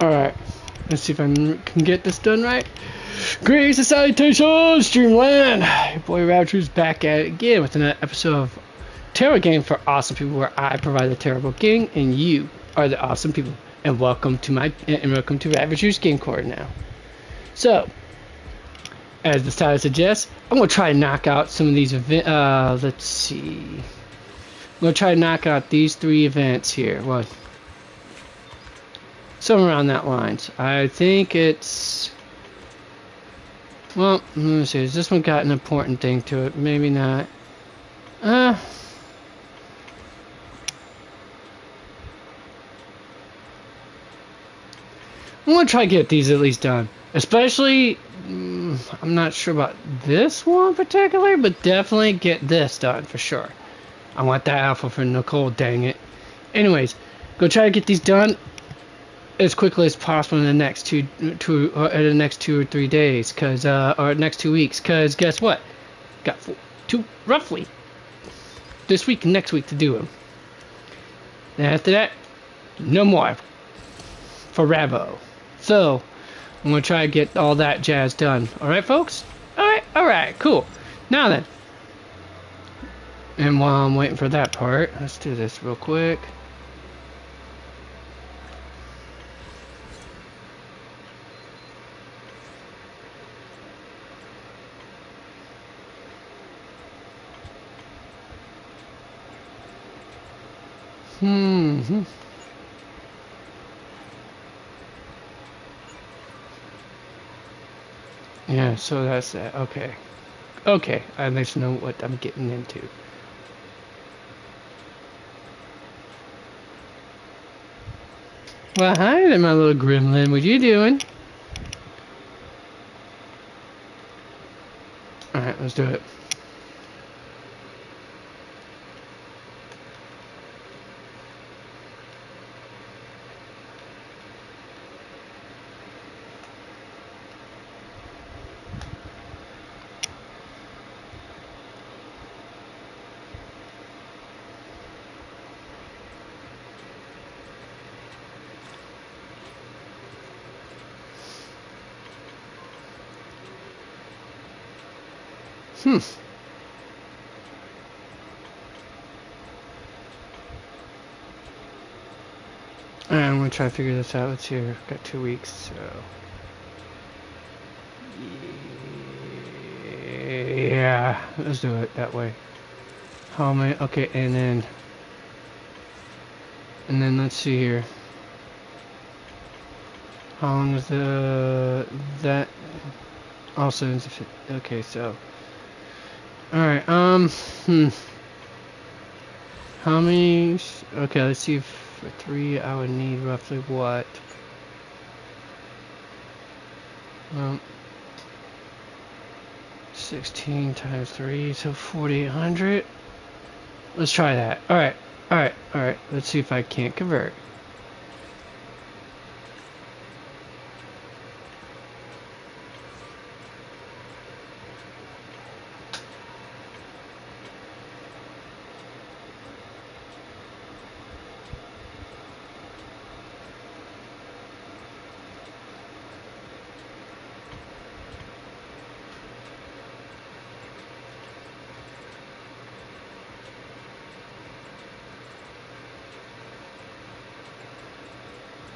Alright, let's see if I can get this done right. Greetings and salutations, Dreamland! Your boy Rapture's back at it again with another episode of Tarot Game for Awesome People, where I provide the terrible game and you are the awesome people. And welcome to Ravager's Game Corner now. So, as the title suggests, I'm gonna try to knock out some of these events. Let's see. I'm gonna try to knock out these 3 events here. Well, somewhere around that lines. I think it's... Well, let me see. Has this one got an important thing to it? Maybe not. I'm gonna try to get these at least done. Especially, I'm not sure about this one particularly, but definitely get this done for sure. I want that alpha for Nicole, dang it. Anyways, go try to get these done as quickly as possible in the next two or 3 days, or next 2 weeks, cause guess what? Got roughly this week and next week to do them. And after that, no more for Ravo. So I'm gonna try to get all that jazz done. All right, folks. All right, cool. Now then, and while I'm waiting for that part, let's do this real quick. Yeah, so that's that. Okay. Okay, I at least know what I'm getting into. Well, hi there, my little gremlin. What you doing? Alright, let's do it. Alright, I'm gonna try to figure this out. Let's see here. Got 2 weeks, so... Yeah, let's do it that way. How many? Okay, and then let's see here. How long is that? Also, okay, so... Alright, how many... Okay, let's see if for 3 I would need roughly what? 16 times 3, so 4,800. Let's try that. Alright. Let's see if I can't convert.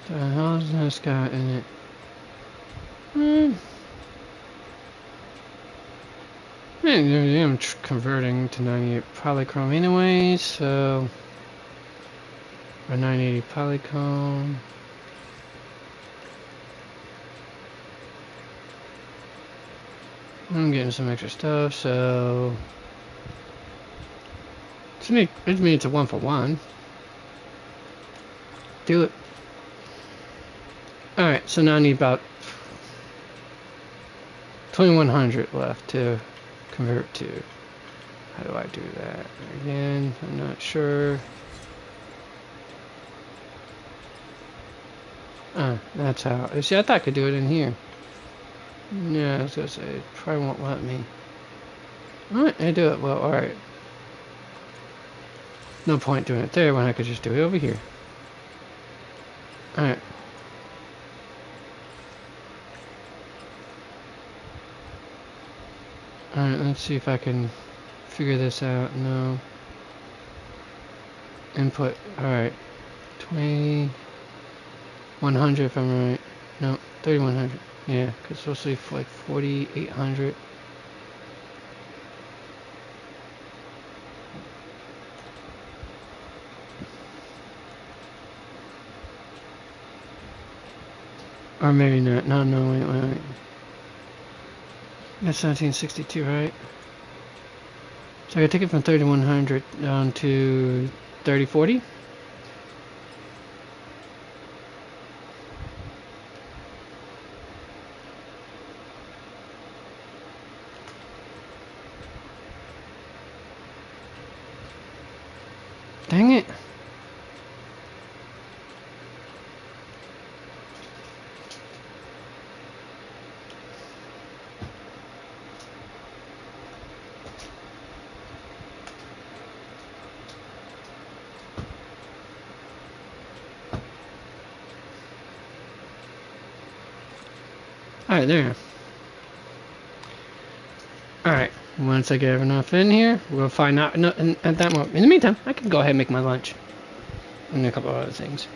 The hell is this got in it? I'm converting to 98 polychrome anyway, so... Or 980 polychrome. I'm getting some extra stuff, so... To me, it's a 1-for-1. Do it. Alright, so now I need about 2,100 left to convert to. How do I do that? Again, I'm not sure. That's how. See, I thought I could do it in here. Yeah, I was gonna say, it probably won't let me. Alright, I do it. Well, alright. No point doing it there when I could just do it over here. Alright. Alright, let's see if I can figure this out. No. Input. Alright. 2100 if I'm right. No, 3100. Yeah, because it's supposed to be like 4800. Or maybe not. No, wait. That's 1762, right? So I gotta take it from 3100 down to 3040. Dang it. Alright, there. Alright, once I get enough in here, we'll find out at that moment. In the meantime, I can go ahead and make my lunch. And a couple of other things.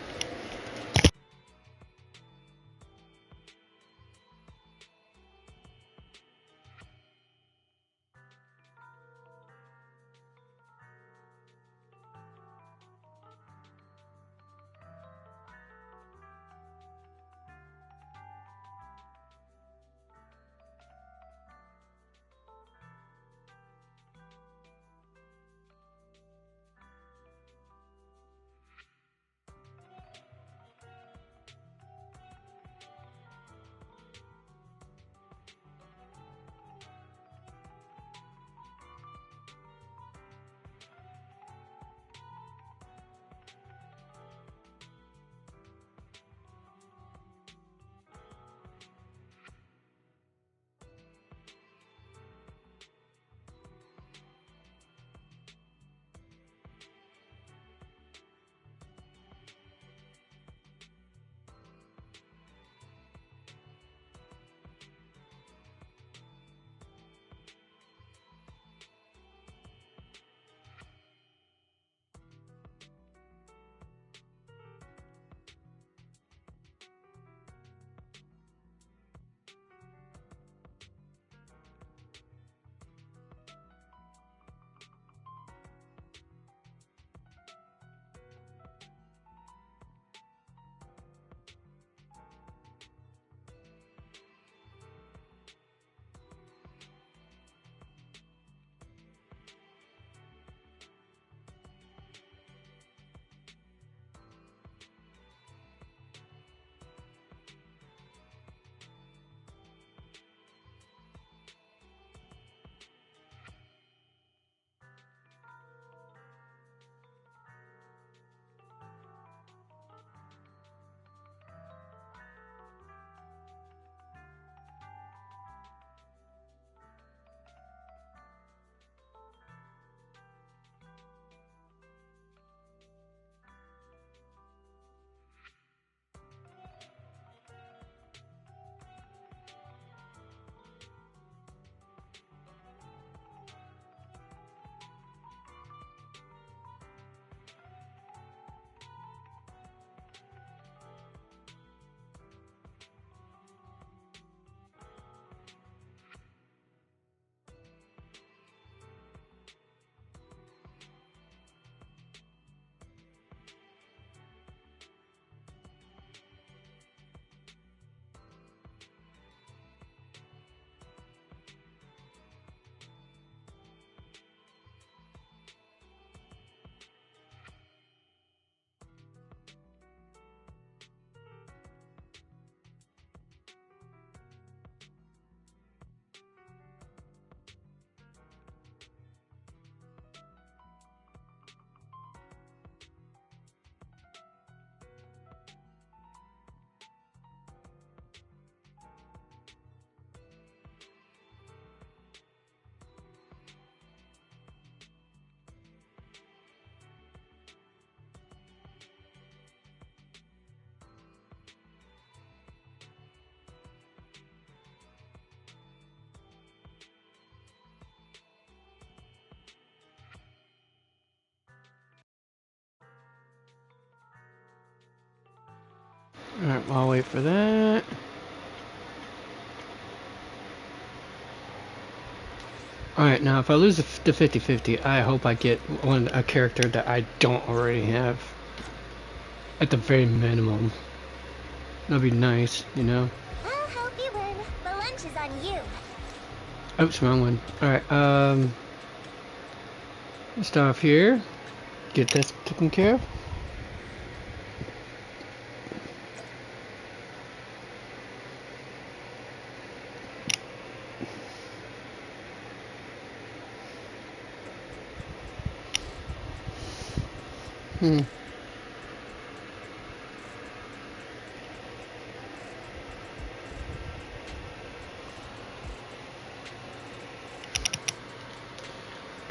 Alright, I'll wait for that. Alright, now if I lose the 50-50, I hope I get a character that I don't already have. At the very minimum. That'd be nice, you know? I'll help you win. The lunch is on you. Oops, wrong one. Alright, let's start off here. Get this taken care of.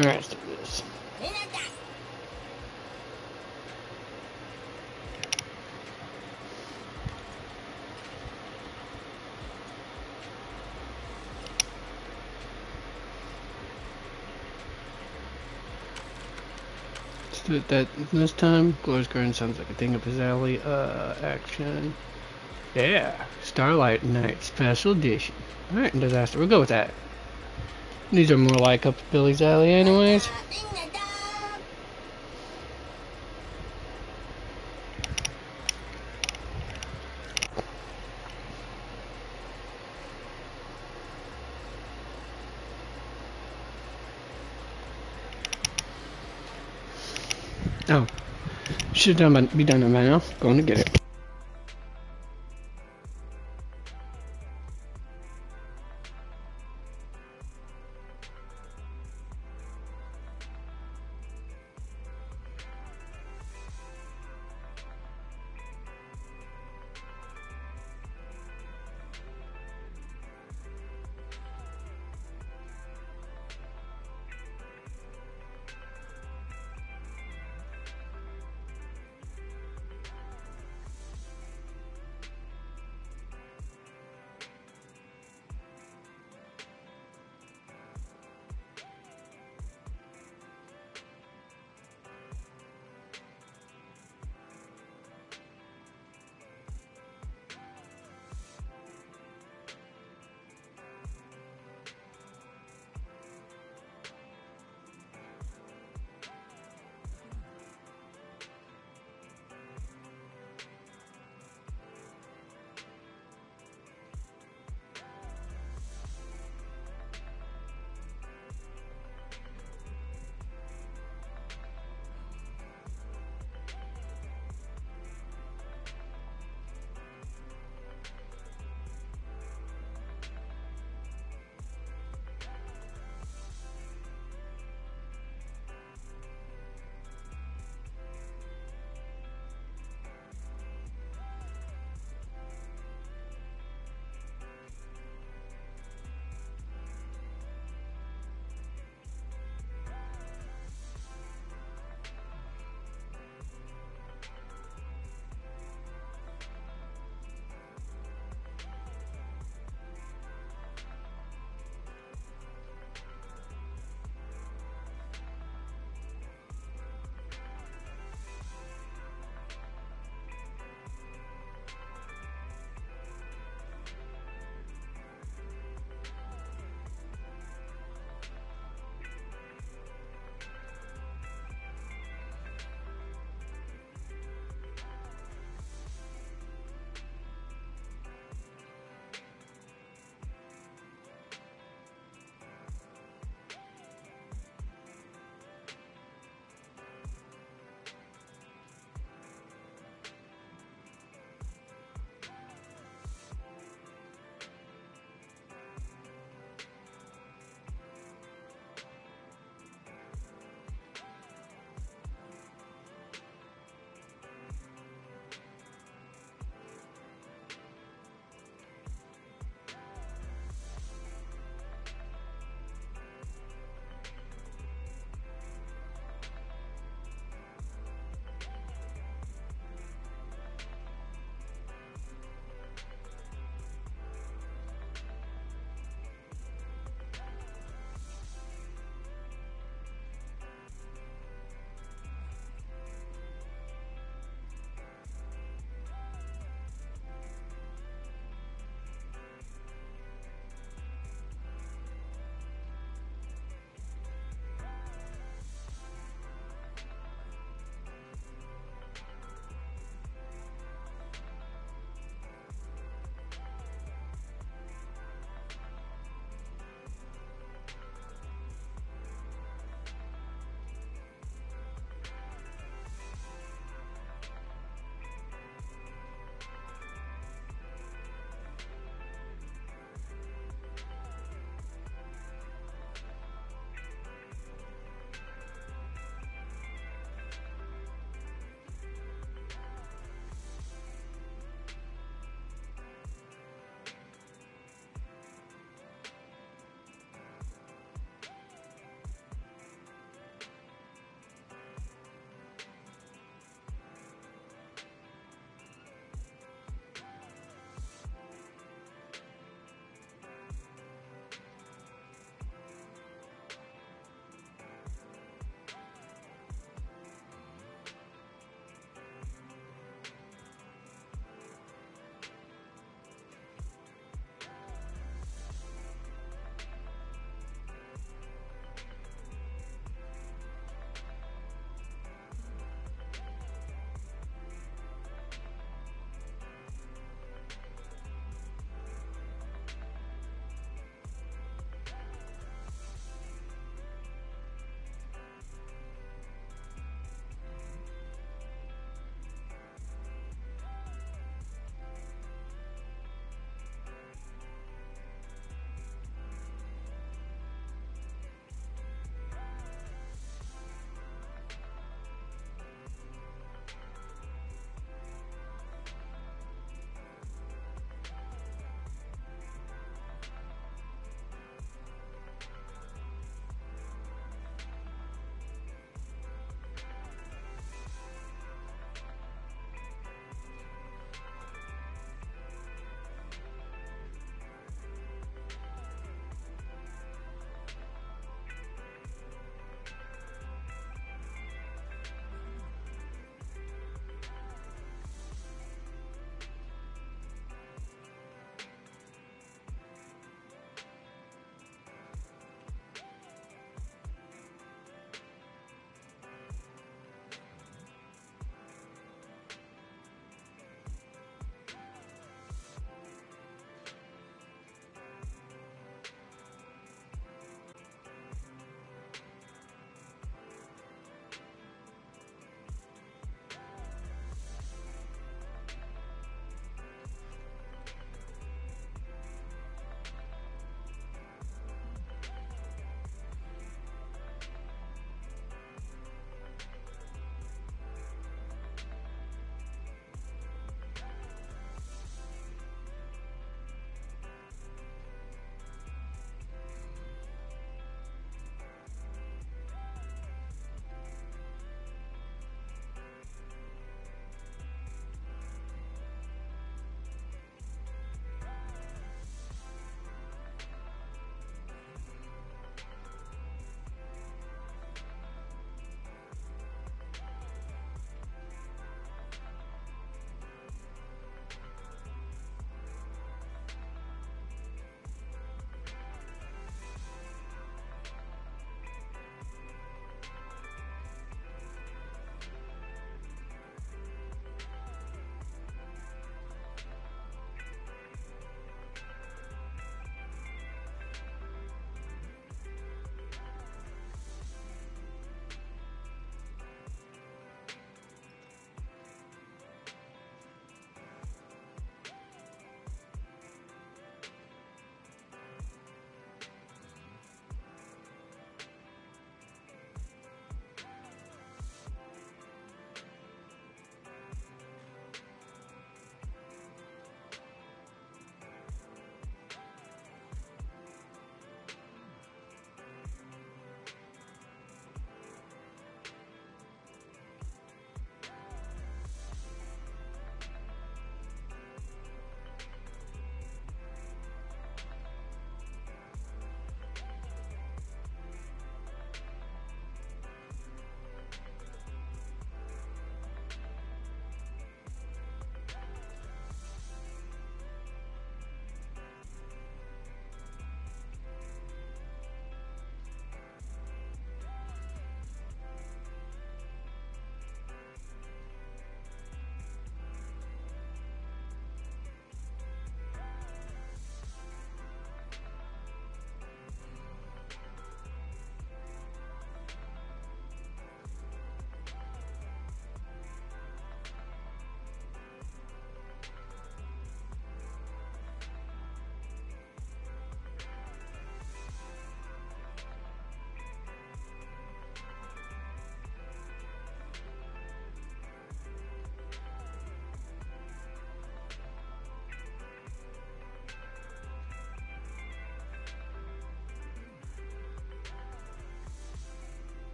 Alright, let's do this. Let's do it that this time. Glorious Garden sounds like a thing up his alley. Action. Yeah, Starlight Night Special Edition. Alright, Disaster. We'll go with that. These are more like up Billy's alley anyways. Oh, should be done by now. Going to get it.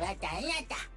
わたあなた。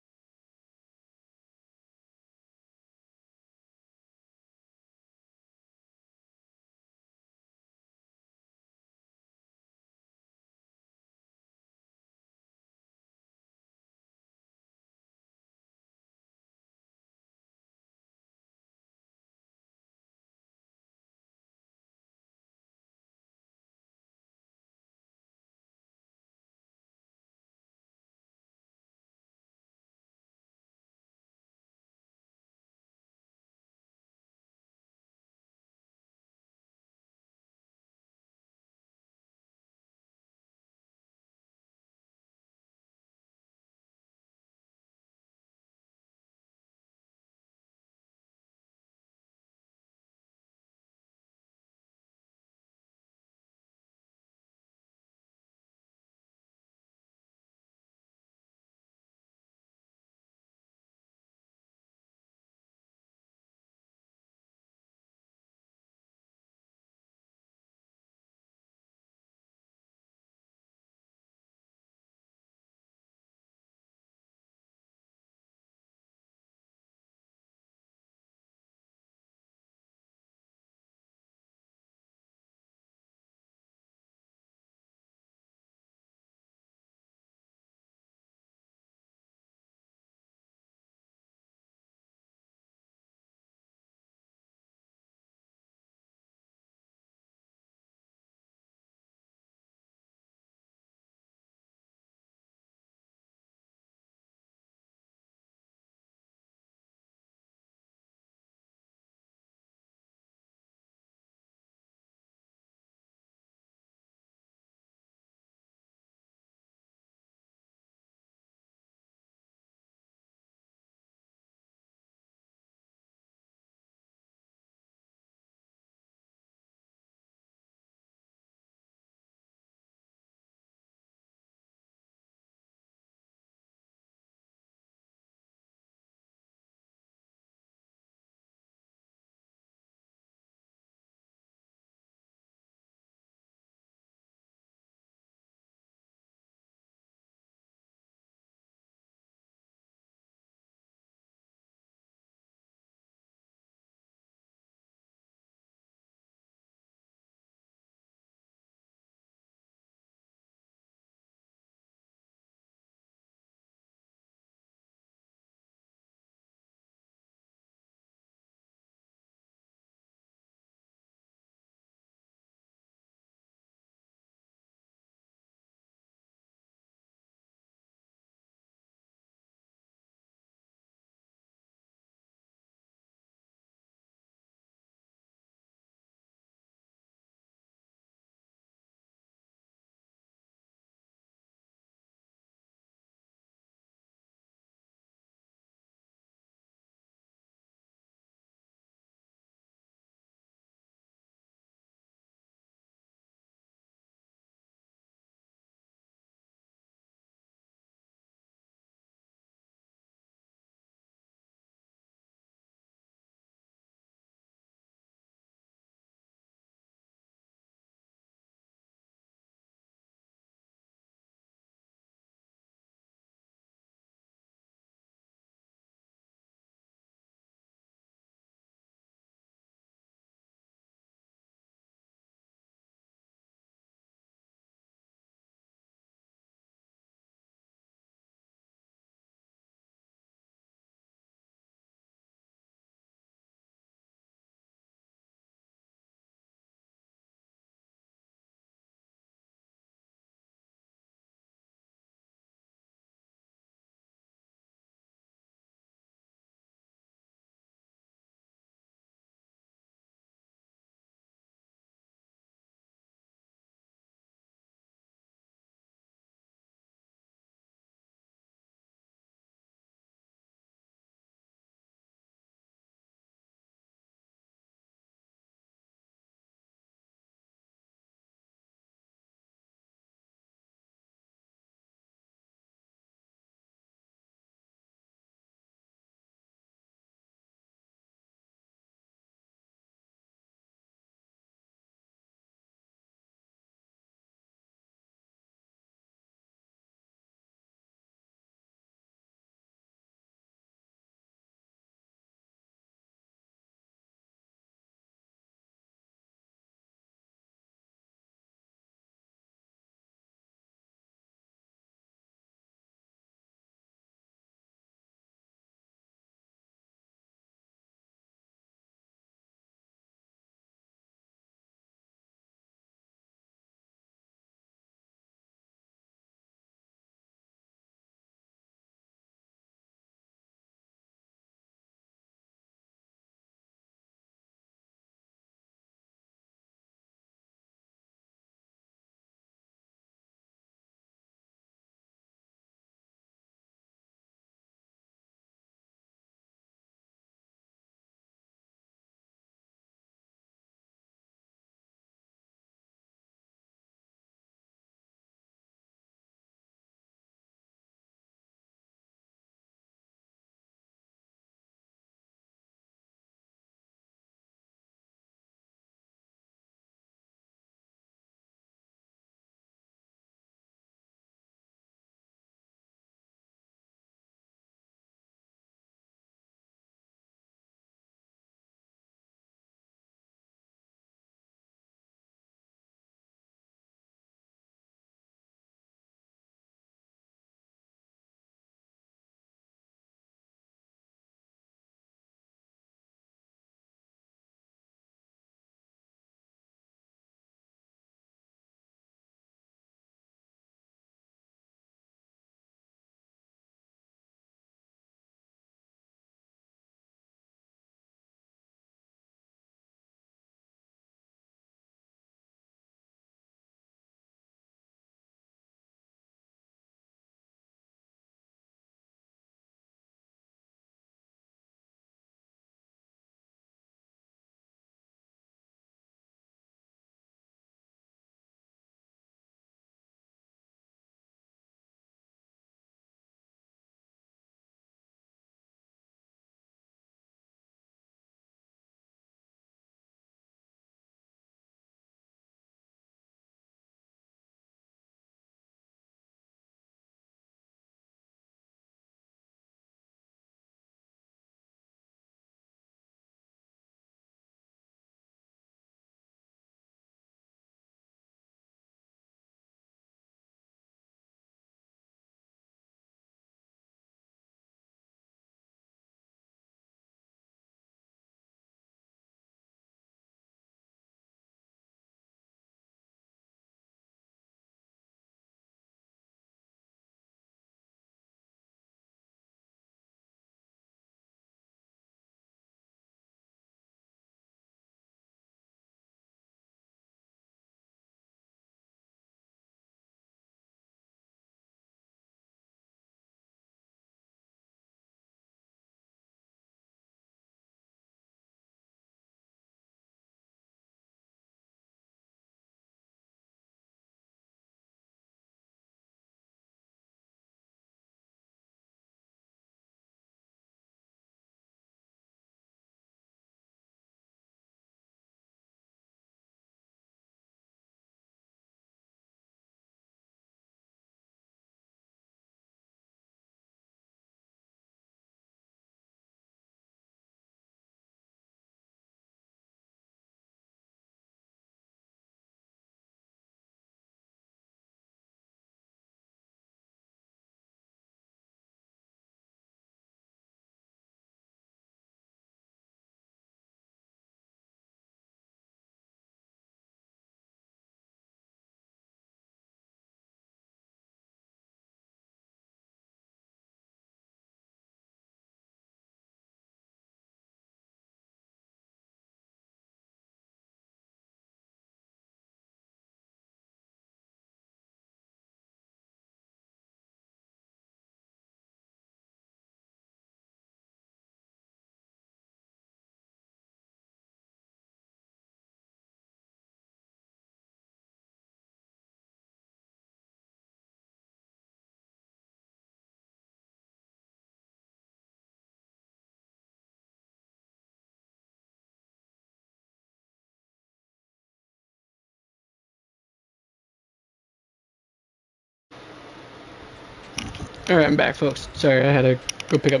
Alright, I'm back, folks. Sorry, I had to go pick up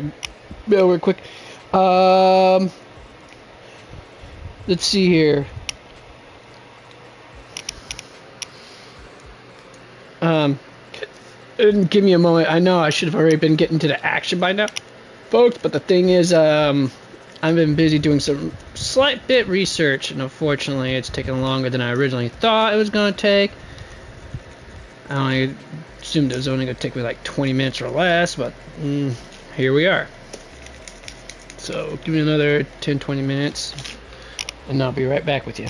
Bill real quick. Let's see here. Give me a moment. I know I should have already been getting to the action by now, folks, but the thing is, I've been busy doing some slight bit research, and unfortunately, it's taken longer than I originally thought it was going to take. I only assumed it was only going to take me like 20 minutes or less, but here we are. So give me another 10-20 minutes, and I'll be right back with you.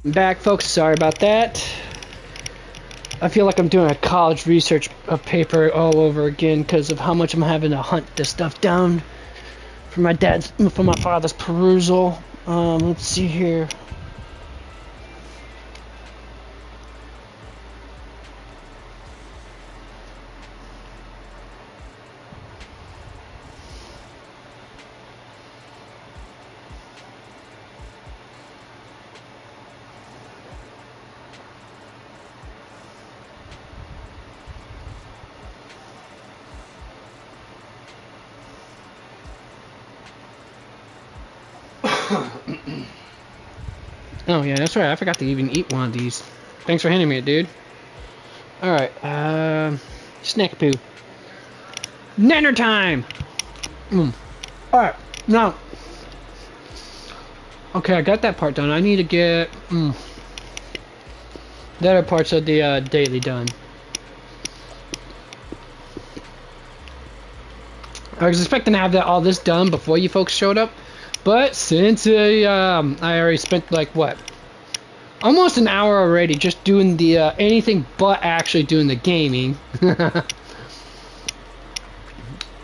I'm back, folks. Sorry about that. I feel like I'm doing a college research paper all over again because of how much I'm having to hunt this stuff down for my father's perusal. Let's see here. Oh yeah, that's right. I forgot to even eat one of these. Thanks for handing me it, dude. Alright, snack poo. Nanner time! Alright, now. Okay, I got that part done. I need to get the other parts of the daily done. I was expecting to have all this done before you folks showed up, but since I already spent like what, almost an hour already just doing the anything but actually doing the gaming.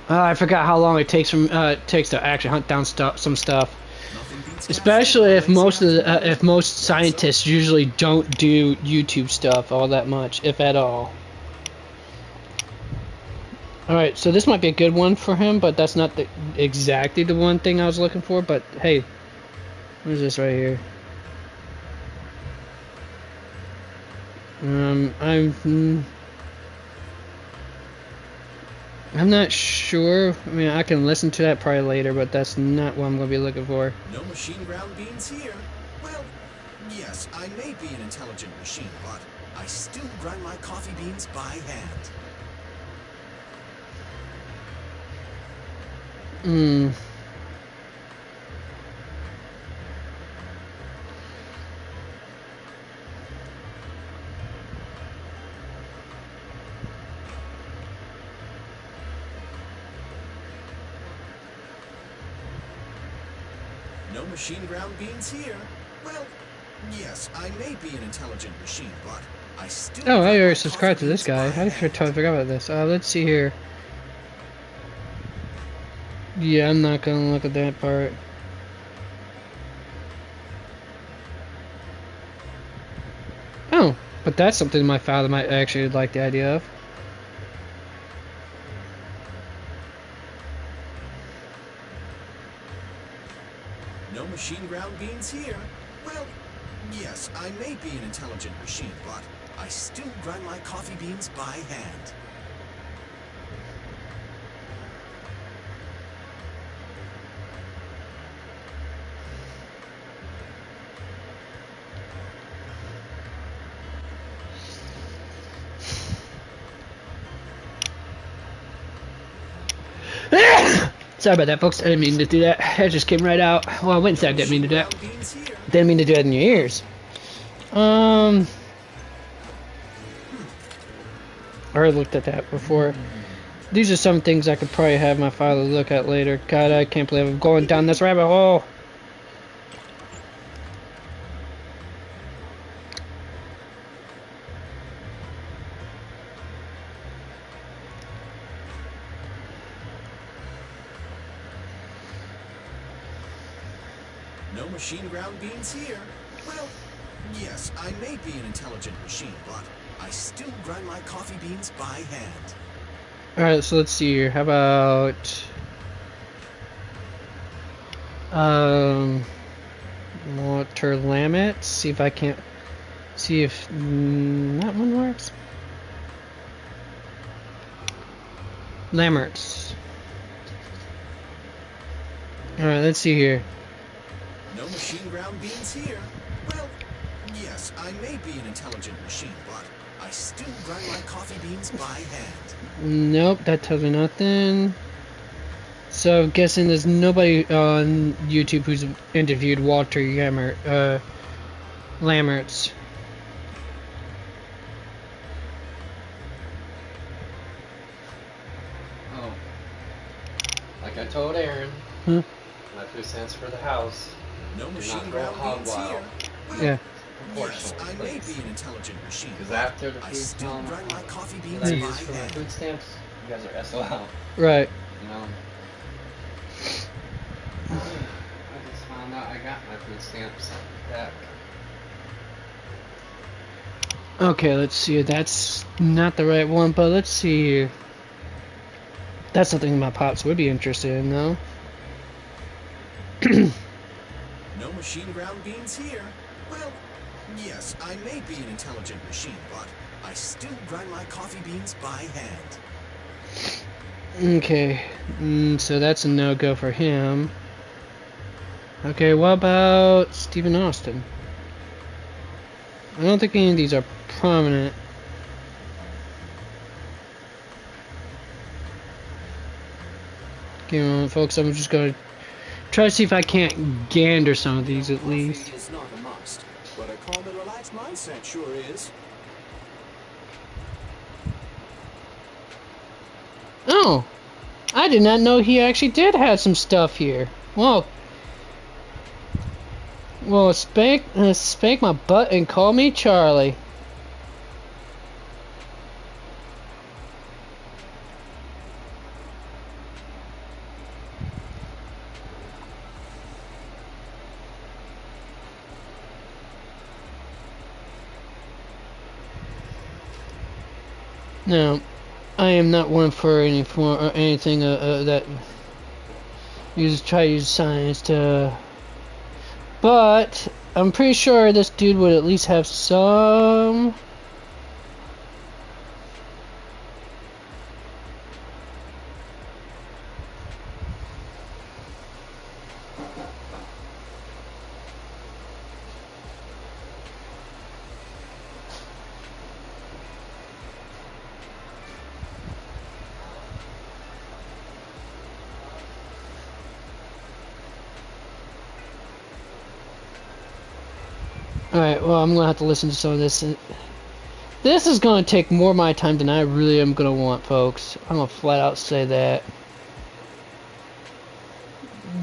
I forgot how long it takes to actually hunt down some stuff. Especially if most scientists usually don't do YouTube stuff all that much, if at all. Alright, so this might be a good one for him, but that's not exactly the one thing I was looking for. But hey, what is this right here? I'm not sure. I mean, I can listen to that probably later, but that's not what I'm going to be looking for. No machine ground beans here. Well, yes, I may be an intelligent machine, but I still grind my coffee beans by hand. No machine ground beans here. Well, yes, I may be an intelligent machine, but I still... Oh, I already subscribed to this guy. I totally forgot about this. Let's see here. Yeah, I'm not gonna look at that part. Oh, but that's something my father might actually like the idea of. No machine ground beans here. Well, yes, I may be an intelligent machine, but I still grind my coffee beans by hand. Sorry about that, folks. I didn't mean to do that. That just came right out. Well, I went and said I didn't mean to do that. Didn't mean to do that in your ears. I already looked at that before. These are some things I could probably have my father look at later. God, I can't believe I'm going down this rabbit hole. No machine ground beans here. Well, yes, I may be an intelligent machine, but I still grind my coffee beans by hand. Alright, so let's see here. How about... water lamets. See if I can't... See if... that one works. Lammerts. Alright, let's see here. No machine ground beans here. Well, yes, I may be an intelligent machine, but I still grind my coffee beans by hand. Nope, that tells me nothing. So I'm guessing there's nobody on YouTube who's interviewed Walter Lammerts. Oh. Like I told Aaron, Huh? my food stands for the house. No Do machine not ground grow hog beans wild. here. Well, Yeah. Yes, Proportionally, I may please. be an intelligent machine, Because but after the I food still grind my coffee beans that I by use for my hand. food stamps, you guys are SOL. Right. You know? I just found out I got my food stamps back. Okay, let's see. That's not the right one, but let's see here. That's something my pops would be interested in, though. No machine ground beans here. Well, yes, I may be an intelligent machine, but I still grind my coffee beans by hand. Okay, so that's a no-go for him. Okay, what about Stephen Austin? I don't think any of these are prominent. Give me a moment, folks. I'm just going to try to see if I can't gander some of these at least. Coffee is not a must, but a calm and relaxed mindset sure is. Oh, I did not know he actually did have some stuff here. Well, spank my butt and call me Charlie. Now, I am not one for any form or anything that try to use science to. But I'm pretty sure this dude would at least have some. Alright, well, I'm gonna have to listen to some of this. This is gonna take more of my time than I really am gonna want, folks. I'm gonna flat out say that.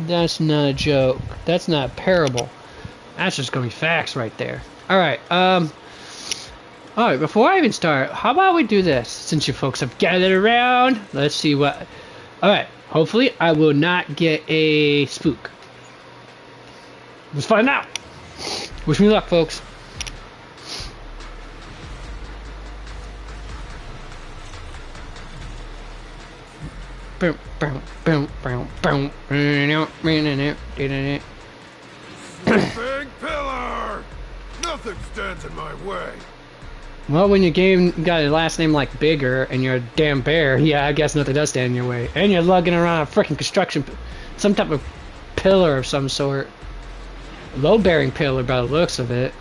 That's not a joke. That's not a parable. That's just gonna be facts right there. Alright, alright, before I even start, how about we do this? Since you folks have gathered around, let's see what. Alright, hopefully I will not get a spook. Let's find out! Wish me luck, folks. Big pillar! Nothing stands in my way. Well, when your game got a last name like Bigger and you're a damn bear, yeah, I guess nothing does stand in your way. And you're lugging around a freaking construction, some type of pillar of some sort. Load-bearing pillar by the looks of it.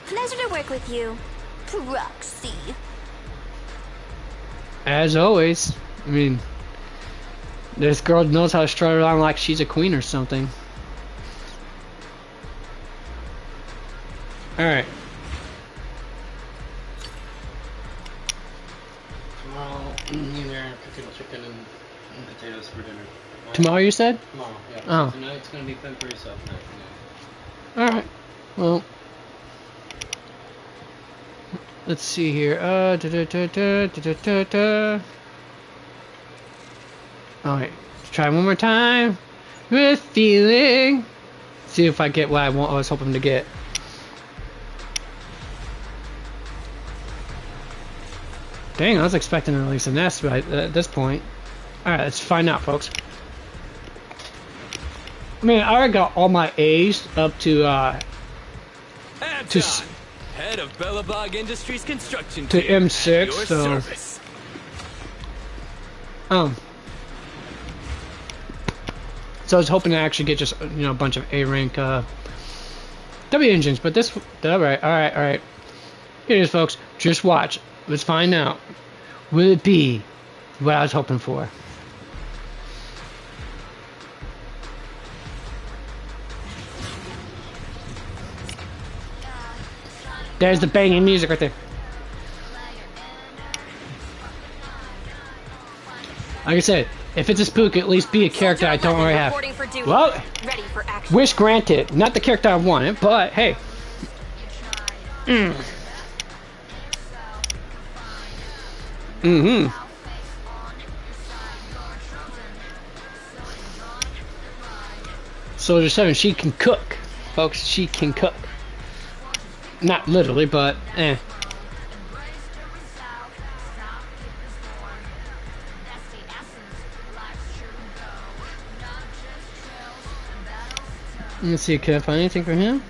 Pleasure to work with you, Proxy. As always. I mean, this girl knows how to strut around like she's a queen or something. Alright. Tomorrow, either cooking chicken and potatoes for dinner. Tomorrow, you said? Tomorrow, yeah. Oh. Tonight it's gonna be peppery stuff night. Alright. Well. Let's see here. Alright. Let's try one more time. With feeling. See if I get what I was hoping to get. Dang, I was expecting at least an S right at this point. Alright, let's find out, folks. I mean, I already got all my A's up to Head of Bellabog Industries construction to team. M6, Your so service. so I was hoping to actually get just a bunch of A rank W engines, but this alright. Here it is, folks. Just watch. Let's find out. Will it be what I was hoping for? There's the banging music right there. Like I said, If it's a spook, at least be a character I don't already have. Reporting for duty. Well, Ready for action. wish granted. Not the character I wanted, but hey. Mm-hmm. Soldier 7, she can cook. Folks, she can cook. Not literally, but eh. Let's see, can I find anything for him?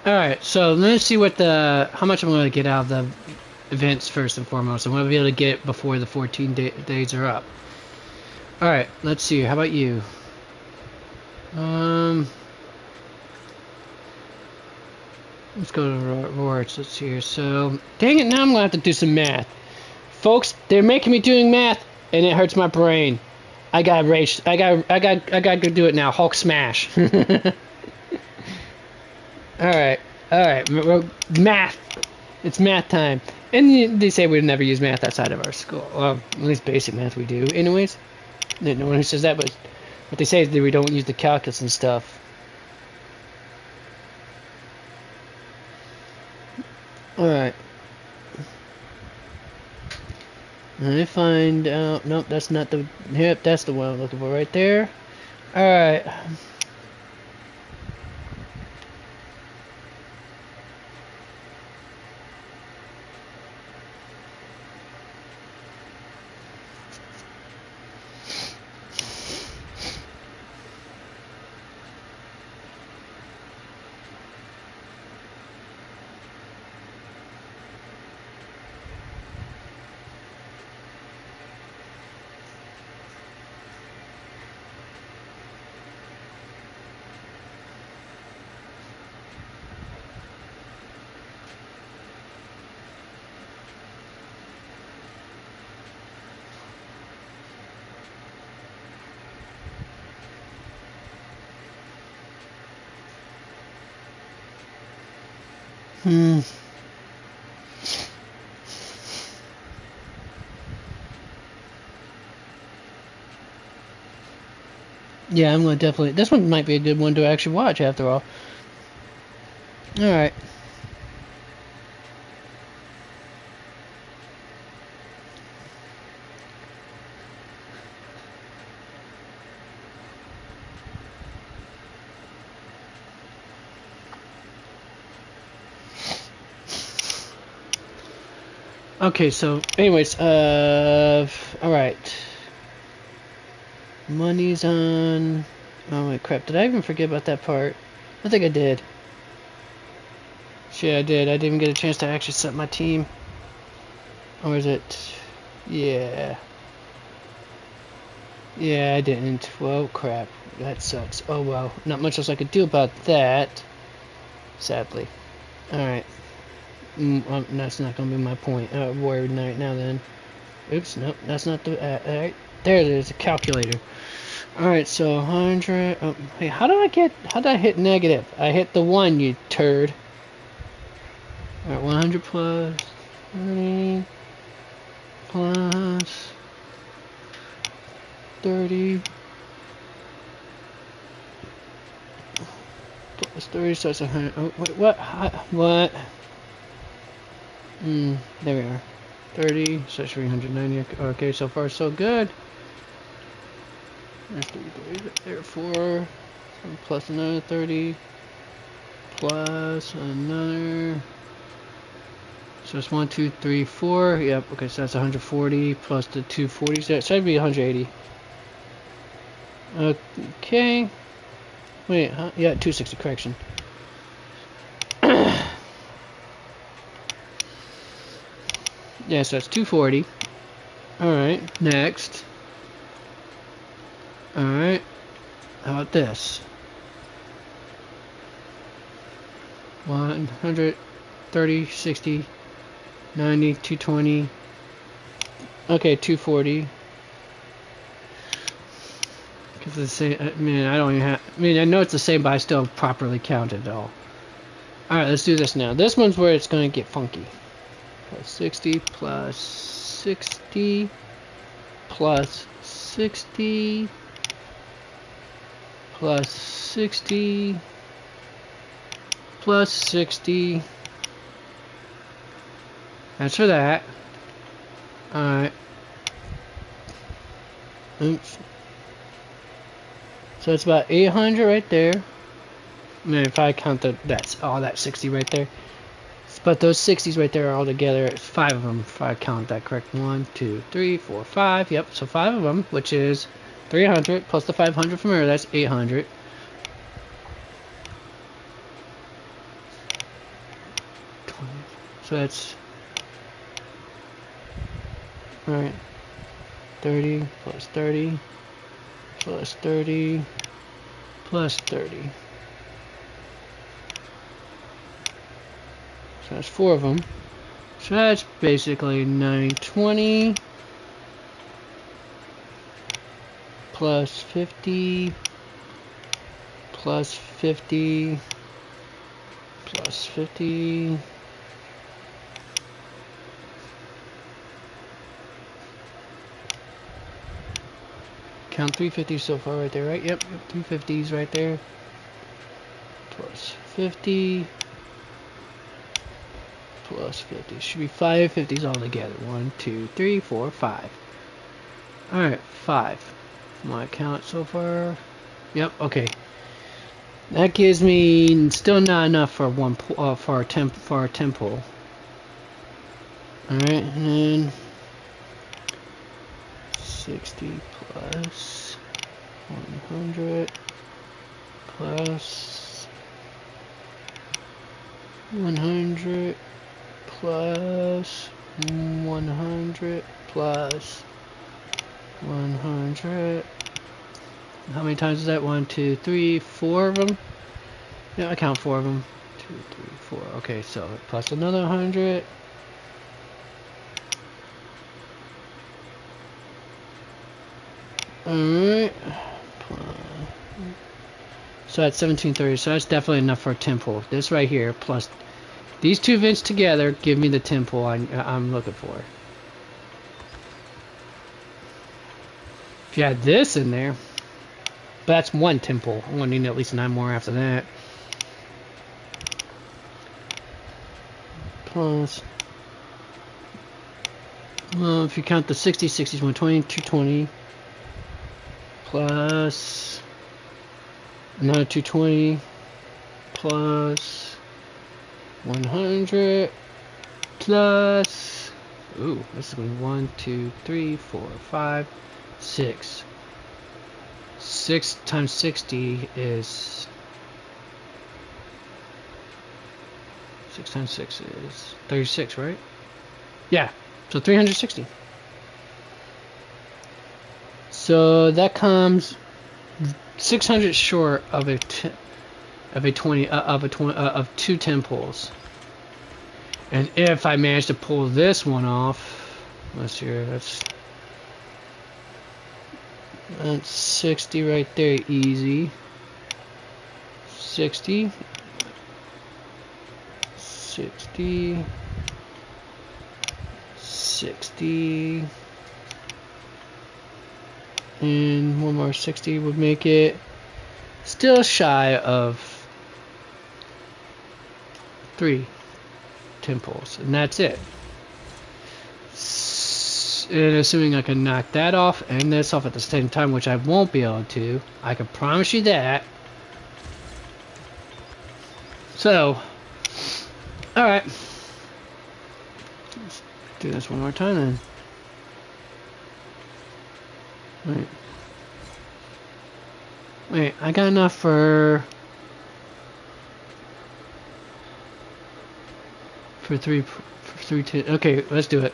Alright, so let's see what how much I'm going to get out of the events first and foremost. I'm going to be able to get before the 14 days are up. Alright, let's see. How about you? Let's go to rewards. Let's see here. So, dang it, now I'm going to have to do some math. Folks, they're making me doing math, and it hurts my brain. I got rage. I got to do it now. Hulk smash. Alright, math. It's math time. And they say we never use math outside of our school. Well, at least basic math we do. Anyways, no one who says that, but what they say is that we don't use the calculus and stuff. Alright. Let me find out. Nope, that's not the. Yep, that's the one I'm looking for right there. Alright. Yeah, I'm gonna definitely. This one might be a good one to actually watch after all. Alright. Okay, so anyways, alright. Money's on. Oh wait, crap, did I even forget about that part? I think I did. Shit, I did. I didn't even get a chance to actually set my team. Or is it? Yeah. Yeah, I didn't. Well, crap. That sucks. Oh well. Not much else I could do about that. Sadly. Alright. That's not gonna be my point. Worried right now then. Oops, nope, that's not the. Alright. There it is, a calculator. Alright, so 100. Oh, hey, how did I hit negative? I hit the 1, you turd. Alright, 100 plus 30 plus 30 plus 30, so it's 100. Oh, wait, what? There we are. 30, so 390. Okay, so far so good. There's 30, therefore, plus another 30, plus another. So it's 1, 2, 3, 4. Yep. Okay, so that's 140 plus the 240. So that'd be 180. Okay. Wait, huh? Yeah, 260. Correction. Yeah, so that's 240. Alright, next. Alright. How about this? 130, 60, 90, 220. Okay, 240. Because the same. I mean, I don't even have. I mean, I know it's the same, but I still properly counted it all. All right, let's do this now. This one's where it's going to get funky. Plus 60 plus 60 plus 60 plus 60 plus 60. That's for that. Alright. Oops. So it's about 800 right there. I mean, if I count that's all that 60 right there. But those 60s right there are all together. It's 5 of them, if I count that correct. 1, 2, 3, 4, 5. Yep, so 5 of them, which is 300 plus the 500 from here. That's 800. So that's alright. 30 plus 30 plus 30 plus 30. So that's 4 of them. So that's basically 920 plus 50 plus 50 plus 50 count 350s so far right there, right? Yep, 350s right there. Plus 50 plus 50. Should be 5 50s all together. 1, 2, 3, 4, 5. Alright, 5. My count so far. Yep, okay. That gives me still not enough for one for a temple. Alright, and then 60 plus 100 plus 100 plus 100 plus 100. How many times is that? 1, 2, 3, 4 of them? Yeah, I count 4 of them. 2, 3, 4. Okay, so plus another 100. Alright. So that's 1730. So that's definitely enough for a temple. This right here, plus these 2 vents together, give me the temple I'm looking for. If you had this in there, but that's 1 temple. I'm going to need at least 9 more after that. Plus, well, if you count the 60, 60s, 120, 220. Plus another 220 plus 100 plus, ooh, this is going to be 1, 2, 3, 4, 5, 6. 6 times 60 is 6 times 6 is 36, right? Yeah, so 360. So that comes 600 short of of 2 temples. And if I manage to pull this one off, let's see here, that's 60 right there, easy. 60 60 60 and one more 60 would make it still shy of 3 temples, and that's it. And assuming I can knock that off and this off at the same time, which I won't be able to, I can promise you that. So, alright. Let's do this one more time then. Wait, I got enough for 3 okay, let's do it.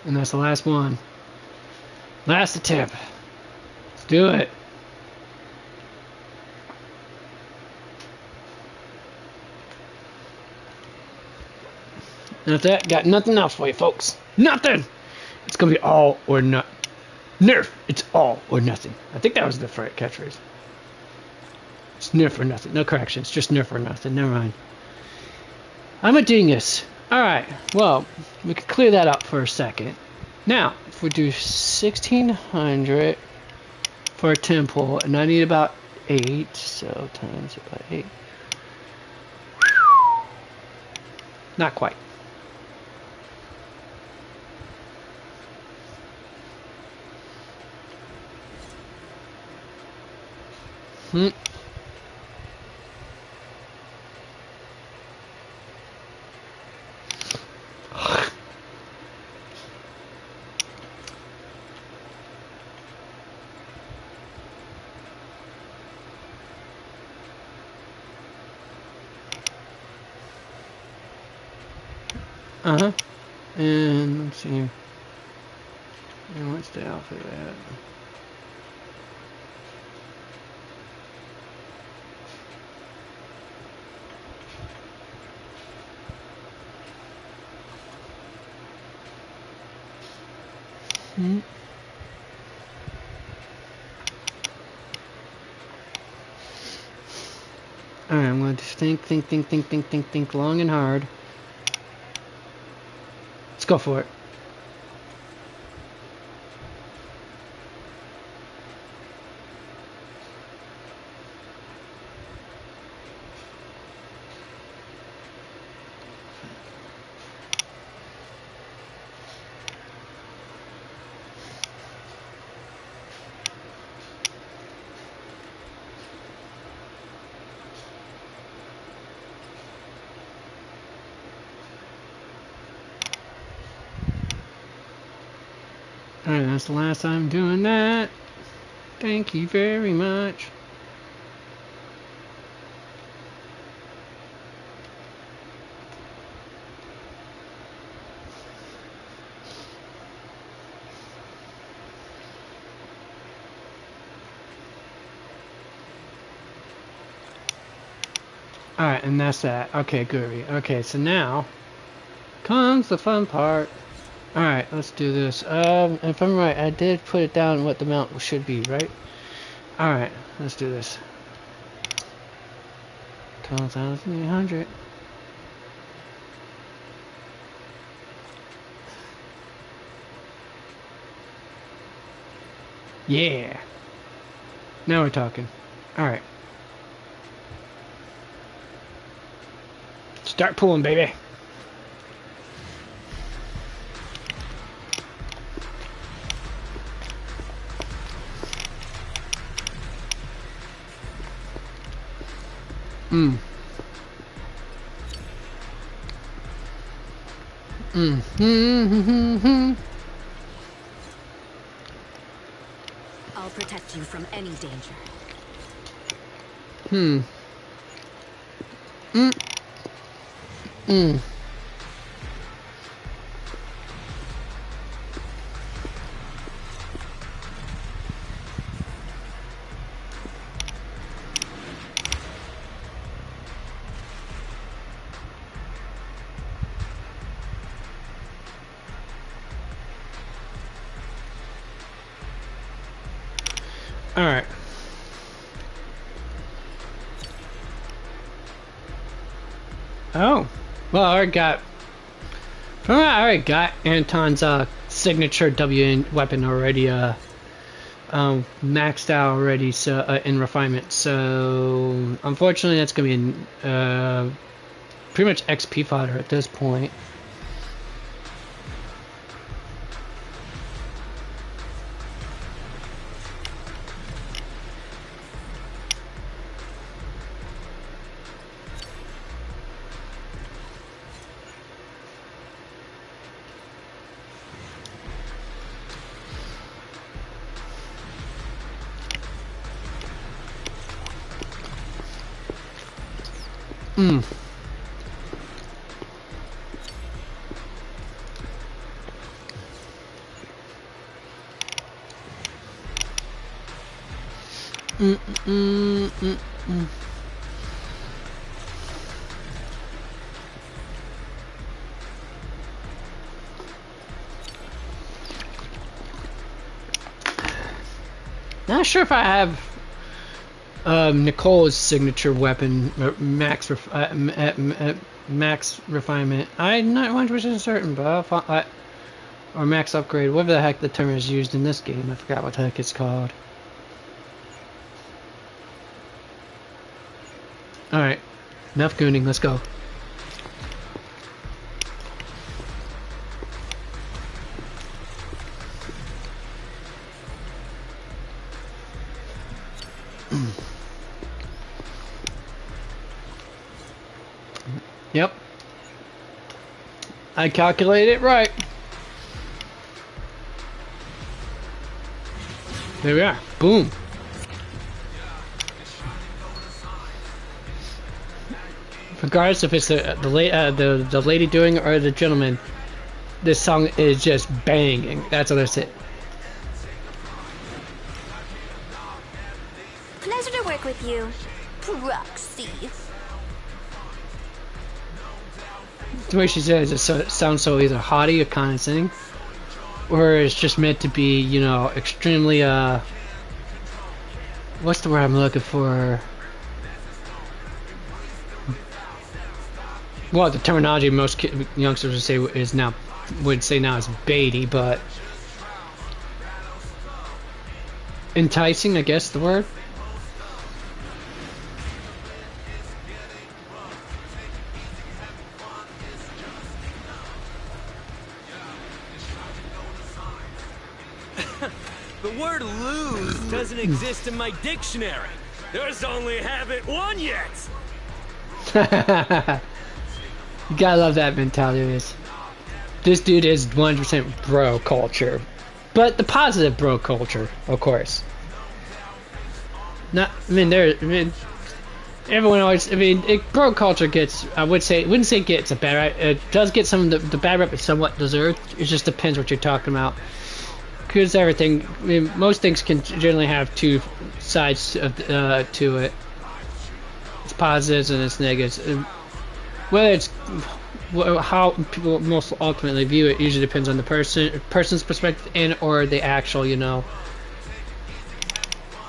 And that's the last one. Last attempt. Let's do it. And after that, got nothing else for you, folks. Nothing! It's gonna be all or not. Nerf! It's all or nothing. I think that was the catchphrase. It's nerf or nothing. No corrections, just nerf or nothing. Never mind. I'm a dingus. Alright, well, we could clear that up for a second. Now, if we do 1600 for a 10 pull, and I need about 8, so times it by 8. Not quite. Uh-huh. And let's see. And what's the outfit at? Alright, I'm going to think long and hard. Let's go for it. Alright, that's the last time doing that. Thank you very much. Alright, and that's that. Okay, Guri. Okay, so now comes the fun part. Alright, let's do this. If I'm right, I did put it down what the amount should be, right? Alright, let's do this. 12,800. Yeah. Now we're talking. Alright. Start pulling, baby. I'll protect you from any danger. Alright. Oh. Well, I already got Anton's signature W weapon already maxed out already, so in refinement. So unfortunately that's gonna be pretty much XP fodder at this point. Mm, mm, mm, mm. Not sure if I have Nicole's signature weapon, max refinement. I'm not 100% certain, but or max upgrade, whatever the heck the term is used in this game. I forgot what the heck it's called. Alright, enough gooning, let's go. Yep. I calculated it right. There we are. Boom. Regardless if it's the lady doing it or the gentleman, this song is just banging. That's what I said. Pleasure to work with you, Proxy. The way she says it sounds so either haughty or condescending, or it's just meant to be, you know, extremely what's the word I'm looking for? Well, the terminology most youngsters would say now is baity, but enticing, I guess the word. The word lose doesn't exist in my dictionary. There's only haven't won yet. You gotta love that mentality. This dude is 100% bro culture, but the positive bro culture, of course. Not, everyone always. Bro culture gets. Wouldn't say gets a bad rap. It does get some of the bad rap is somewhat deserved. It just depends what you're talking about. Because everything, most things can generally have two sides to it. It's positives and it's negatives. Whether it's how people most ultimately view it usually depends on the person's perspective and or the actual, you know.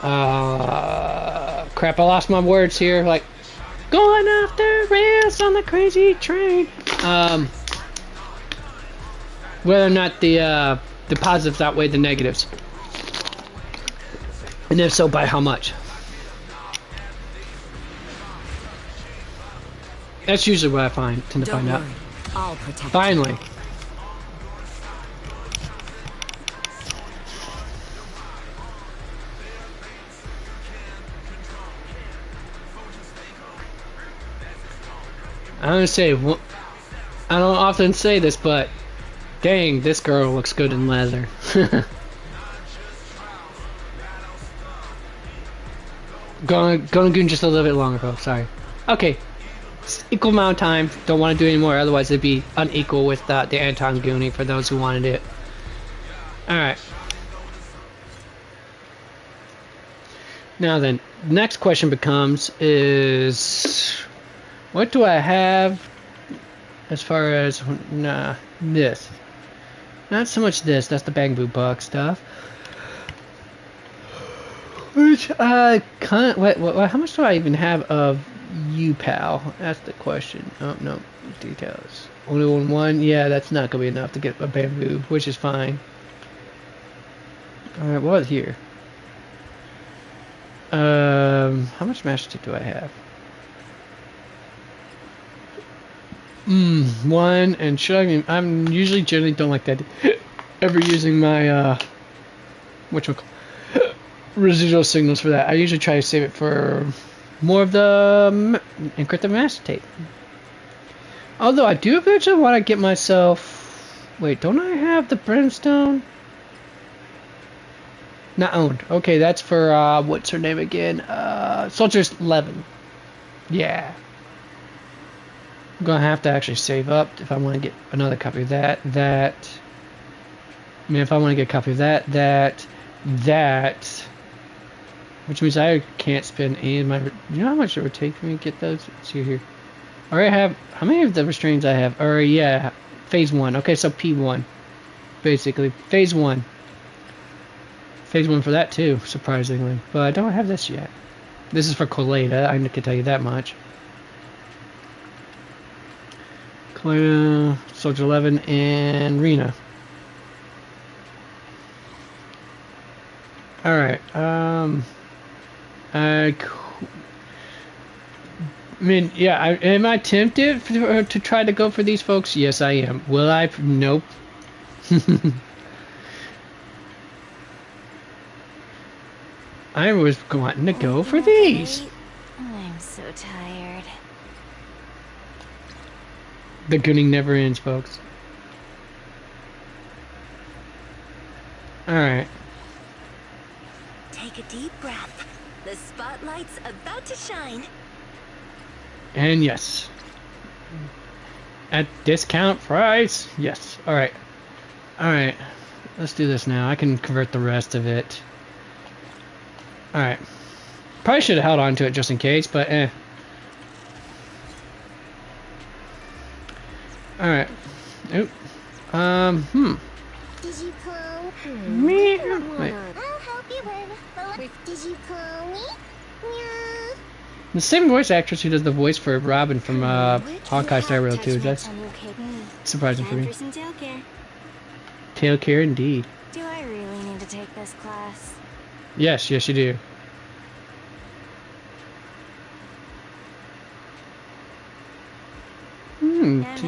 Crap! I lost my words here. Like going off the rails on the crazy train. Whether or not the positives outweigh the negatives, and if so, by how much? That's usually what I tend to find out. I'll protect Finally. you. I don't often say this, but dang, this girl looks good in leather. Gonna goon just a little bit longer, folks. Sorry. Okay. Equal amount of time. Don't want to do any more, otherwise it'd be unequal with the Anton gooning for those who wanted it. Alright. Now then, next question becomes is what do I have as far as this? Not so much this, that's the Bang Boo Buck stuff. Which I can't wait, how much do I even have of you, pal? That's the question. Oh no, details. Only one. Yeah, that's not gonna be enough to get a bamboo, which is fine. Alright, what here? How much master tape do I have? One, and should I I'm usually generally don't like that ever using my residual signals for that. I usually try to save it for more of the encrypted master tape. Although I do eventually want to get myself. Wait, don't I have the brimstone? Not owned. Okay, that's for what's her name again? Soldier's 11. Yeah. I'm gonna have to actually save up if I want to get another copy of that. If I want to get a copy of that. which means I can't spend any of my. You know how much it would take for me to get those? Let's see here. I already have. How many of the restraints I have? Or yeah, phase 1. Okay, so P1, basically phase 1. Phase 1 for that too, surprisingly. But I don't have this yet. This is for Colada. I can tell you that much. Colada, Soldier 11, and Rena. Alright, I mean, yeah, am I tempted to try to go for these folks? Yes, I am. Will I? Nope. I was wanting to go for these. I'm so tired. The gooning never ends, folks. Alright. Take a deep breath. The spotlight's about to shine. And yes. At discount price. Yes. Alright. Alright. Let's do this now. I can convert the rest of it. Alright. Probably should have held on to it just in case, but eh. Alright. Oop. Did you call Me? Wait. I'll help you with. Did you call me? Yeah. The same voice actress who does the voice for Robin from Hawkeye Star Rail 2. That's surprising for me. Tail care indeed. Do I really need to take this class? Yes, yes you do.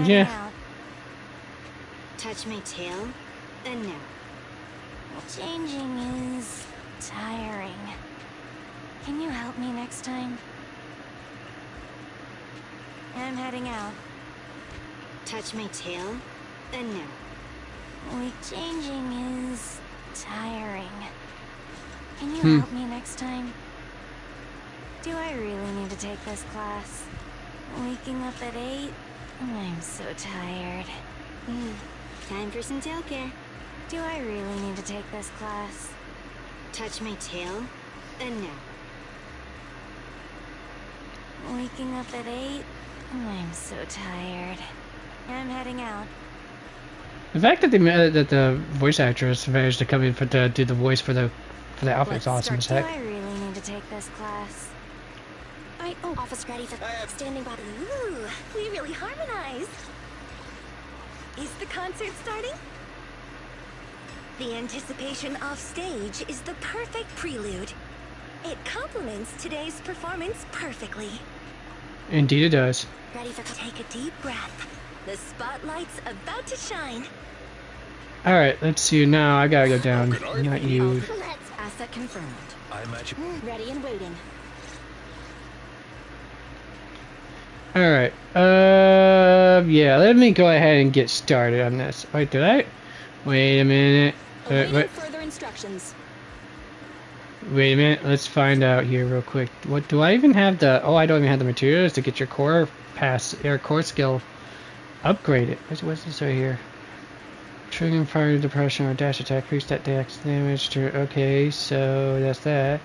Yeah. Touch my tail, then no. Changing is tiring. Can you help me next time? I'm heading out. Touch my tail, then no. Changing is tiring. Can you help me next time? Do I really need to take this class? Waking up at 8? I'm so tired. Time for some tail care. Do I really need to take this class? Touch my tail, then no. Waking up at 8? I'm so tired. I'm heading out. The fact that that the voice actress managed to come in to do the voice for the outfit is awesome as heck. Do I really need to take this class? Office ready for standing by. Ooh, we really harmonized. Is the concert starting? The anticipation off stage is the perfect prelude. It complements today's performance perfectly. Indeed it does. Ready for take a deep breath. The spotlight's about to shine. Alright, let's see now. I gotta go down. Not you. Asset confirmed. I imagine. Ready and waiting. Alright. Yeah, let me go ahead and get started on this. Wait, did I? Wait a minute. Wait. Further instructions. Wait a minute. Let's find out here real quick. What do I even have the? Oh, I don't even have the materials to get your core core skill upgraded. What's this right here? Triggering fire depression or dash attack. Increase that dex damage to. Okay, so that's that.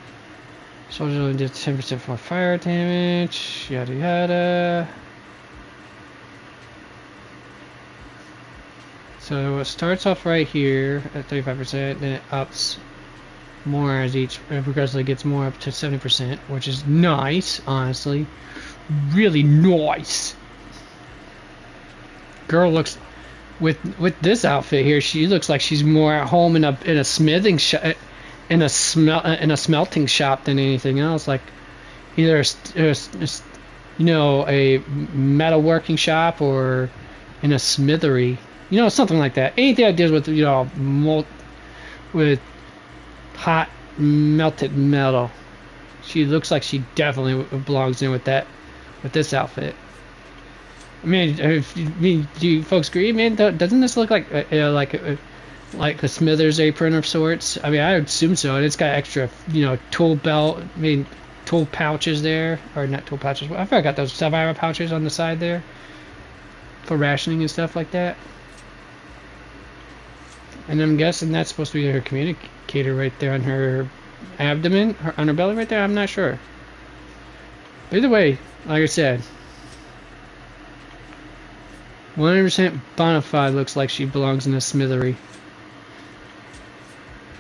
Soldier only did 10% more fire damage. Yada yada. So it starts off right here at 35%, then it ups more as each progressively gets more up to 70%, which is nice, honestly. Really nice. Girl looks with this outfit here. She looks like she's more at home in a smithing shop, in a smelting shop than anything else. Like either a metalworking shop or in a smithery. Something like that. Anything that deals with with hot melted metal. She looks like she definitely belongs in with this outfit. I mean, do you folks agree? Man, doesn't this look like a Smithers apron of sorts? I mean, I would assume so. And it's got extra, tool belt. I mean, tool pouches there, or not tool pouches. I forgot those survivor pouches on the side there for rationing and stuff like that. And I'm guessing that's supposed to be her communicator right there on her abdomen, her underbelly right there. I'm not sure. Either way, like I said, 100% bona fide looks like she belongs in a smithery.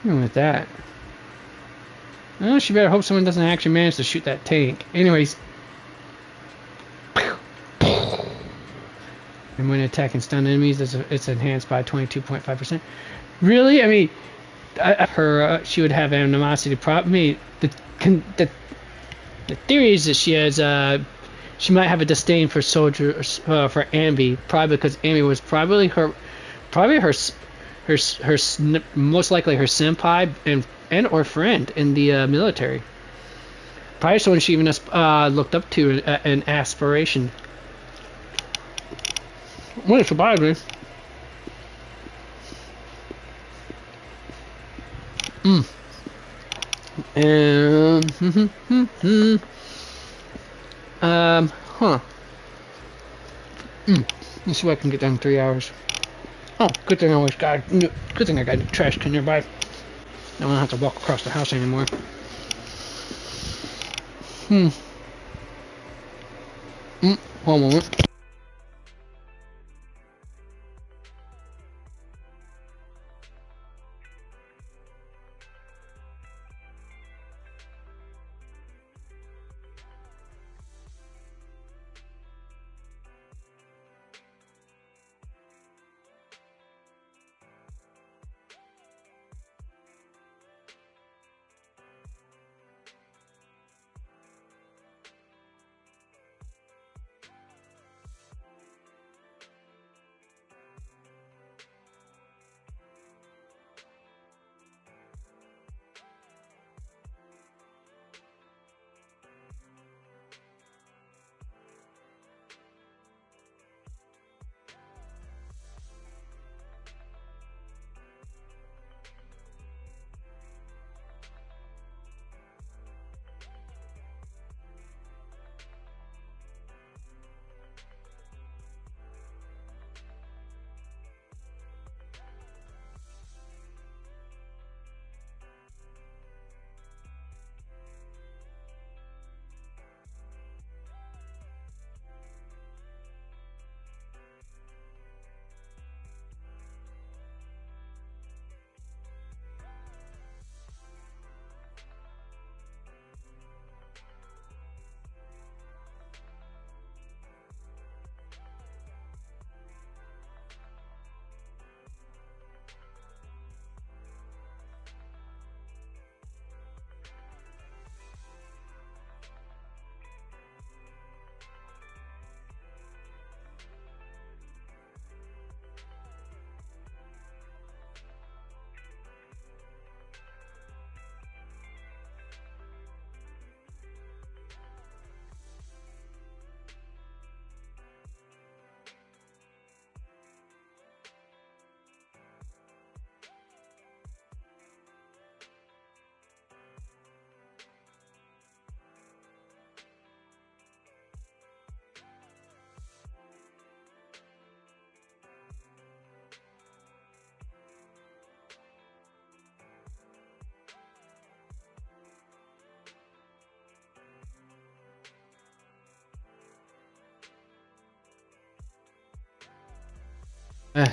Even with that. Oh, she better hope someone doesn't actually manage to shoot that tank. Anyways. And when attacking stun enemies, it's enhanced by 22.5%. Really? I mean, she would have animosity. Probably the theory is that she has she might have a disdain for soldiers for Ambi, probably because Ambi was probably her most likely her senpai and or friend in the military. Probably someone she even looked up to in aspiration. Wouldn't surprise me. Huh. Let's see what I can get done in 3 hours. Oh, good thing I got a trash can nearby. I don't have to walk across the house anymore. Hold on a moment.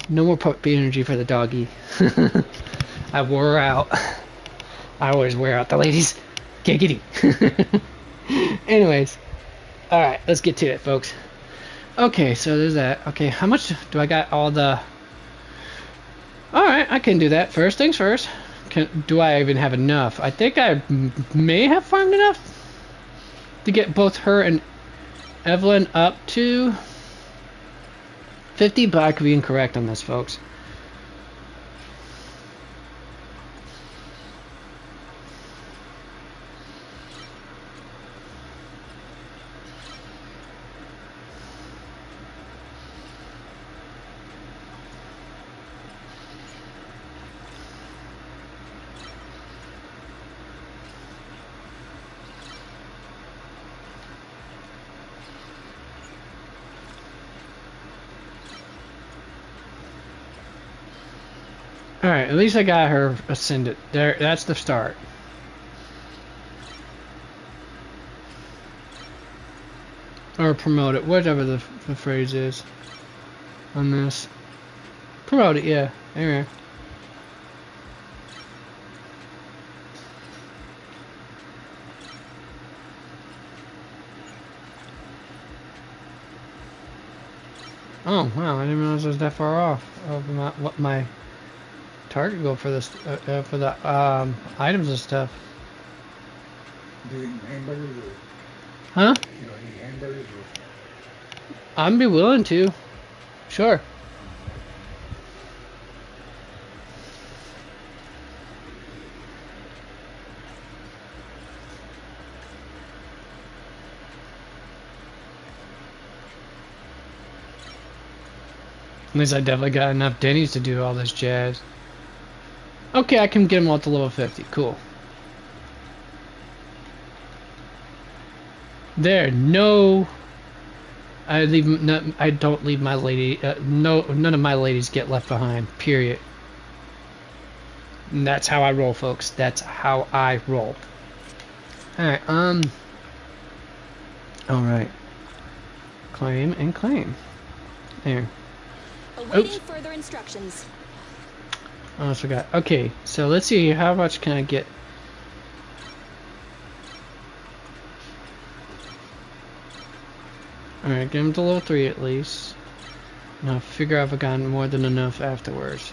No more puppy energy for the doggy. I wore her out. I always wear out the ladies. Giggity. Anyways. Alright, let's get to it, folks. Okay, so there's that. Okay, how much do I got all the... Alright, I can do that. First things first. Do I even have enough? I think I may have farmed enough to get both her and Evelyn up to 50, but I could be incorrect on this, folks. Alright, at least I got her ascended. There, that's the start. Or promote it, whatever the phrase is on this. Promote it, yeah. There. Oh wow! I didn't realize I was that far off of what my target goal for this for the items and stuff. Doing hamburgers or Huh? you know, eat hamburgers or I'd be willing to. Sure. At least I definitely got enough Denny's to do all this jazz. Okay, I can get them all to level 50. Cool. There, no. I don't leave my lady. No, none of my ladies get left behind. Period. And that's how I roll, folks. That's how I roll. All right. All right. Claim and claim. There. Awaiting further instructions. Oh, I forgot. Okay, so let's see. How much can I get? Alright, get him to level 3 at least. Now figure out if I've gotten more than enough afterwards.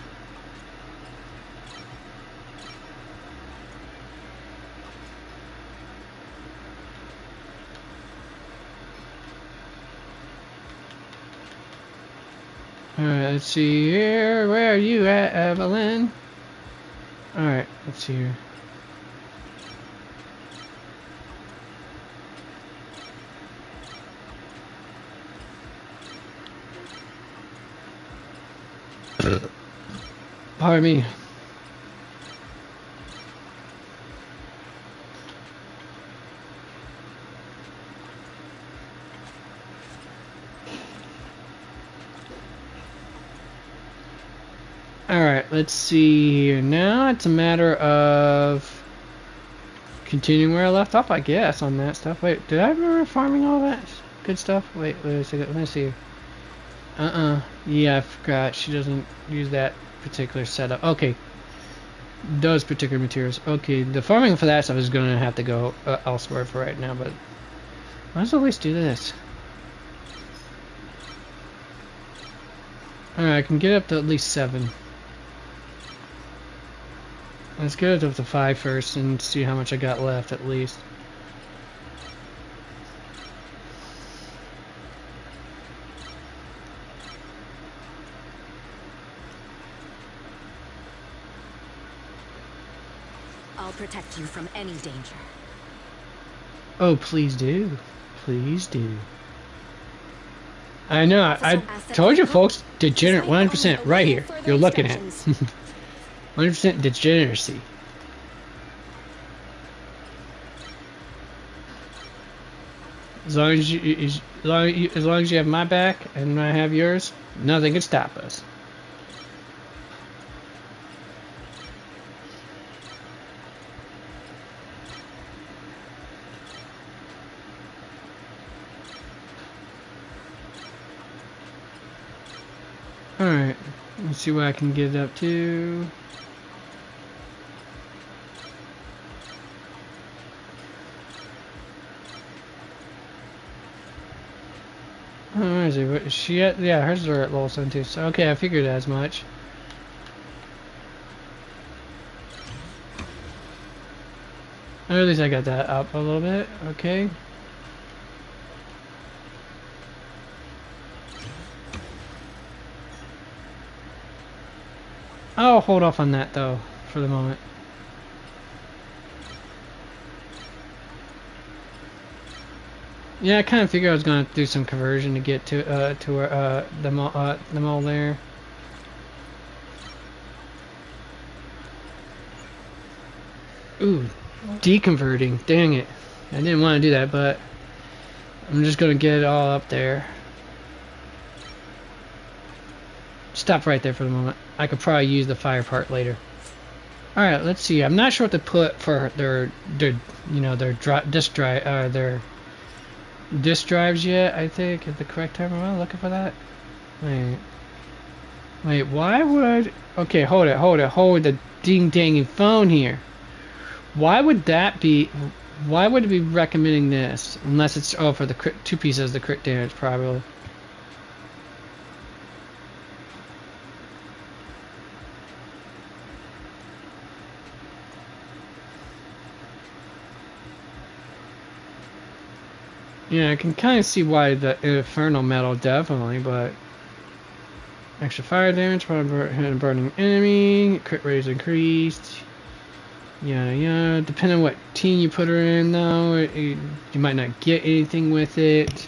Alright, let's see here. Where are you at, Evelyn? Alright, let's see here. Pardon me. Alright, let's see here. Now it's a matter of continuing where I left off, I guess, on that stuff. Wait, did I remember farming all that good stuff? Wait a second. Let me see. Yeah, I forgot. She doesn't use that particular setup. Okay. Those particular materials. Okay, the farming for that stuff is going to have to go elsewhere for right now, but might as well at least do this. Alright, I can get up to at least 7. Let's get it up to 5 first and see how much I got left at least. I'll protect you from any danger. Oh, please do. Please do. I know, I told you folks, degenerate 100% right here. You're looking at 100% degeneracy. As long as you have my back and I have yours, nothing can stop us. Alright, let's see what I can get it up to. Oh, where is it? Is she at? Yeah, hers are at level 7 too. So, okay, I figured as much. Or at least I got that up a little bit. Okay. I'll hold off on that though for the moment. Yeah, I kind of figured I was going to do some conversion to get to where the mall there. Ooh, deconverting. Dang it. I didn't want to do that, but I'm just going to get it all up there. Stop right there for the moment. I could probably use the fire part later. Alright, let's see. I'm not sure what to put for their disk drives yet, I think, is the correct term. Am I looking for that? Wait, why would... Okay, hold the ding-danging phone here. Why would that be... Why would it be recommending this? Unless it's... Oh, for the crit, 2 pieces of the crit damage, probably. Yeah, I can kind of see why the Infernal Metal, definitely, but... Extra fire damage from a burning enemy. Crit rate is increased. Yeah. Depending on what team you put her in, though, you might not get anything with it.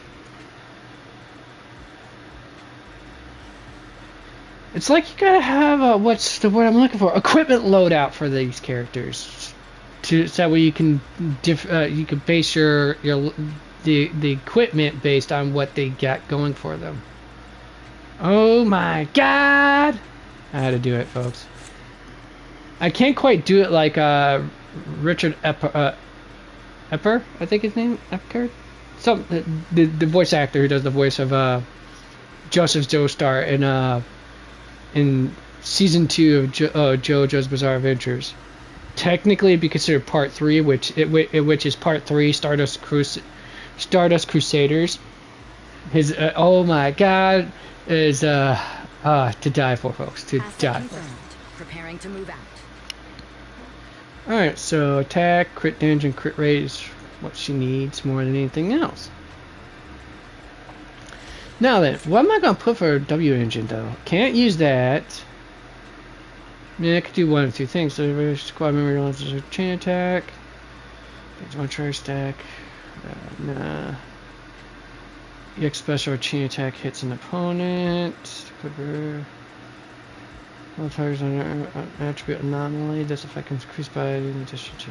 It's like you gotta have what's the word I'm looking for? Equipment loadout for these characters, so that way you can base the equipment based on what they got going for them. Oh my god! I had to do it, folks. I can't quite do it like Richard Epper, I think his name, Epker? The voice actor who does the voice of Joseph Joestar in season 2 of JoJo's Bizarre Adventures. Technically, it'd be considered part 3, which is part 3, Stardust Crusaders. His oh my god is to die for, folks. To die for. Preparing to move out. Alright, so attack, crit damage, and crit rate is what she needs more than anything else. Now then, what am I going to put for her W engine, though? Can't use that. I mean, I could do one of 2 things. So, squad member launches a chain attack. There's one charge stack. Nah. EX special or chain attack hits an opponent. All targets on an attribute anomaly. This effect is increased by in addition to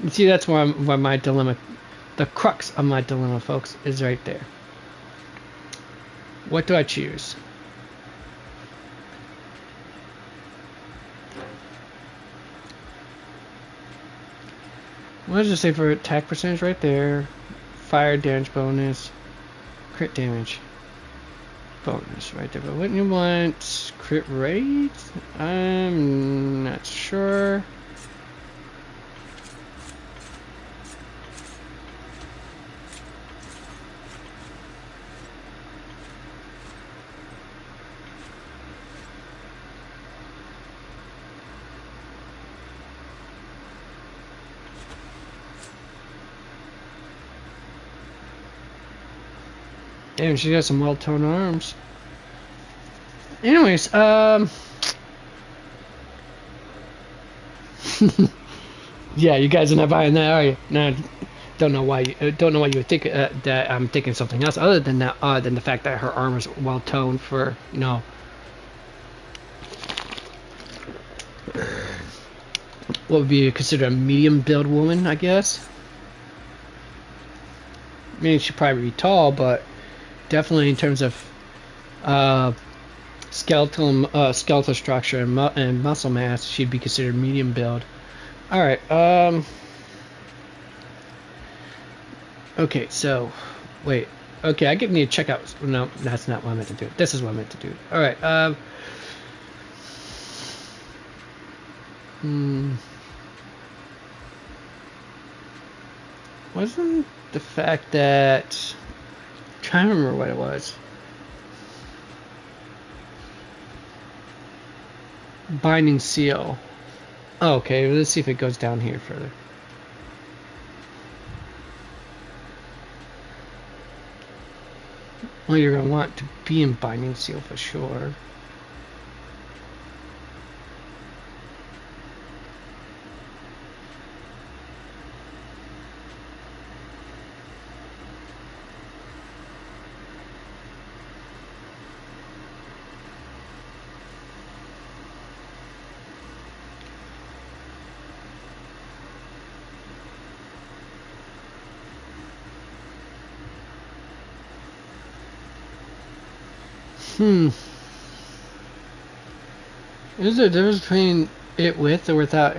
You see, that's why my dilemma, the crux of my dilemma, folks, is right there. What do I choose? What does it say for attack percentage right there? Fire damage bonus, crit damage bonus right there. But wouldn't you want crit rate? I'm not sure. Damn, she got some well-toned arms. Anyways, yeah, you guys are not buying that, are you? No, don't know why you would think that I'm thinking something else other than that, than the fact that her arm is well-toned for, you know, what would be considered a medium build woman, I guess. I mean, she'd probably be tall, but definitely in terms of skeletal structure and muscle mass, she'd be considered medium build. All right. Okay. So, wait. Okay, I need to check out. No, that's not what I meant to do. This is what I meant to do. All right. Wasn't the fact that... I'm trying to remember what it was. Binding seal. Oh, okay, let's see if it goes down here further. Well, you're going to want to be in binding seal for sure. Is there a difference between it with or without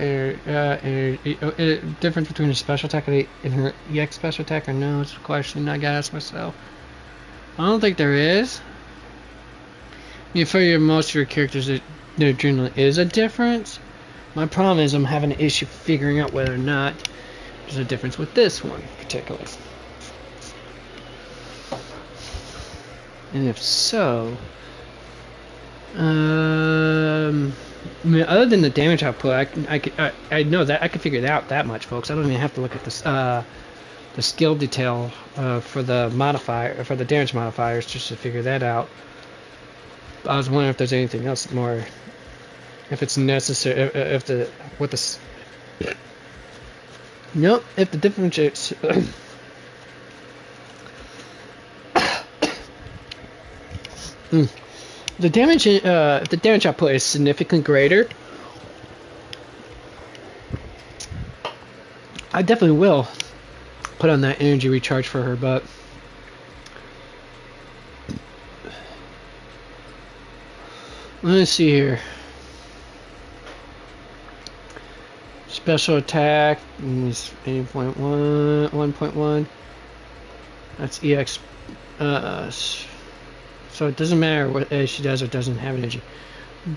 difference between a special attack and her EX special attack or no? It's a question I gotta ask myself. I don't think there is. I mean, for most of your characters, there generally is a difference. My problem is I'm having an issue figuring out whether or not there's a difference with this one particularly. And if so, I mean, other than the damage output, I know that I can figure it out that much, folks. I don't even have to look at this, the skill detail for the modifier, for the damage modifiers, just to figure that out. I was wondering if there's anything else more, if it's necessary, if the what the. Nope. If the difference. The damage, if the damage output is significantly greater, I definitely will put on that energy recharge for her, but let's see here. Special attack is 8.1, 1.1. That's EX. So it doesn't matter what she does or doesn't have energy.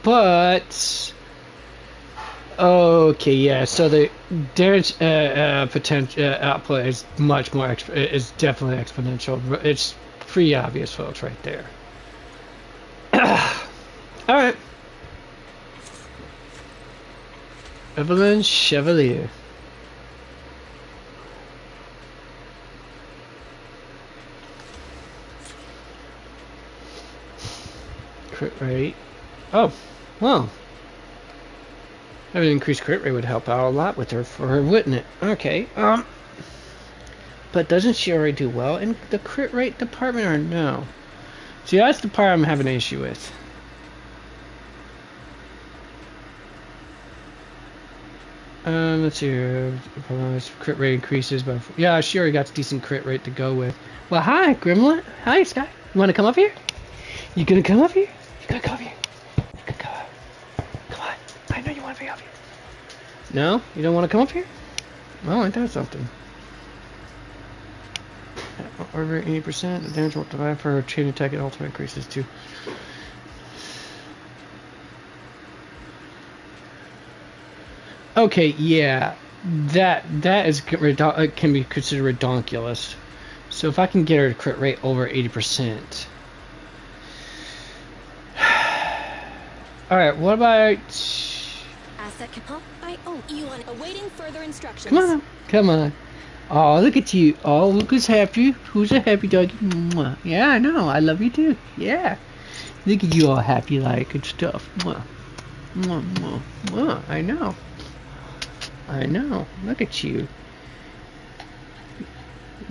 But okay, yeah. So the damage potential output is much more. Is definitely exponential. It's pretty obvious, folks, right there. All right. Evelyn Chevalier. Crit rate. Oh, well. Having an increased crit rate would help out a lot with her, for her, wouldn't it? Okay. But doesn't she already do well in the crit rate department, or no? See, that's the part I'm having an issue with. Let's see here. Crit rate increases, but yeah, she already got a decent crit rate to go with. Well, hi, Grimlet. Hi, Sky. You want to come up here? You gonna come up here? You gonna come up here? You gonna come up? Come on. I know you want to be up here. No? You don't want to come up here? Oh, ain't that something? Over 80%, the damage multiplier for her chain attack and ultimate increases too. Okay, yeah, that is can be considered redonkulous. So if I can get her to crit rate over 80%. All right, what about? Asset Capone, I owe you on awaiting further instructions. Come on, come on. Oh, look at you. Oh, look who's happy. Who's a happy doggy? Mwah. Yeah, I know. I love you too. Yeah. Look at you all happy like and stuff. Mwah. Mwah, mwah, mwah. I know. I know. Look at you.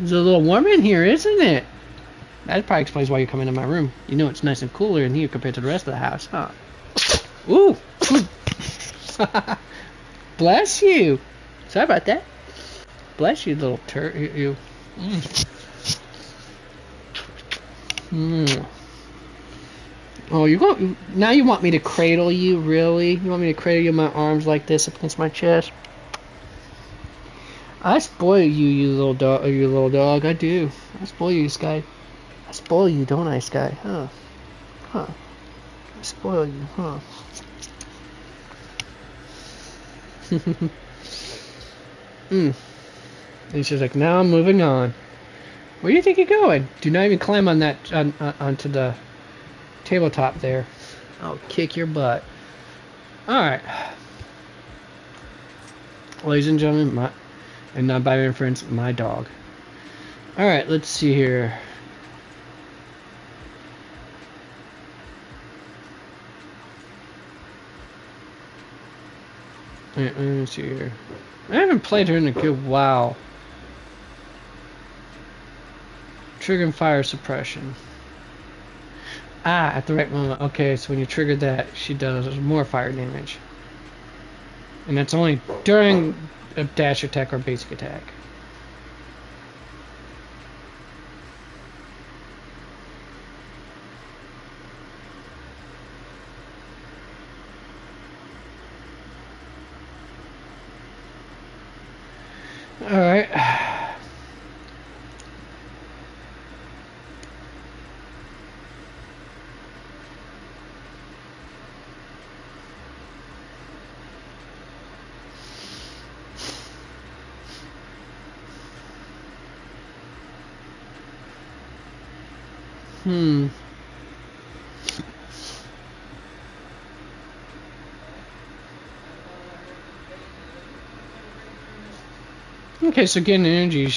It's a little warm in here, isn't it? That probably explains why you come into my room. You know it's nice and cooler in here compared to the rest of the house, huh? Ooh! Bless you! Sorry about that. Bless you, little turd. You. Oh, you go. Now you want me to cradle you? Really? You want me to cradle you in my arms like this up against my chest? I spoil you, you little dog. You little dog. I do. I spoil you, Sky. I spoil you, don't I, Sky? Huh? Huh? I spoil you, huh? And she's like, now I'm moving on. Where do you think you're going? Do not even climb on that onto the tabletop there. I'll kick your butt. Alright. Ladies and gentlemen, and not by inference, my dog. Alright, let's see here. Let me see here. I haven't played her in a good while. Trigger and fire suppression. Ah, at the right moment. Okay, so when you trigger that, she does more fire damage. And that's only during a dash attack or basic attack. All right. Hmm. Okay, so getting energy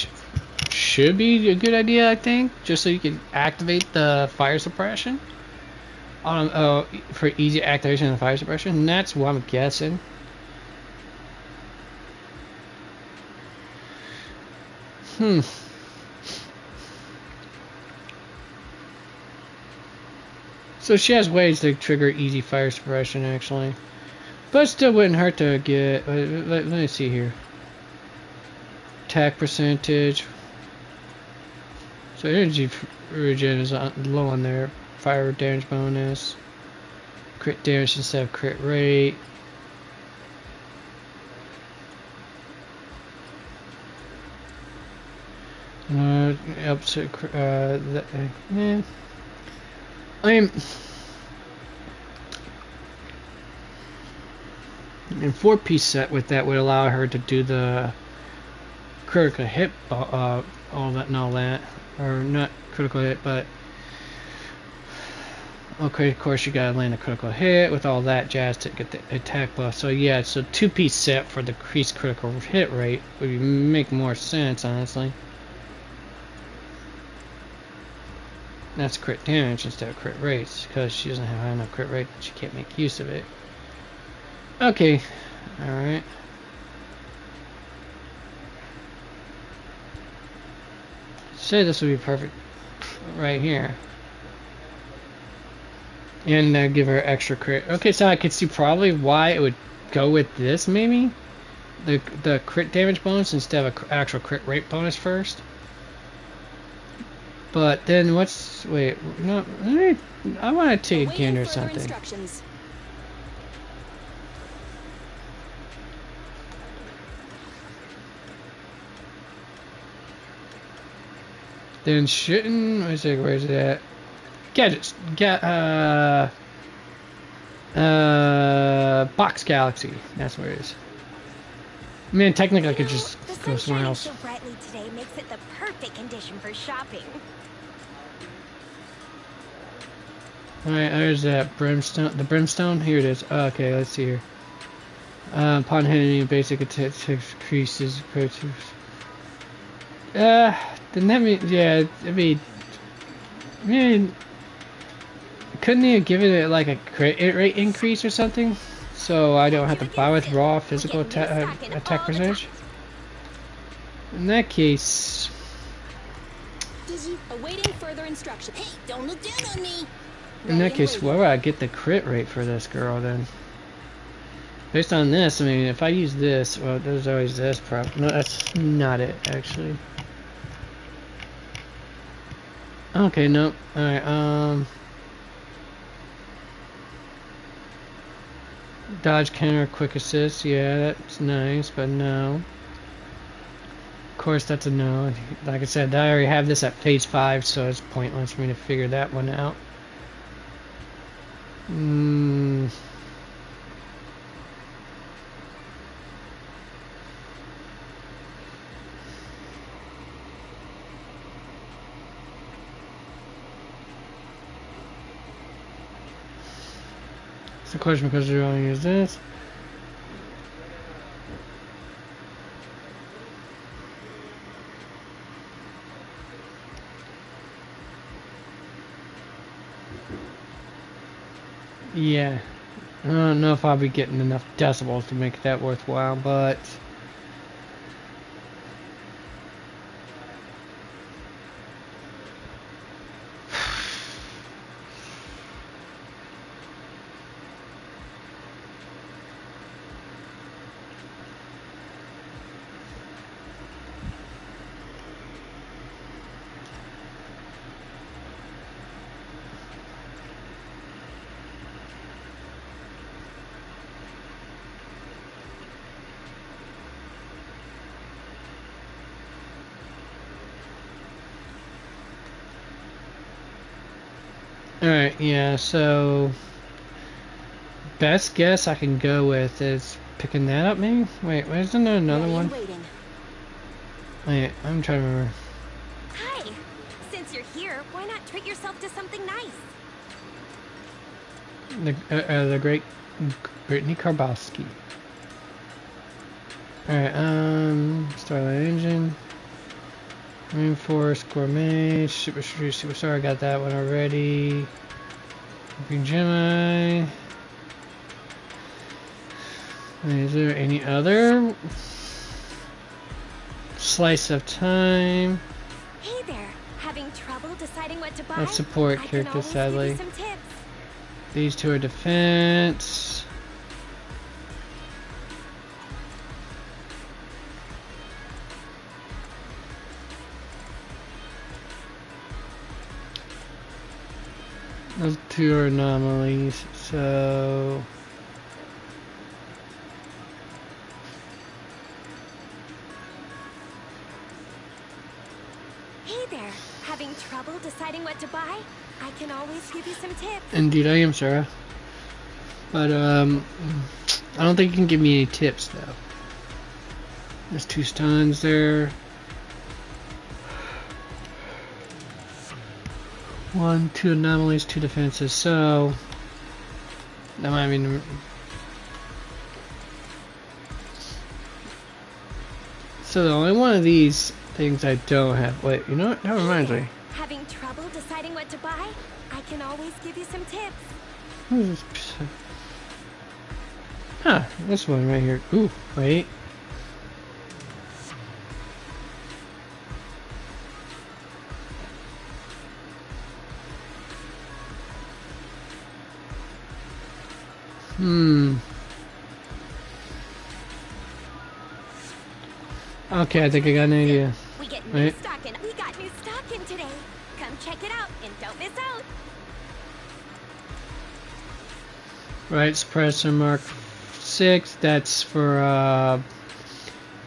should be a good idea, I think, just so you can activate the fire suppression. For easy activation of the fire suppression, and that's what I'm guessing. Hmm. So she has ways to trigger easy fire suppression, actually. But it still wouldn't hurt to get... let me see here. Attack percentage. So energy regen is low on there. Fire damage bonus. Crit damage instead of crit rate. Up to... yeah. I mean... And 4-piece set with that would allow her to do the critical hit, all that and all that, or not critical hit, but okay, of course you gotta land a critical hit with all that jazz to get the attack buff. So yeah, so 2-piece set for the increased critical hit rate would make more sense, honestly. That's crit damage instead of crit rates, because she doesn't have high enough crit rate, she can't make use of it. Okay, alright. Say this would be perfect right here. And give her extra crit. Okay, so I could see probably why it would go with this, maybe? The crit damage bonus instead of an actual crit rate bonus first. But then what's... Wait, no, I want to take a gander or something. Then shouldn't... Where's it at? Gadgets. Box Galaxy. That's where it is. I mean, technically I could just go somewhere else. So brightly today makes it the perfect condition for shopping. Alright, there's that brimstone. The brimstone? Here it is. Okay, let's see here. Upon hitting a basic attack increases. Didn't that mean... Yeah, I mean... Couldn't you give it like a crit rate increase or something? So I don't have to buy with raw physical attack percentage? In that case... Awaiting further instruction. Hey, don't look down on me. In that case, where would I get the crit rate for this girl then? Based on this, I mean, if I use this, well, there's always this problem. No, that's not it, actually. Okay, nope. Alright, dodge, counter, quick assist. Yeah, that's nice, but no. Of course, that's a no. Like I said, I already have this at phase 5, so it's pointless for me to figure that one out. It's a question because you're only use this. Yeah, I don't know if I'll be getting enough decibels to make that worthwhile, but Alright, yeah, so best guess I can go with is picking that up maybe? Wait, isn't there another Ready one? and waiting. Wait, I'm trying to remember. Hi! Since you're here, why not treat yourself to something nice? The great Brittany Karbowski. Alright, Starlight Engine. Rainforest Gourmet, Super Street Superstar, I got that one already. Green Gemini. Is there any other? Slice of Time. Hey there! Having trouble deciding what to buy? That's support I can character, always sadly. give you some tips. These two are defense. Those two are anomalies, so Hey there! Having trouble deciding what to buy? I can always give you some tips. indeed I am, Sarah. But I don't think you can give me any tips though. There's two stuns there. 1, 2 anomalies, 2 defenses, so that might mean. So the only one of these things I don't have. Wait, you know what? That reminds me. Having trouble deciding what to buy? I can always give you some tips. Who's this? Huh, this one right here. Ooh, wait. Okay, I think I got an idea. We get new Wait. stock in. We got new stock in today. Come check it out and don't miss out. Right, suppressor Mark 6. That's for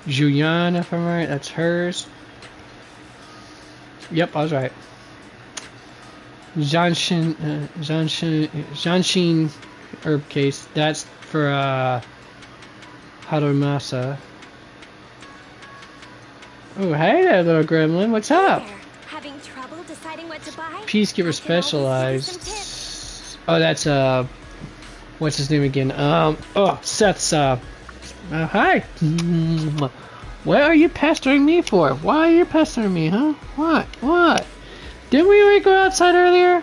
Julian, if I'm right. That's hers. Yep, I was right. Zanshin herb case. That's for Harumasa. Oh, hey there, little gremlin. What's up? There. Having trouble deciding what to buy? Peacekeeper I can always give you some Specialized. Oh, that's what's his name again? Seth's hi. What are you pestering me for? Why are you pestering me, huh? What? Didn't we already go outside earlier?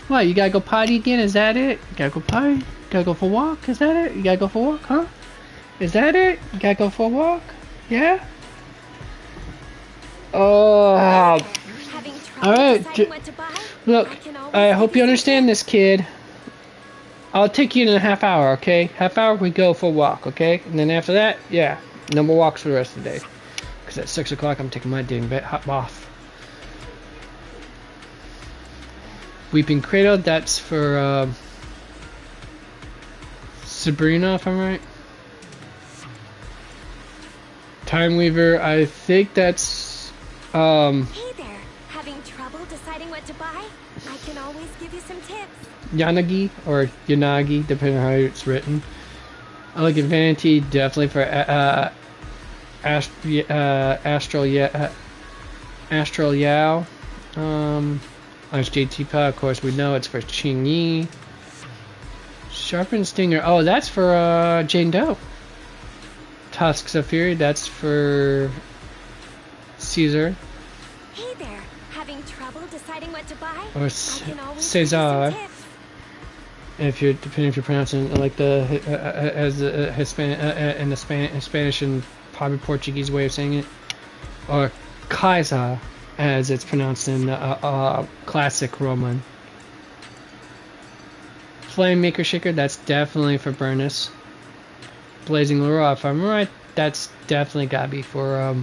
What, you gotta go potty again? Is that it? You gotta go potty? You gotta go for a walk? Is that it? You gotta go for a walk, huh? Is that it? You gotta go for a walk? Yeah? Oh, Having trouble alright. deciding what to buy? Look, can always I give hope you you some understand this, kid. I'll take you in a half hour, okay? Half hour, we go for a walk, okay? And then after that, yeah, no more walks for the rest of the day. Because at 6 o'clock, I'm taking my dang hop off. Weeping Cradle, that's for Sabrina, if I'm right. Time Weaver, I think that's Hey there. Having trouble deciding what to buy? I can always give you some tips. Yanagi or Yanagi, depending on how it's written. Elegant Vanity, definitely for Astral Yao. Orange JT Pod, of course, we know it's for Qing Yi. Sharpened Stinger, oh, that's for Jane Doe. Tusks of Fury, that's for Caesar. Hey there. Having trouble deciding what to buy? Or I can always Cesar. give you some tips. If you're depending if you're pronouncing it like the as the Hispanic and the Spanish and probably Portuguese way of saying it, or Kaiser as it's pronounced in classic Roman. Flame Maker Shaker, that's definitely for Burnus. Blazing Laura, if I'm right, that's definitely gotta be for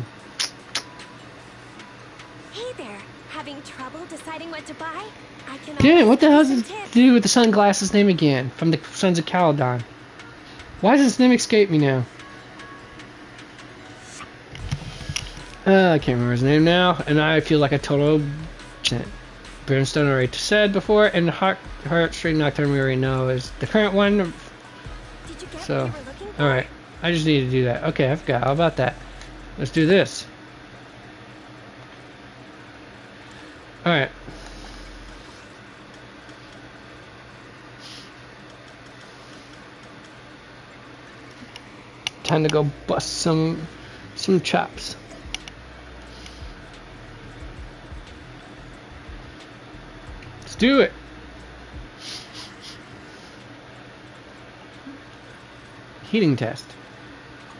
Hey there. Having trouble deciding what to buy? I can Damn, always what the give hell you does some it tips. do with the sunglasses name again? From the Sons of Caledon. Why does his name escape me now? I can't remember his name now, and I feel like a total shit. Brimstone already said before, and Heartstring Nocturne we already know is the current one. Did you get So, what you were looking for? alright. I just need to do that. Okay, I forgot. How about that? Let's do this. Alright. Time to go bust some chops. Let's do it. Heating test.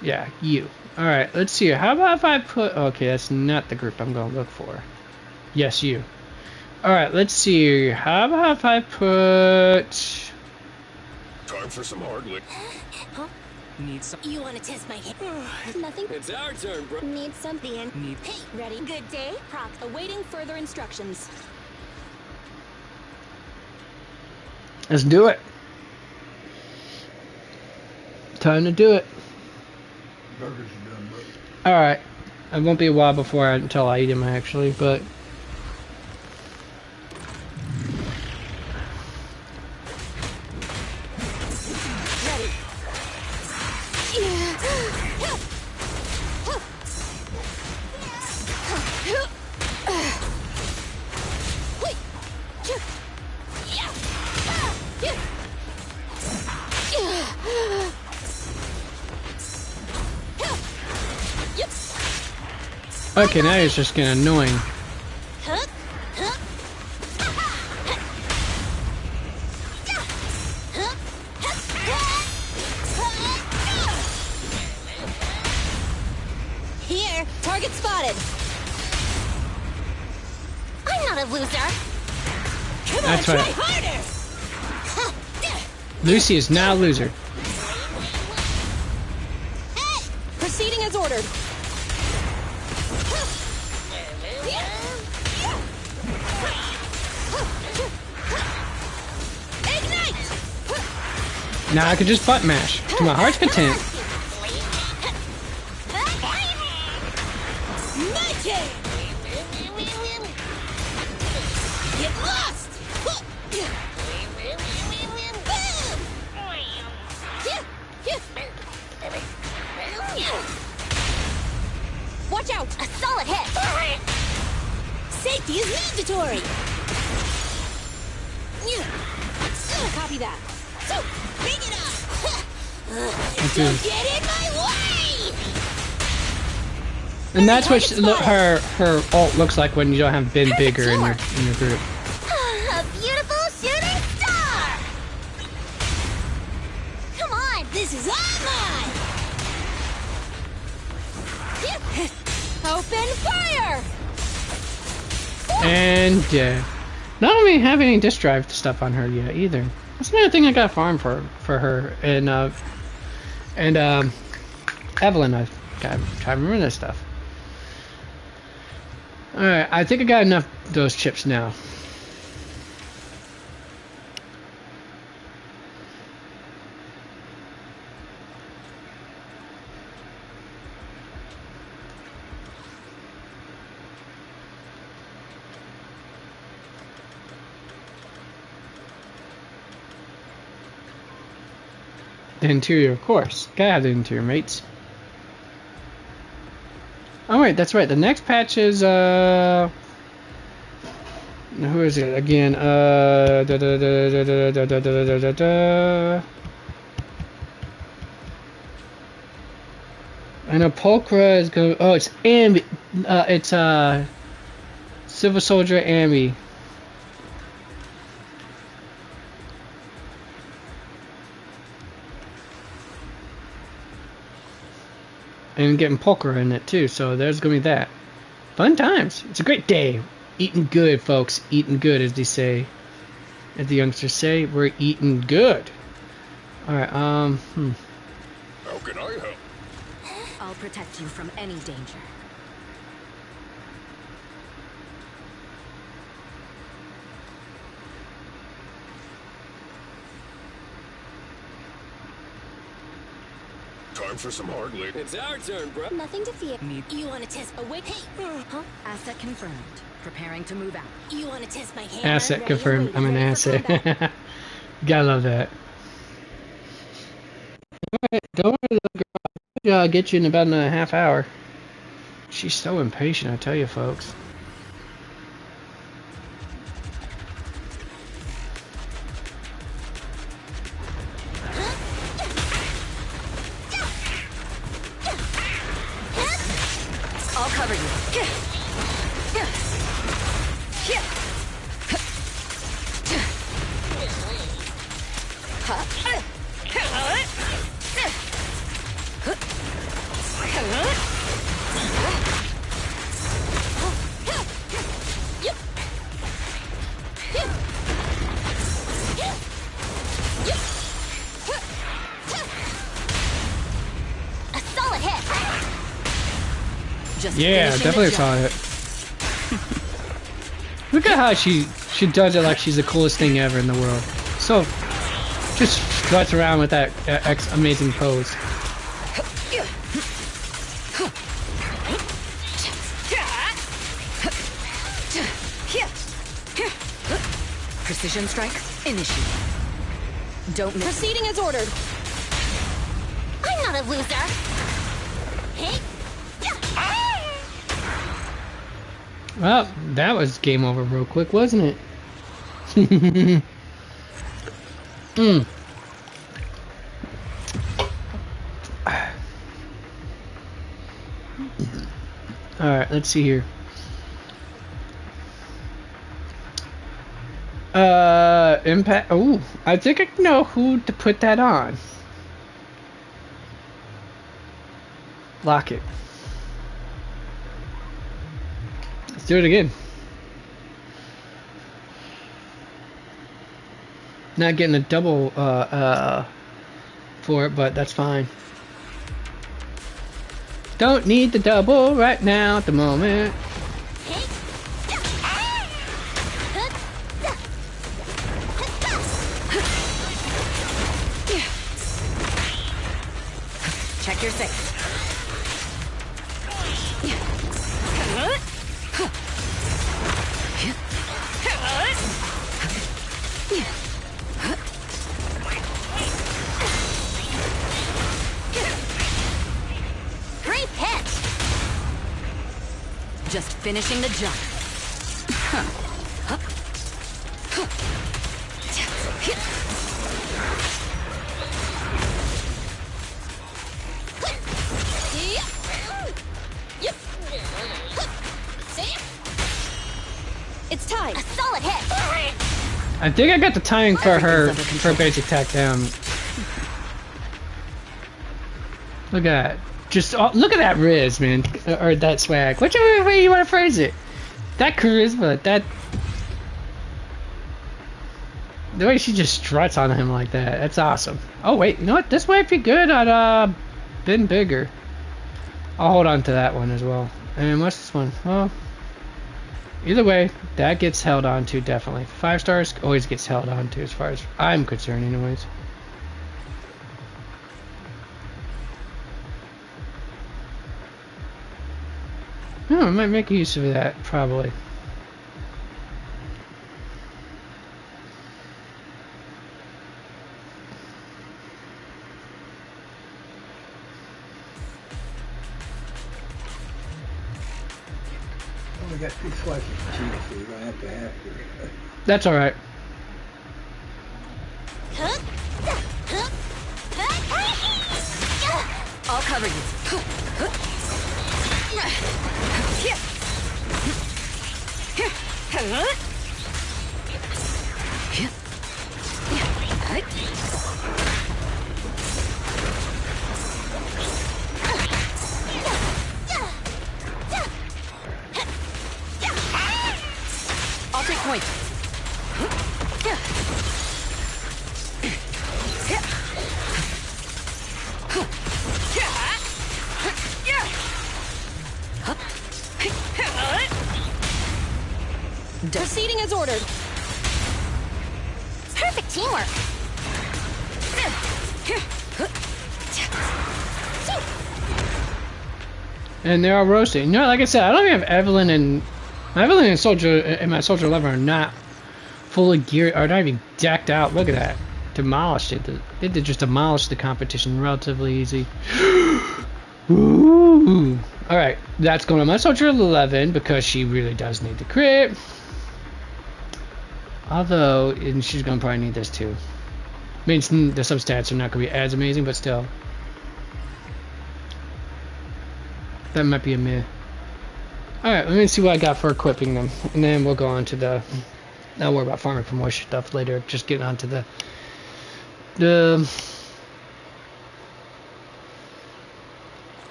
Yeah, you. Alright, let's see. How about if I put... Okay, that's not the group I'm going to look for. Yes, you. Alright, let's see. How about if I put... Time for some hard lick. Huh? Need some. You want to test my hip? Nothing. It's our turn, bro. Need something. Need. Hey, ready? Good day. Proc. Awaiting further instructions. Let's do it. Time to do it. Burgers are done, bro. Alright. It won't be a while before until I eat them, actually, but... Ready. Okay, now it's just getting annoying. Here, target spotted. I'm not a loser. Come That's on, right. try harder. Lucy is now a loser. Proceeding as ordered. Ignite! Now I could just butt mash to my heart's content. My turn. Get lost. Boom! Watch out! A solid hit. Safety is mandatory. Copy that. So, bring it on. Don't get in my way. And that's what her ult looks like when you don't have Ben Bigger in your group. A beautiful shooting star. Come on. This is all mine. Open fire. And not only have any disk drive stuff on her yet either. That's another thing I got farmed for her and Evelyn. I gotta try to remember this stuff. Alright, I think I got enough of those chips now. The interior, of course. Gotta have the interior, mates. Oh wait, that's right. The next patch is who is it again? I know Pulchra is going. Oh, it's Ambi. It's Civil Soldier Ambi. And getting Pulchra in it too, so there's gonna be that. Fun times. It's a great day. Eating good, folks. Eating good, as they say. As the youngsters say, we're eating good. Alright, How can I help? I'll protect you from any danger. Time for some hard labor. It's our turn, bro. Nothing to fear. You wanna test my weight? Hey! Huh? Asset confirmed. Preparing to move out. You wanna test my hammer? Asset confirmed. I'm an asset. Gotta love that. Alright, don't worry, little girl. I'll get you in about a half hour. She's so impatient, I tell you, folks. I'll cover you. A solid hit! Just Yeah, finishing definitely the saw job. it. Look at how she does it like she's the coolest thing ever in the world. So, just struts around with that amazing pose. Precision strike, initiate. Don't miss. Proceeding as ordered. I'm not a loser! Hey! Well, that was game over real quick, wasn't it? Alright, let's see here. Impact. Oh, I think I know who to put that on. Lock it. Let's do it again. Not getting a double for it, but that's fine. Don't need the double right now at the moment. Check your six. Great pitch! Just finishing the jump. It's tied. A solid hit! I think I got the timing for her basic attack down. Look at that. Just look at that riz, man, or that swag. Whichever way you want to phrase it. That charisma, that the way she just struts on him like that. That's awesome. Oh wait, you know what? This might be good at been bigger. I'll hold on to that one as well. And what's this one? Well, either way, that gets held on to definitely. 5 stars always gets held on to as far as I'm concerned, anyways. Oh, I might make use of that, probably. Only got 2 slices of cheese, so you're gonna have to have your. That's alright. I'll cover you. I'll take point. Proceeding as ordered. Perfect teamwork! And they're all roasting. No, like I said, I don't even have Evelyn and Soldier and my Soldier 11 are not fully geared, are not even decked out. Look at that. Demolished it. They did just demolish the competition relatively easy. Ooh. Alright, that's going on my Soldier 11 because she really does need the crit. Although, and she's going to probably need this too. Means the substats are not going to be as amazing, but still. That might be a meh. Alright, let me see what I got for equipping them. And then we'll go on to the... I'll worry about farming for more stuff later. Just getting on to the...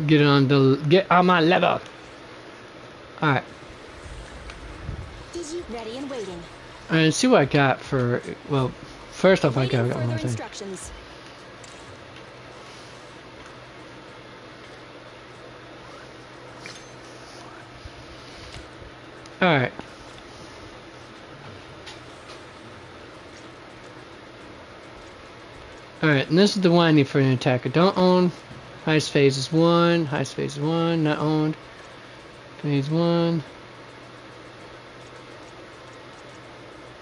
Get on my level. Alright. Ready and waiting. And see what I got for, well, first off I got one more thing. Instructions. Alright. Alright, and this is the one I need for an attacker. Don't own. Highest phase is 1. Highest phase is 1. Not owned. Phase 1.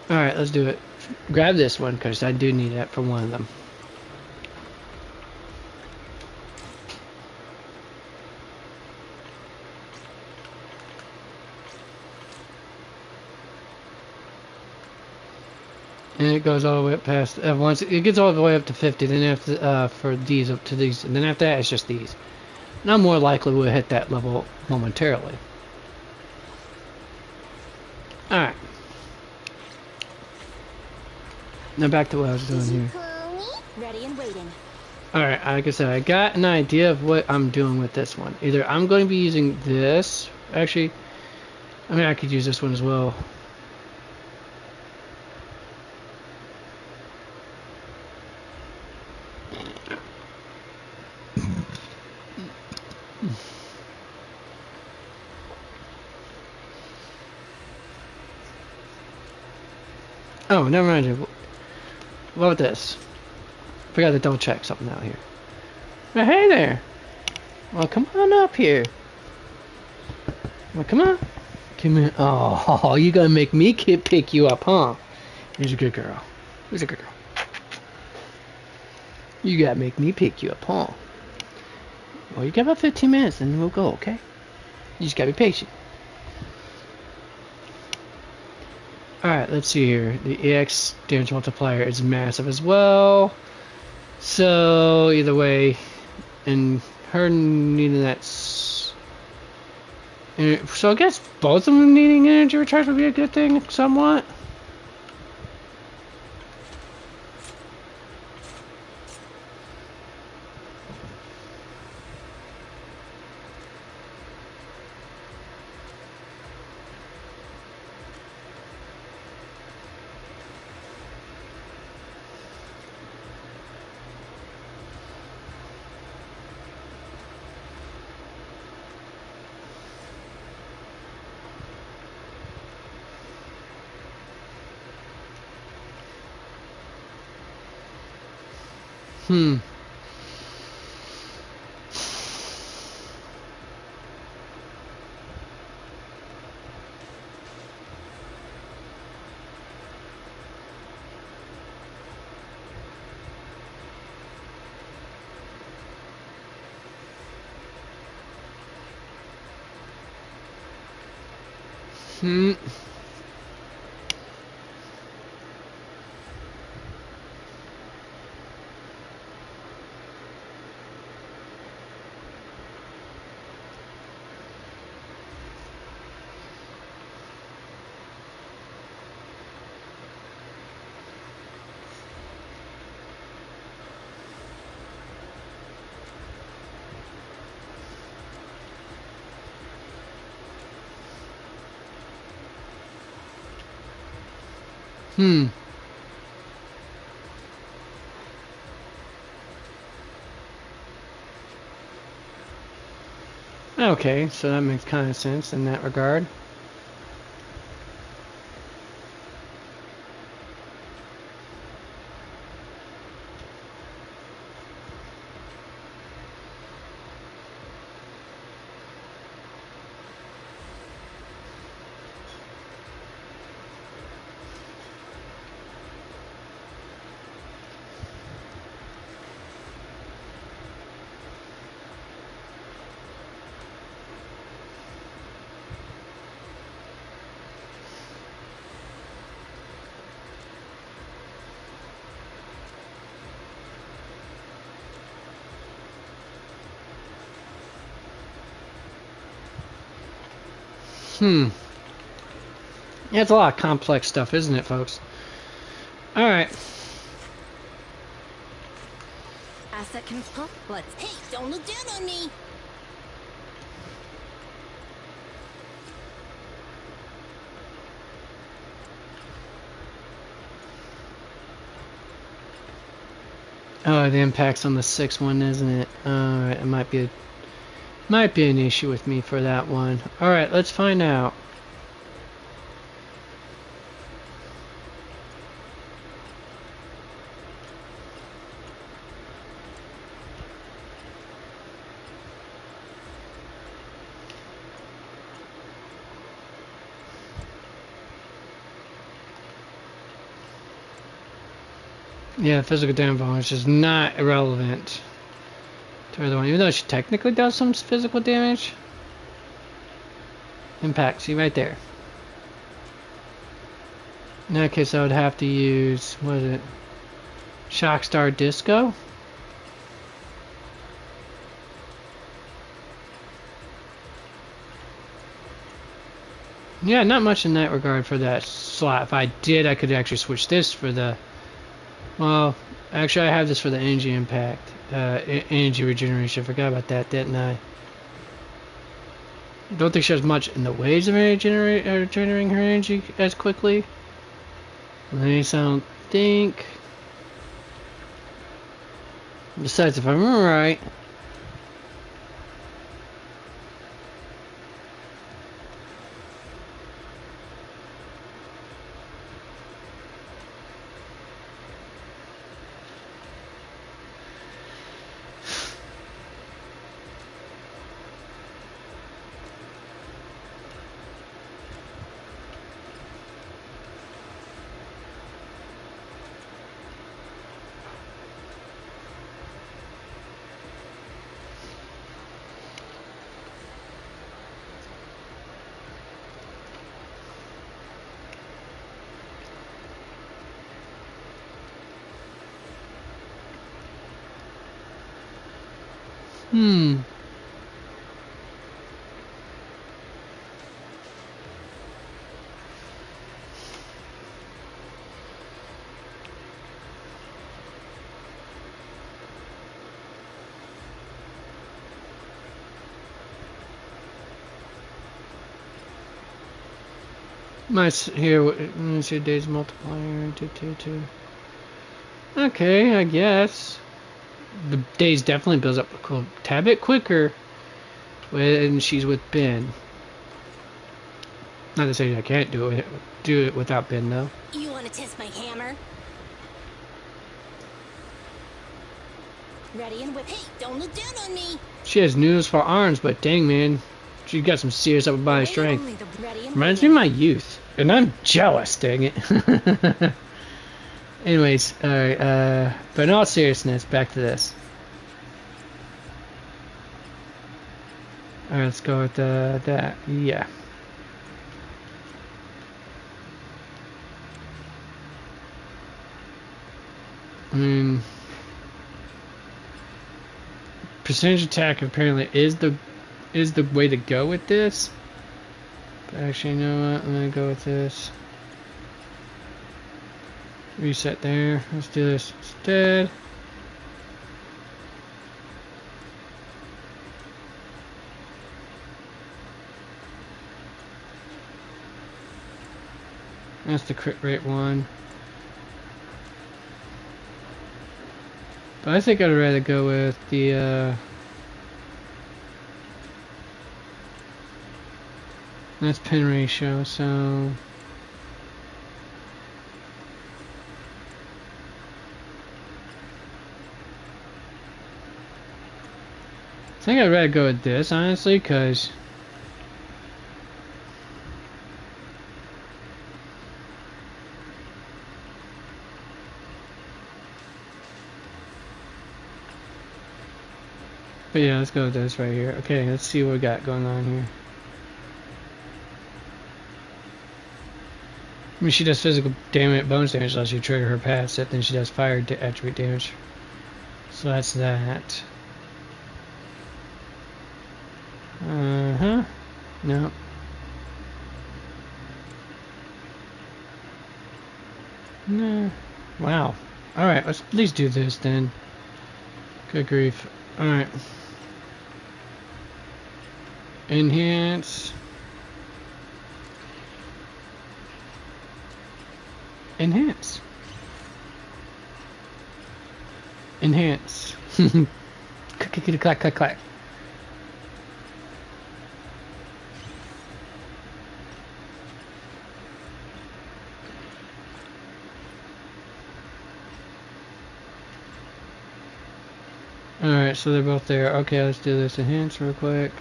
Alright, let's do it. Grab this one, because I do need that for one of them. And it goes all the way up past, once it gets all the way up to 50, then after, for these up to these, and then after that it's just these. And I'm more likely we'll hit that level momentarily. Alright. Now back to what I was doing here. Ready and waiting. Alright, like I said, I got an idea of what I'm doing with this one. Either I'm going to be using this. Actually, I mean, I could use this one as well. Oh, never mind. What about this? Forgot to double check something out here. Well, hey there. Well, come on up here. Well, come on. Come in. Oh, you gonna make me pick you up, huh? Here's a good girl. Here's a good girl. You gotta make me pick you up, huh? Well, you got about 15 minutes, and then we'll go, okay? You just gotta be patient. Alright, let's see here. The EX damage multiplier is massive as well. So, either way, and her needing that... So I guess both of them needing energy recharge would be a good thing, somewhat. Okay, so that makes kind of sense in that regard. Yeah, it's a lot of complex stuff, isn't it, folks? Alright. Asset control. Let's. Hey, don't look down on me. Oh, the impact's on the 6th one, isn't it? Alright, it might be an issue with me for that one. Alright, let's find out. Yeah, physical damage is not irrelevant to the other one, even though she technically does some physical damage. Impact, see right there. In that case, I would have to use, what is it? Shockstar Disco? Yeah, not much in that regard for that slot. If I did, I could actually switch this for the... Well, actually I have this for the energy impact. Energy regeneration. I forgot about that, didn't I? Don't think she has much in the ways of regenerating her energy as quickly. At least I don't think. Besides, if I remember right... Here, let's see, days multiplier, 2. Okay, I guess. The days definitely builds up a tad bit quicker when she's with Ben. Not to say I can't do it without Ben, though. You want to test my hammer? Ready and whip. Hey, don't look down on me. She has news for arms, but dang, man, she got some serious upper body strength. Reminds me of my youth, and I'm jealous, dang it. Anyways, alright, but in all seriousness, back to this. Alright, let's go with that, yeah. I mean, percentage attack apparently is the way to go with this. But actually, you know what? I'm gonna go with this. Reset there. Let's do this instead. That's the crit rate one. But I think I'd rather go with the that's pin ratio, so I think I'd rather go with this, honestly, because but yeah, let's go with this right here. Okay, let's see what we got going on here. I mean, she does physical damage, bonus damage unless you trigger her past it, then she does fire attribute damage. So that's that. No. Nah. Wow. Alright, let's at least do this then. Good grief. Alright. Enhance. Enhance. Enhance. Click, clack, clack, clack. Alright, so they're both there. Okay, let's do this. Enhance real quick.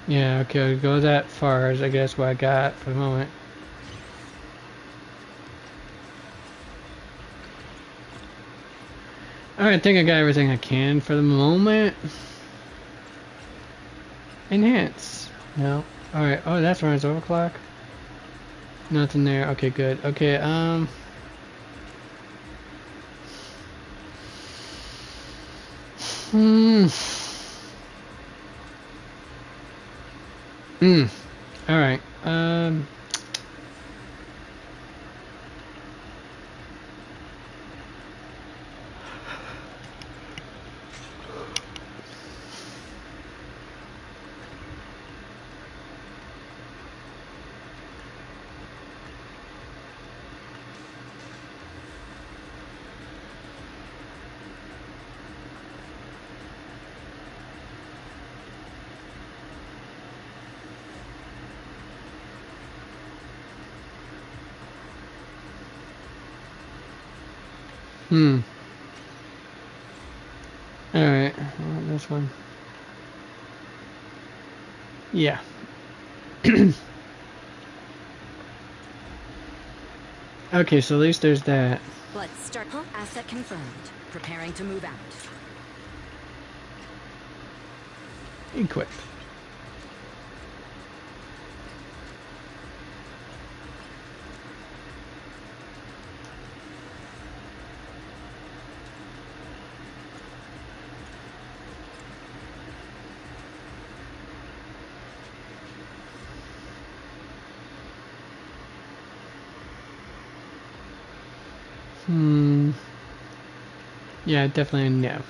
Yeah, okay, I'll go that far as I guess what I got for the moment. Alright, I think I got everything I can for the moment. Enhance. No. Alright, oh, that's where it's overclock. Nothing there. Okay, good. Okay, Alright, Alright, this one. Yeah. Okay, so at least there's that. Let's start. Asset confirmed. Preparing to move out. Equip. Yeah, definitely no.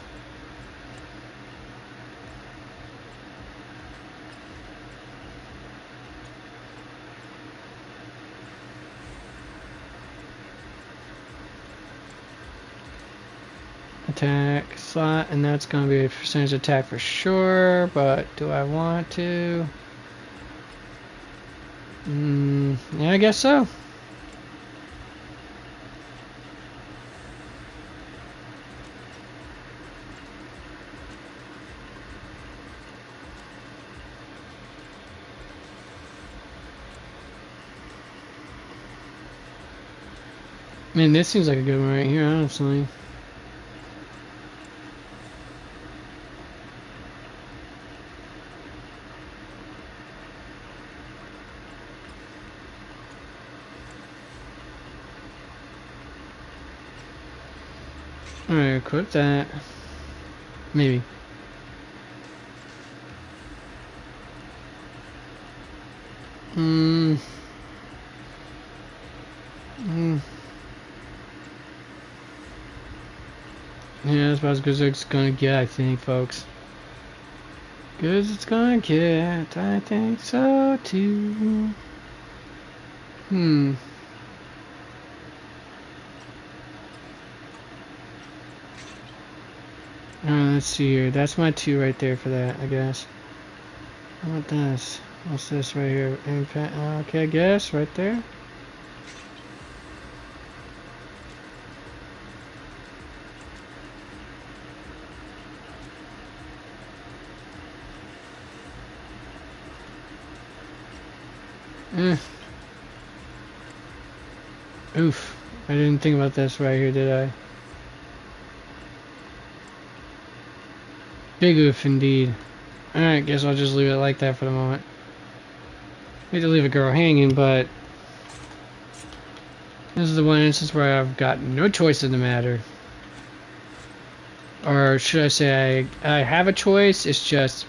Attack slot, and that's going to be a percentage attack for sure, but do I want to? Yeah, I guess so. Man, this seems like a good one right here, honestly. Alright, equip that. Maybe. Yeah, that's about as good as it's gonna get, I think, folks. Good as it's gonna get, I think so too. Alright, let's see here. That's my 2 right there for that, I guess. How about this? What's this right here? Impact. Okay, I guess right there. Oof. I didn't think about this right here, did I? Big oof indeed. Alright, guess I'll just leave it like that for the moment. Hate to leave a girl hanging, but this is the one instance where I've got no choice in the matter. or should I say, I have a choice. It's just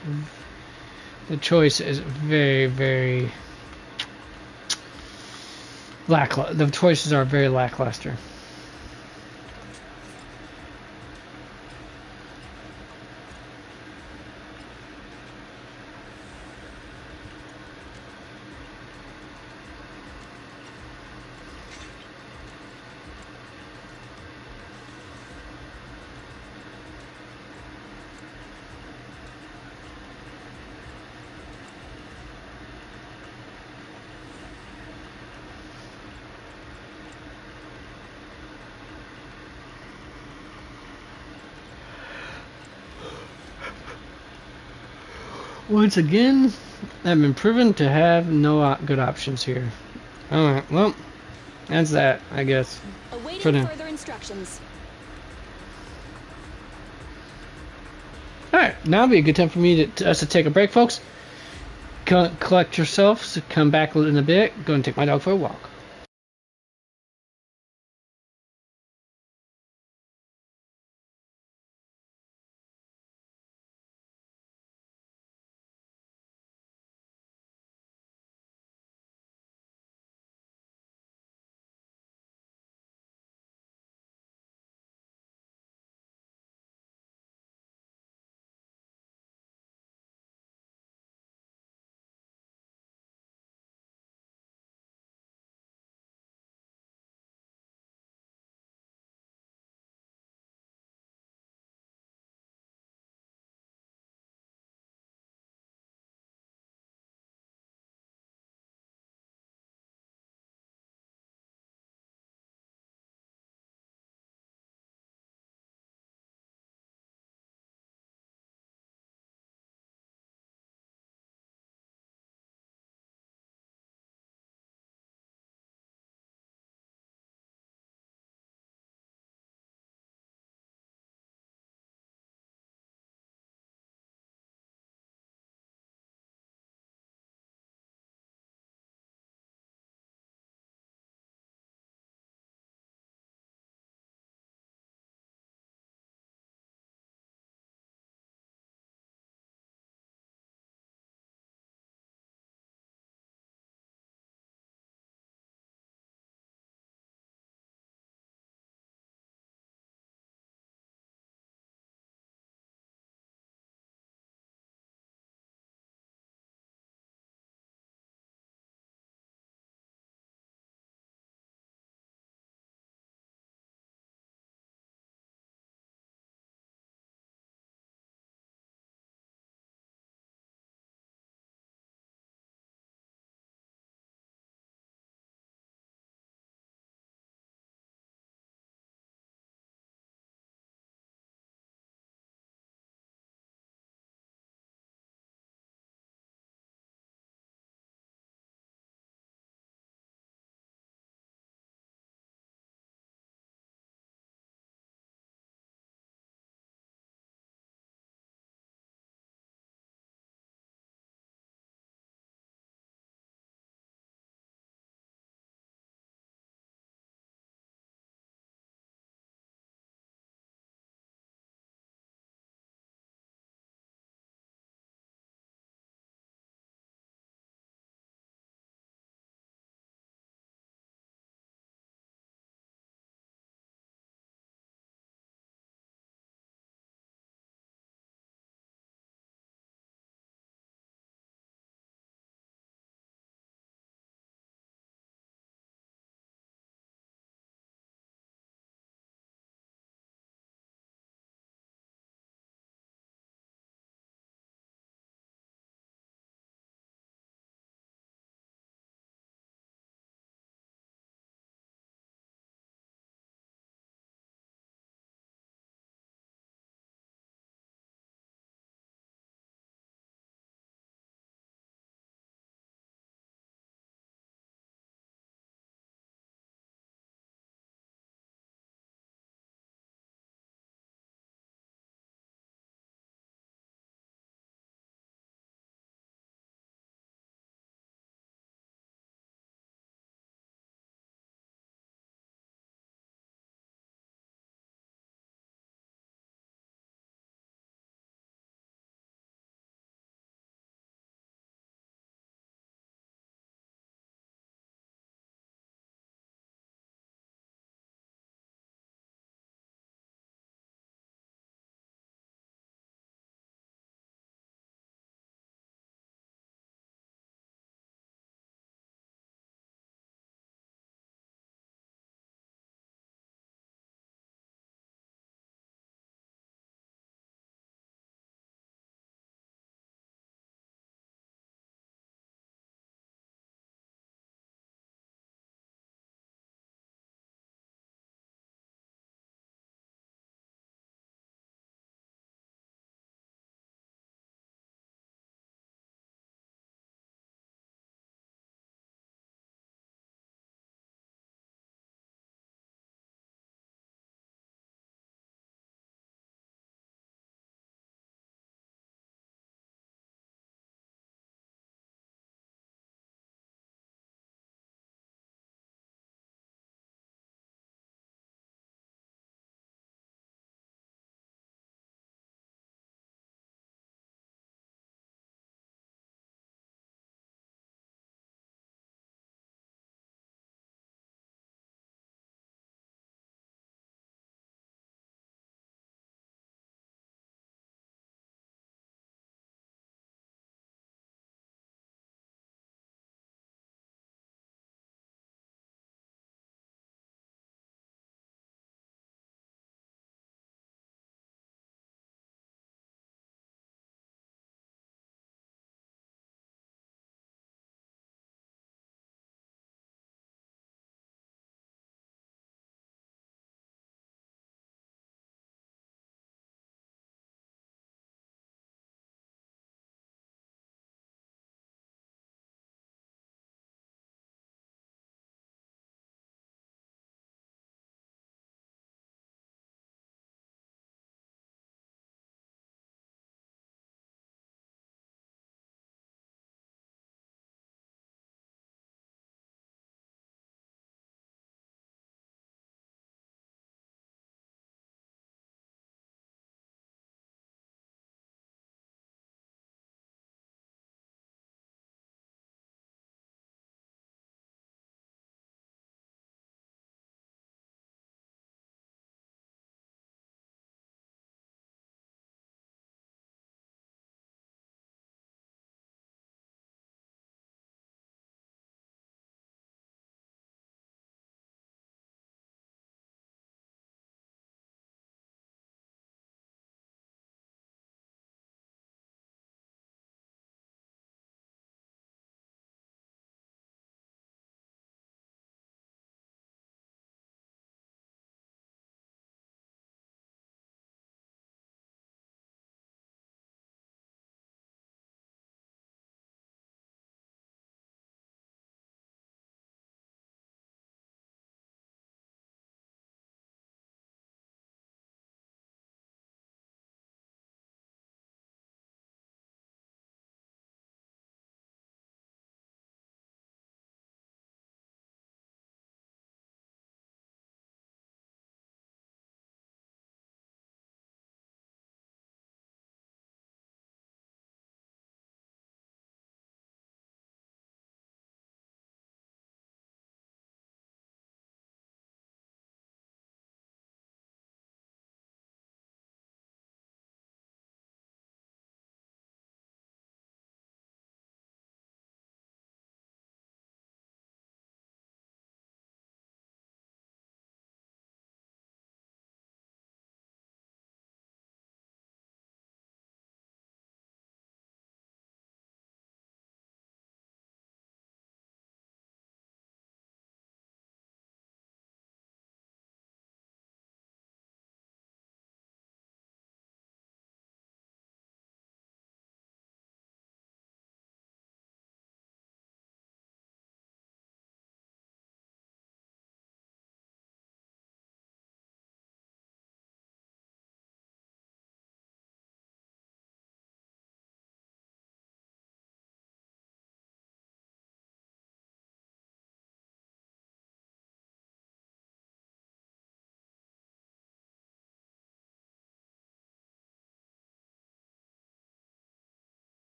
the choice is very, very the choices are very lackluster. Once again, I've been proven to have no good options here. Alright, well, that's that, I guess. Awaiting For now. further instructions. Alright, now would be a good time for me us to take a break, folks. Collect yourselves, come back in a bit, go and take my dog for a walk.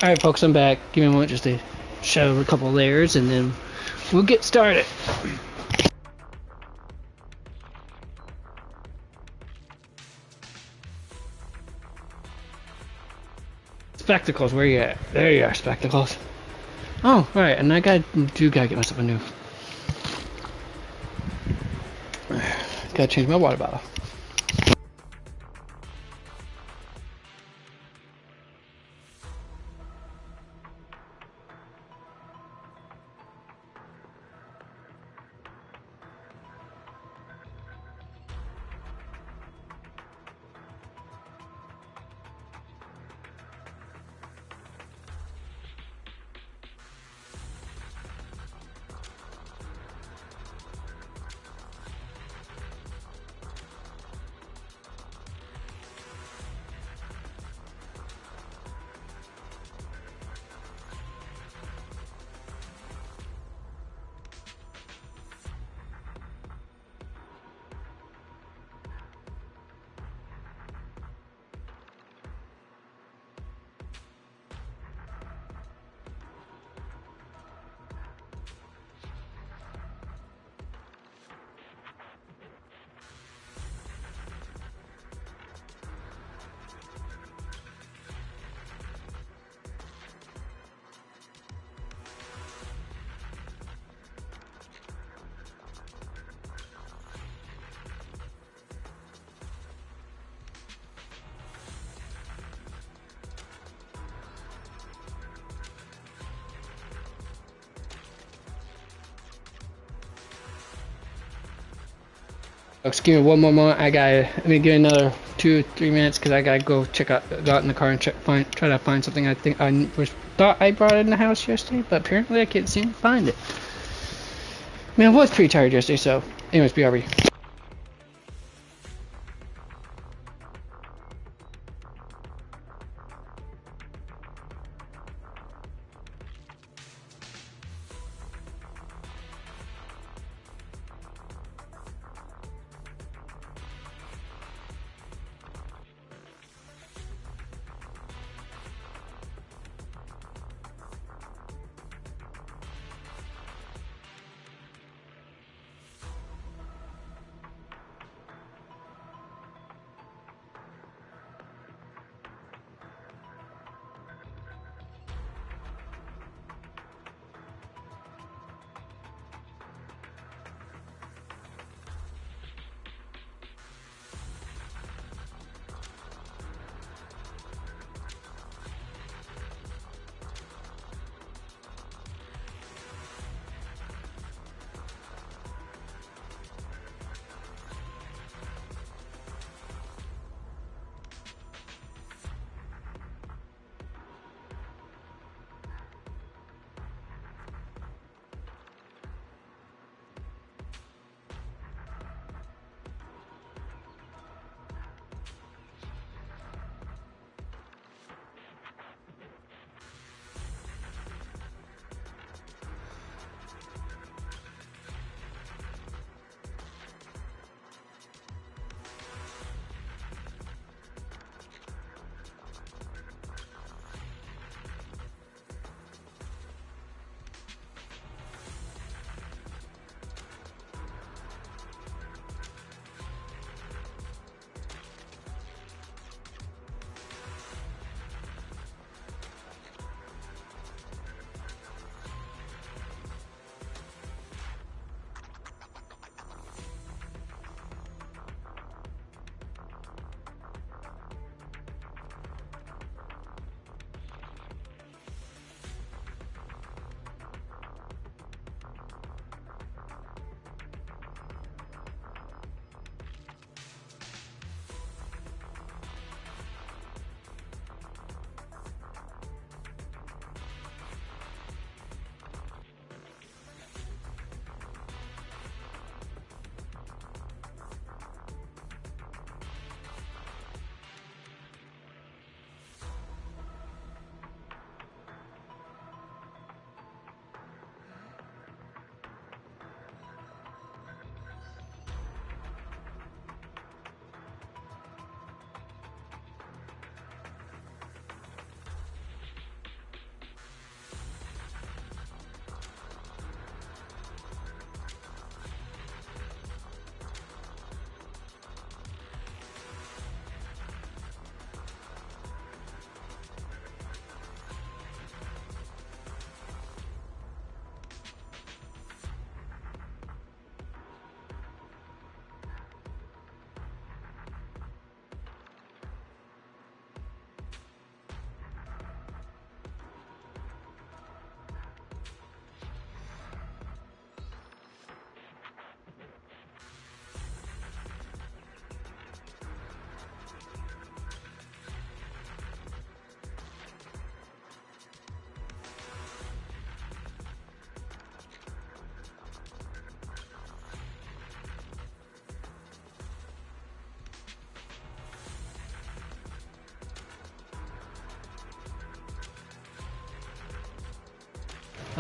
Alright, folks, I'm back. Give me a moment just to show a couple layers and then we'll get started. Spectacles, where you at? There you are, spectacles. Oh, right, and I gotta get myself a new. Gotta change my water bottle. Excuse me one more moment. Let me give another 2-3 minutes because I gotta go go out in the car and try to find something I think thought I brought in the house yesterday, but apparently I can't seem to find it. Man, I was pretty tired yesterday, so anyways, BRB.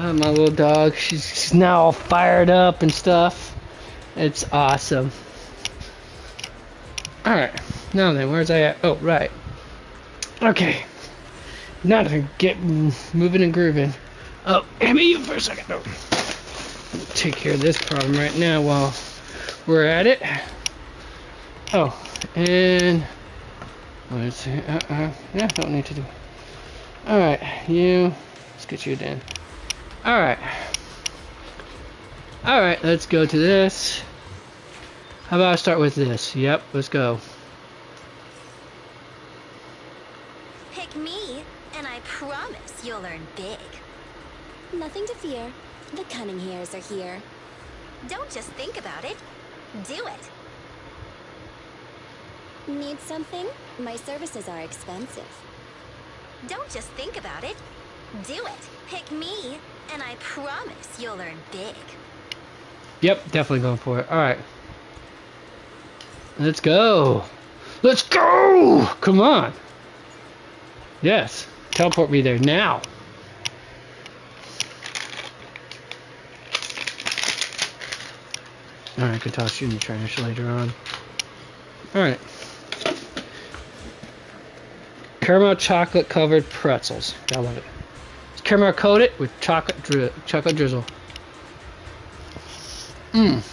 My little dog, she's now all fired up and stuff. It's awesome. Alright, now then, where's I at? Oh, right. Okay. Now to get moving and grooving. Oh, give me you for a second. Oh. Take care of this problem right now while we're at it. Oh, and let's see. Yeah, don't need to do. Alright, let's get you in. Alright. Alright, let's go to this. How about I start with this? Yep, let's go. Pick me, and I promise you'll earn big. Nothing to fear. The cunning hairs are here. Don't just think about it. Do it. Need something? My services are expensive. Don't just think about it. Do it. Pick me, and I promise you'll earn big. Yep, definitely going for it. Alright. Let's go. Let's go! Come on. Yes. Teleport me there now. Alright, I can toss you in the trash later on. Alright. Caramel chocolate covered pretzels. I love it. It's caramel coated with chocolate drizzle. Mmm.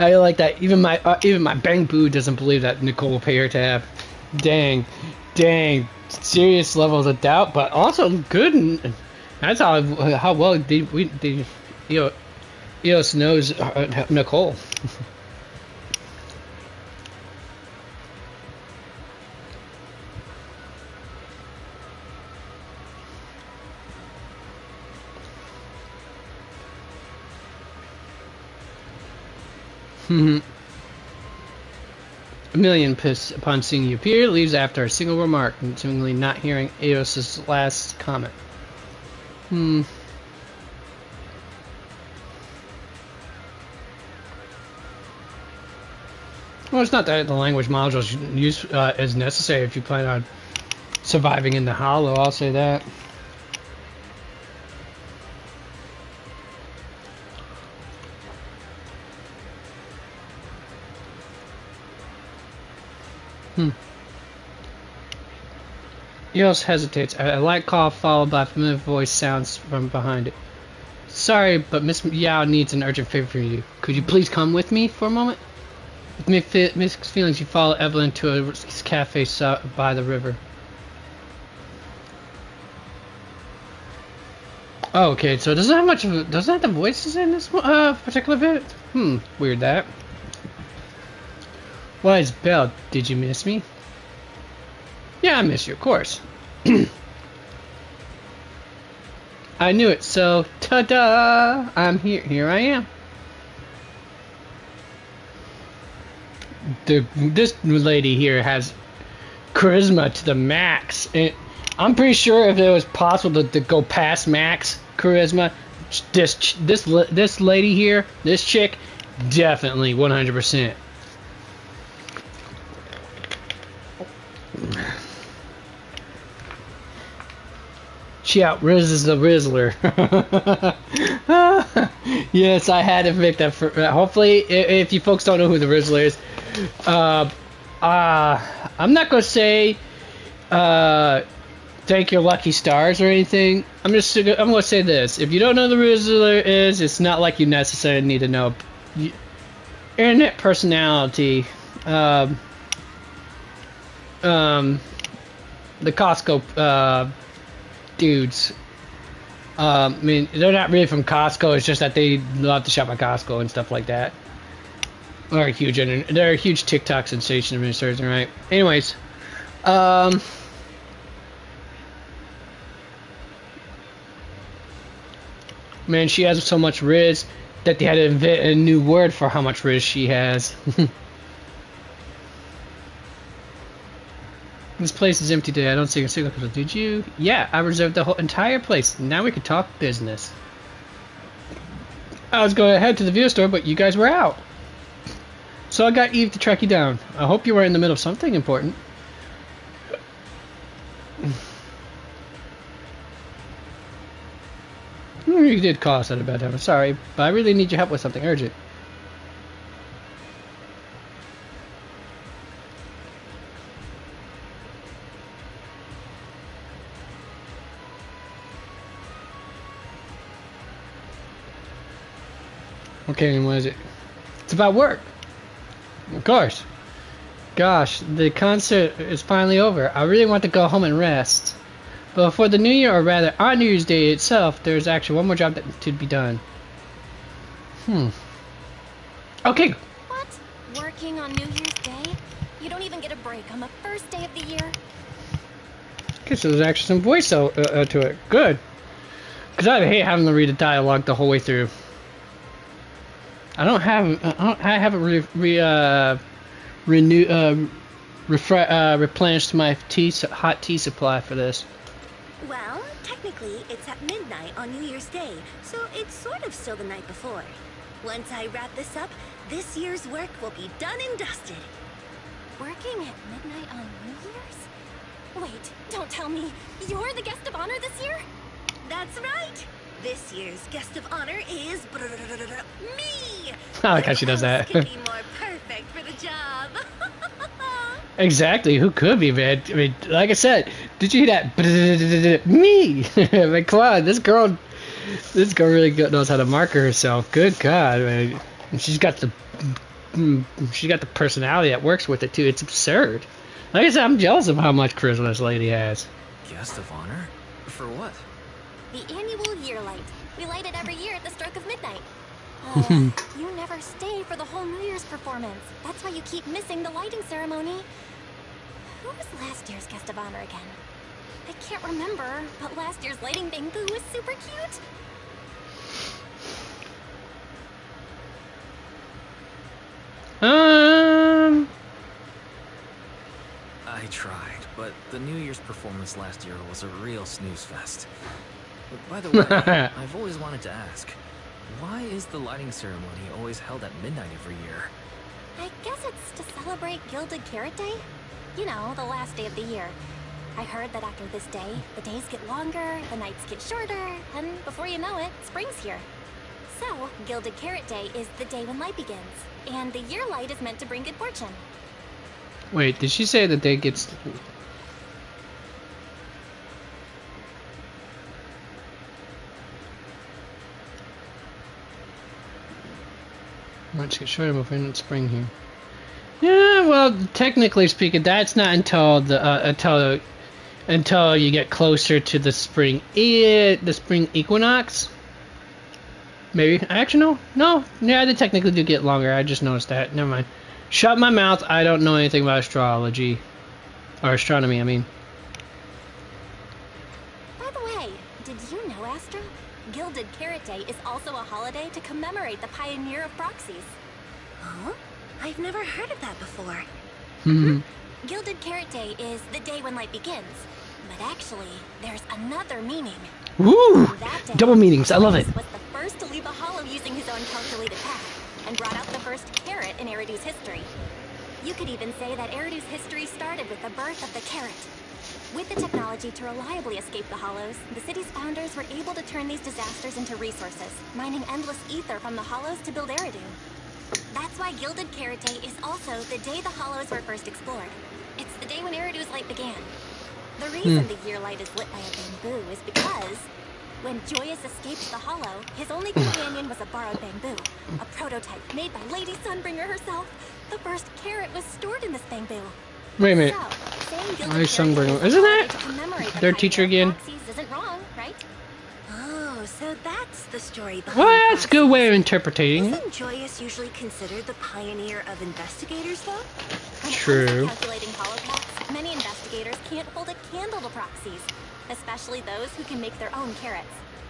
I like that. Even my Bang Boo doesn't believe that Nicole will pay her tab. Dang, serious levels of doubt, but also good. And that's how well EOS knows Nicole. Emilian, pissed upon seeing you appear, leaves after a single remark, seemingly not hearing Eos's last comment. Well, it's not that the language modules use is necessary if you plan on surviving in the hollow, I'll say that. Eos hesitates. A light cough followed by a familiar voice sounds from behind it. Sorry, but Miss Yao needs an urgent favor from you. Could you please come with me for a moment? With mixed feelings, you follow Evelyn to a cafe by the river. Oh, okay, so it doesn't have much of a, doesn't have the voices in this particular bit? Weird that. Why, it's Belle. Did you miss me? Yeah, I miss you, of course. I knew it, so ta-da! I'm here. Here I am. This lady here has charisma to the max. I'm pretty sure if it was possible to go past max charisma, this lady here, this chick, definitely 100%. She outrizzes the Rizzler. Yes, I had to make that. Hopefully, if you folks don't know who the Rizzler is, I'm not gonna say thank your lucky stars or anything. I'm gonna say this: if you don't know who the Rizzler is, it's not like you necessarily need to know. Internet personality. The Costco dudes. I mean, they're not really from Costco. It's just that they love to shop at Costco and stuff like that. They're a huge TikTok sensation of administration, right? Anyways, man, she has so much Riz that they had to invent a new word for how much Riz she has. This place is empty today. I don't see a single person. Did you? Yeah, I reserved the whole entire place. Now we can talk business. I was going to head to the video store, but you guys were out. So I got Eve to track you down. I hope you were in the middle of something important. You did call us at a bad time. I'm sorry, but I really need your help with something urgent. Okay, and what is it? It's about work. Of course. Gosh, the concert is finally over. I really want to go home and rest. But for the New Year, or rather, on New Year's Day itself, there's actually one more job that to be done. Okay. What? Working on New Year's Day? You don't even get a break on the first day of the year? Okay, so there's actually some voice to it. Good. Because I hate having to read the dialogue the whole way through. I haven't replenished my hot tea supply for this. Well, technically, it's at midnight on New Year's Day, so it's sort of still the night before. Once I wrap this up, this year's work will be done and dusted. Working at midnight on New Year's? Wait, don't tell me. You're the guest of honor this year? That's right. This year's guest of honor is me. I like how she does that. Could be more perfect for the job. Exactly. Who could be, man? I mean, like I said, did you hear that? Me. Like, come on, this girl really knows how to market herself. Good God, man. She's got the personality that works with it too. It's absurd. Like I said, I'm jealous of how much charisma this lady has. Guest of honor? For what? The annual year light. We light it every year at the stroke of midnight. You never stay for the whole New Year's performance. That's why you keep missing the lighting ceremony. Who was last year's guest of honor again? I can't remember, but last year's lighting bamboo was super cute. I tried, but the New Year's performance last year was a real snooze fest. But by the way, I've always wanted to ask, why is the lighting ceremony always held at midnight every year? I guess it's to celebrate Gilded Carrot Day. You know, the last day of the year. I heard that after this day, the days get longer, the nights get shorter, and before you know it, spring's here. So, Gilded Carrot Day is the day when light begins, and the year light is meant to bring good fortune. Wait, did she say the day gets... Let's get shorter before it's spring here. Yeah, well, technically speaking, that's not until the until you get closer to the spring equinox. Maybe. Actually, no. Yeah, they technically do get longer. I just noticed that. Never mind. Shut my mouth. I don't know anything about astrology or astronomy. I mean. By the way, did you know, Astra? Gilded Carrot Day is also a holiday to commemorate the pioneer of proxies. Huh? I've never heard of that before. Gilded Carrot Day is the day when light begins. But actually, there's another meaning. Woo! That day, Double meanings. I love it. was the first to leave a hollow using his own calculated path, and brought out the first carrot in Eridu's history. You could even say that Eridu's history started with the birth of the carrot. With the technology to reliably escape the hollows, the city's founders were able to turn these disasters into resources, mining endless ether from the hollows to build Eridu. That's why Gilded Carrot Day is also the day the hollows were first explored. It's the day when Eridu's light began. The reason the year light is lit by a bamboo is because when Joyous escaped the hollow, his only companion was a borrowed bamboo, a prototype made by Lady Sunbringer herself. The first carrot was stored in this bamboo. Wait a minute. So, saying Gilded Lady Carrot Day Sunbringer. is a Isn't holiday that to commemorate the their teacher pioneer again? of proxies isn't wrong, right? Oh, so that's the story behind Well, that's a good way of interpreting it. Isn't Joyous usually considered the pioneer of investigators, though? When it True. comes to calculating holopaths, many investigators can't hold a candle to proxies, especially those who can make their own carrots.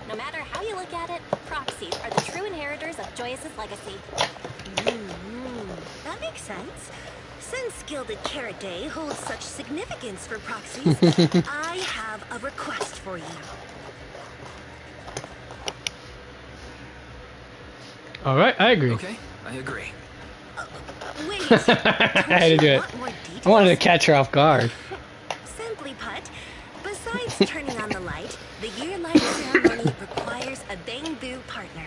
No matter how you look at it, proxies are the true inheritors of Joyous's legacy. That makes sense. Since Gilded Carrot Day holds such significance for proxies, I have a request for you. Alright, I agree. Okay, I agree. Wait, I had to do it. I wanted to catch her off guard. Simply put, besides turning on the light, the year light ceremony requires a bamboo partner.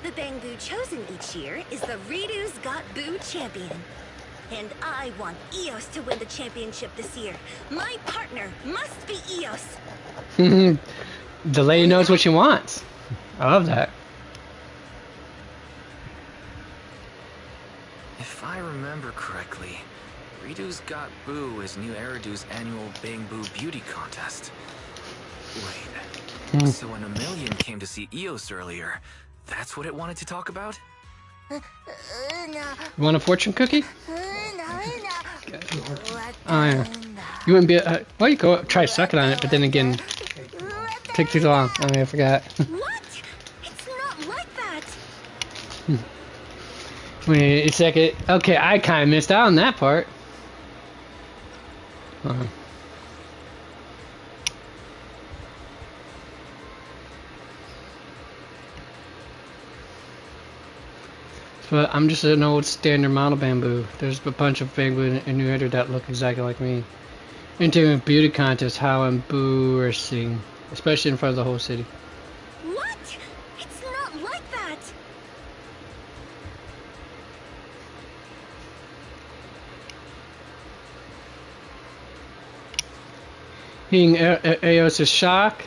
The bamboo chosen each year is the Ridu's Got Boo champion. And I want Eos to win the championship this year. My partner must be Eos. The lady knows what she wants. I love that. If I remember correctly, Ridu's Got Boo is New Eridu's annual Bamboo Beauty Contest. Wait, so when a million came to see Eos earlier, that's what it wanted to talk about? You want a fortune cookie? Oh, yeah. You wouldn't be. Well, you go try to suck it on it, but then again, take too long. I mean, I forgot. What? It's not like that. Wait a second. Okay, I kind of missed out on that part. But I'm just an old standard model bamboo. There's a bunch of bamboo in New Eridu that look exactly like me. Into a beauty contest, how embarrassing. Especially in front of the whole city. What? It's not like that. Hearing Eos' shock.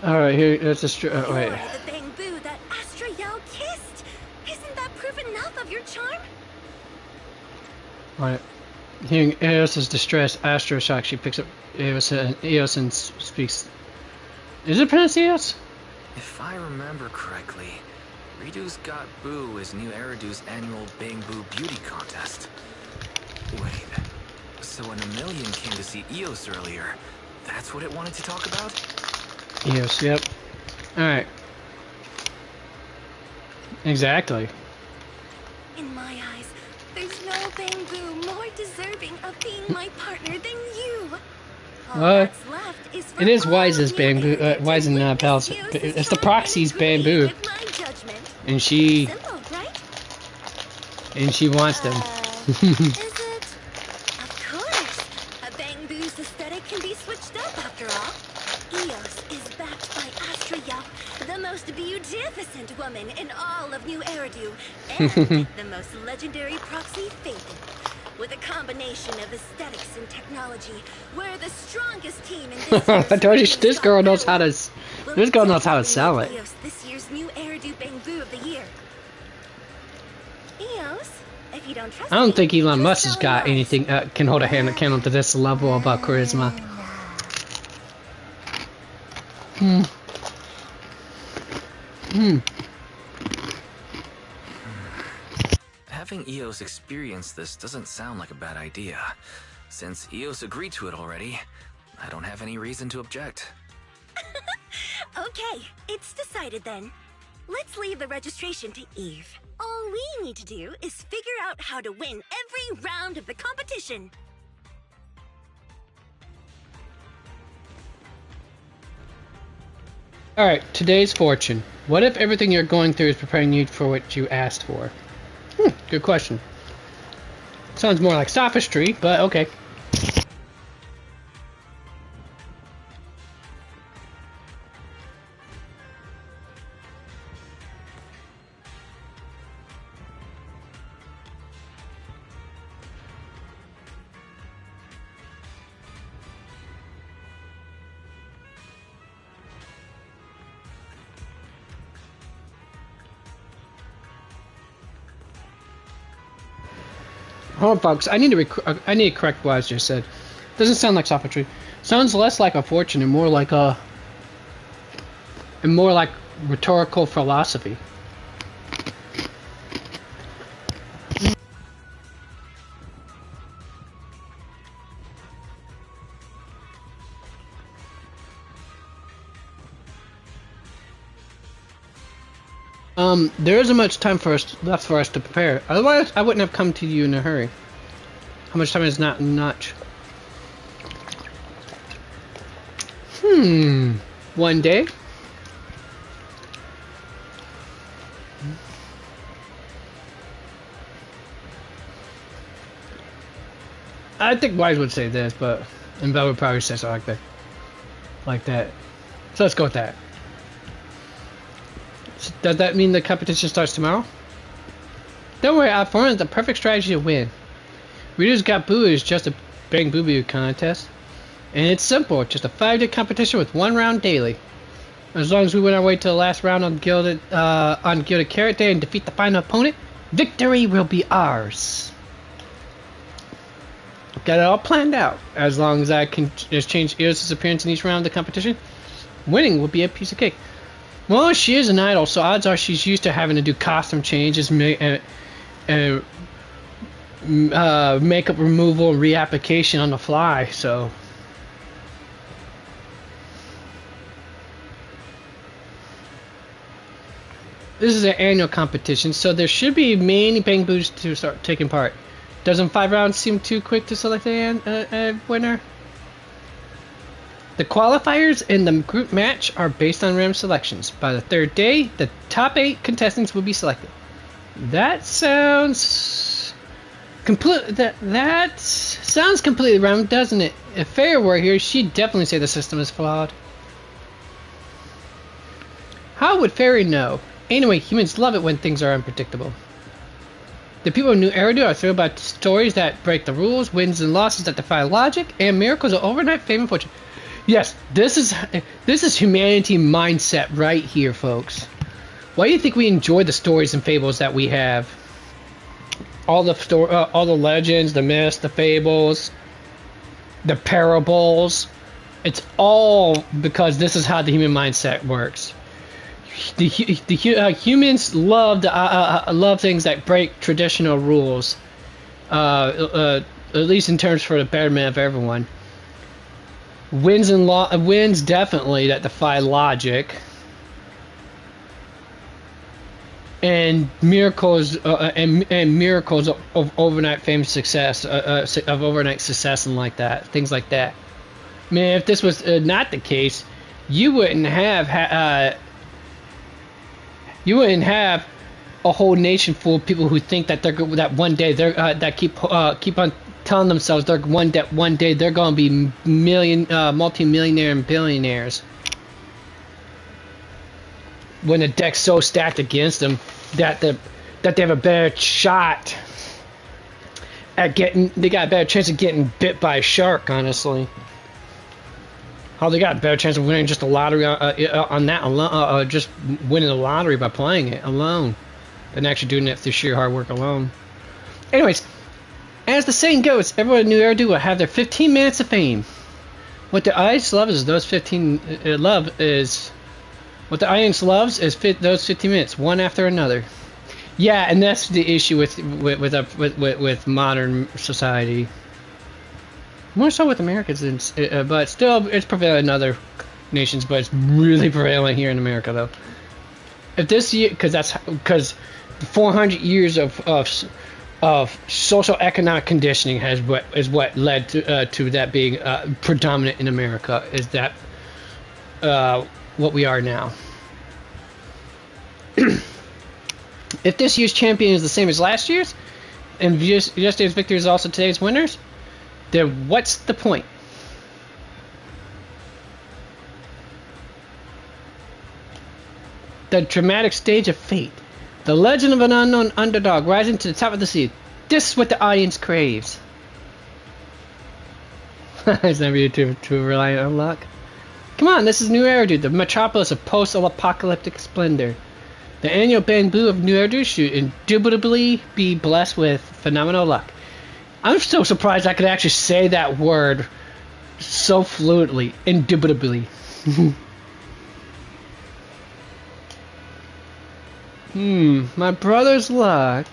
Alright, here, that's a wait. You're the bamboo that Astra Yao kissed. Isn't that proof enough of your charm? Alright. Hearing Eos' distress, Astro shock, she picks up Eos and speaks. Is it pronounced Eos? If I remember correctly, Ridu's Got Boo is New Eridu's annual Bamboo Beauty Contest. Wait, so when a million came to see Eos earlier, that's what it wanted to talk about? Eos, yep. Alright. Exactly. In my eyes, there's no Bamboo more deserving of being my partner than you. All What? that's left is for It is all Wise's of you Bamboo. to Wise and witness Pals. Eos's It's the triumph proxy's and agree Bamboo, with my judgment. and she Simple, right? wants them. Is it? Of course. A Bamboo's aesthetic can be switched up after all. Eos is backed by Astraea, the most beautificent woman in all of New Eridu, and the most legendary proxy, Phaethon. With a combination of aesthetics and technology, we're the strongest team in this I told you, year's this girl knows how to. We'll This girl knows how to sell definitely it. make Eos this year's New Eridu Bamboo of the Year. Eos, if you don't trust I don't me, think Elon just Musk has tell got Wise. anything can hold a candle to this level of charisma. Having Eos experience this doesn't sound like a bad idea. Since Eos agreed to it already, I don't have any reason to object. Okay, it's decided then. Let's leave the registration to Eve. All we need to do is figure out how to win every round of the competition. Alright, today's fortune. What if everything you're going through is preparing you for what you asked for? Good question. Sounds more like sophistry, but okay. Hold on, folks. I need to correct what I just said. Doesn't sound like sophistry. Sounds less like a fortune and more like rhetorical philosophy. There isn't much time left for us to prepare. Otherwise, I wouldn't have come to you in a hurry. How much time is not much? 1 day? I think Wise would say this, and Bell would probably say something like that. So let's go with that. Does that mean the competition starts tomorrow? Don't worry, I've formed the perfect strategy to win. Readers Got Boo is just a Bang Boo Boo contest. And it's simple, just a 5-day competition with 1 round daily. As long as we win our way to the last round on Gilded Carrot Day and defeat the final opponent, victory will be ours. Got it all planned out. As long as I can just change Eos' appearance in each round of the competition, winning will be a piece of cake. Well, she is an idol, so odds are she's used to having to do costume changes, makeup removal, and reapplication on the fly, so... This is an annual competition, so there should be many Bang Boos to start taking part. Doesn't 5 rounds seem too quick to select a winner? The qualifiers in the group match are based on random selections. By the 3rd day, the top 8 contestants will be selected. That sounds that sounds completely wrong, doesn't it? If Fair were here, she'd definitely say the system is flawed. How would Fairy know? Anyway, humans love it when things are unpredictable. The people of New Eridu are thrilled by stories that break the rules, wins and losses that defy logic, and miracles of overnight fame and fortune. Yes, this is humanity mindset right here, folks. Why do you think we enjoy the stories and fables that we have? All the legends, the myths, the fables, the parables. It's all because this is how the human mindset works. The humans love things that break traditional rules. At least in terms for the betterment of everyone. Wins definitely that defy logic. and miracles and miracles of overnight fame success, of overnight success and like that, things like that. Man, if this was not the case, you wouldn't have a whole nation full of people who think that that one day they're that keep on telling themselves that one day they're going to be multi-millionaire and billionaires. When the deck's so stacked against them that they have a better shot at they got a better chance of getting bit by a shark, honestly. How they got a better chance of winning just a lottery on that alone, just winning the lottery by playing it alone, than actually doing it through sheer hard work alone. Anyways, as the saying goes, everyone in New Eridu will have their 15 minutes of fame. What the audience loves is those 15 What the audience loves is those 15 minutes, one after another. Yeah, and that's the issue with modern society. More so with Americans, but still, it's prevalent in other nations. But it's really prevalent here in America, though. If this year, because 400 years of social economic conditioning is what led to that being predominant in America. Is that what we are now? If this year's champion is the same as last year's, and yesterday's victor is also today's winners, then what's the point? The dramatic stage of fate. The legend of an unknown underdog rising to the top of the sea. This is what the audience craves. It's never you to rely on luck. Come on, this is New Eridu, the metropolis of post-apocalyptic splendor. The annual Bang Boo of New Eridu should indubitably be blessed with phenomenal luck. I'm so surprised I could actually say that word so fluently. Indubitably. My brother's luck.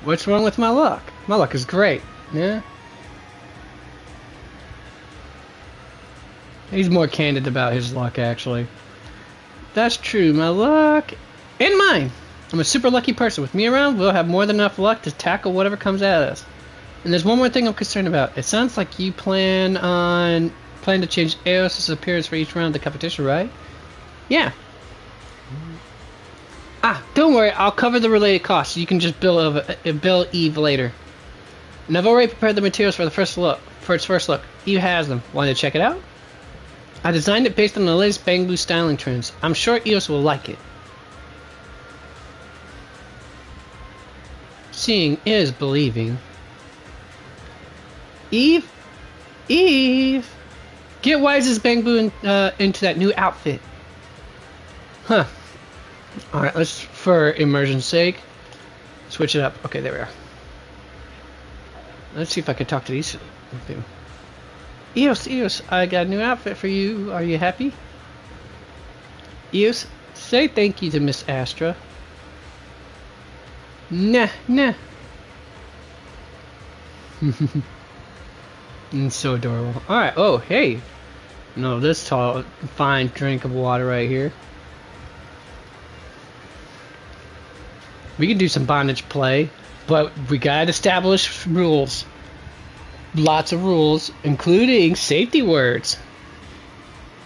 What's wrong with my luck? My luck is great, yeah? He's more candid about his luck, actually. That's true, my luck and mine. I'm a super lucky person. With me around, we'll have more than enough luck to tackle whatever comes at us. And there's one more thing I'm concerned about. It sounds like you plan to change Eos' appearance for each round of the competition, right? Yeah. Don't worry. I'll cover the related costs. You can just bill Eve later. And I've already prepared the materials for its first look. Eve has them. Want to check it out? I designed it based on the latest Bang Boo styling trends. I'm sure Eos will like it. Seeing is believing. Eve, get Wise's Bang Boo into that new outfit. Huh. All right, let's, for immersion's sake, switch it up. Okay, there we are. Let's see if I can talk to these people. Eos, I got a new outfit for you. Are you happy? Eos, say thank you to Miss Astra. Nah. It's so adorable. Alright, oh, hey. No, this tall, fine drink of water right here. We can do some bondage play, but we gotta establish rules. Lots of rules, including safety words.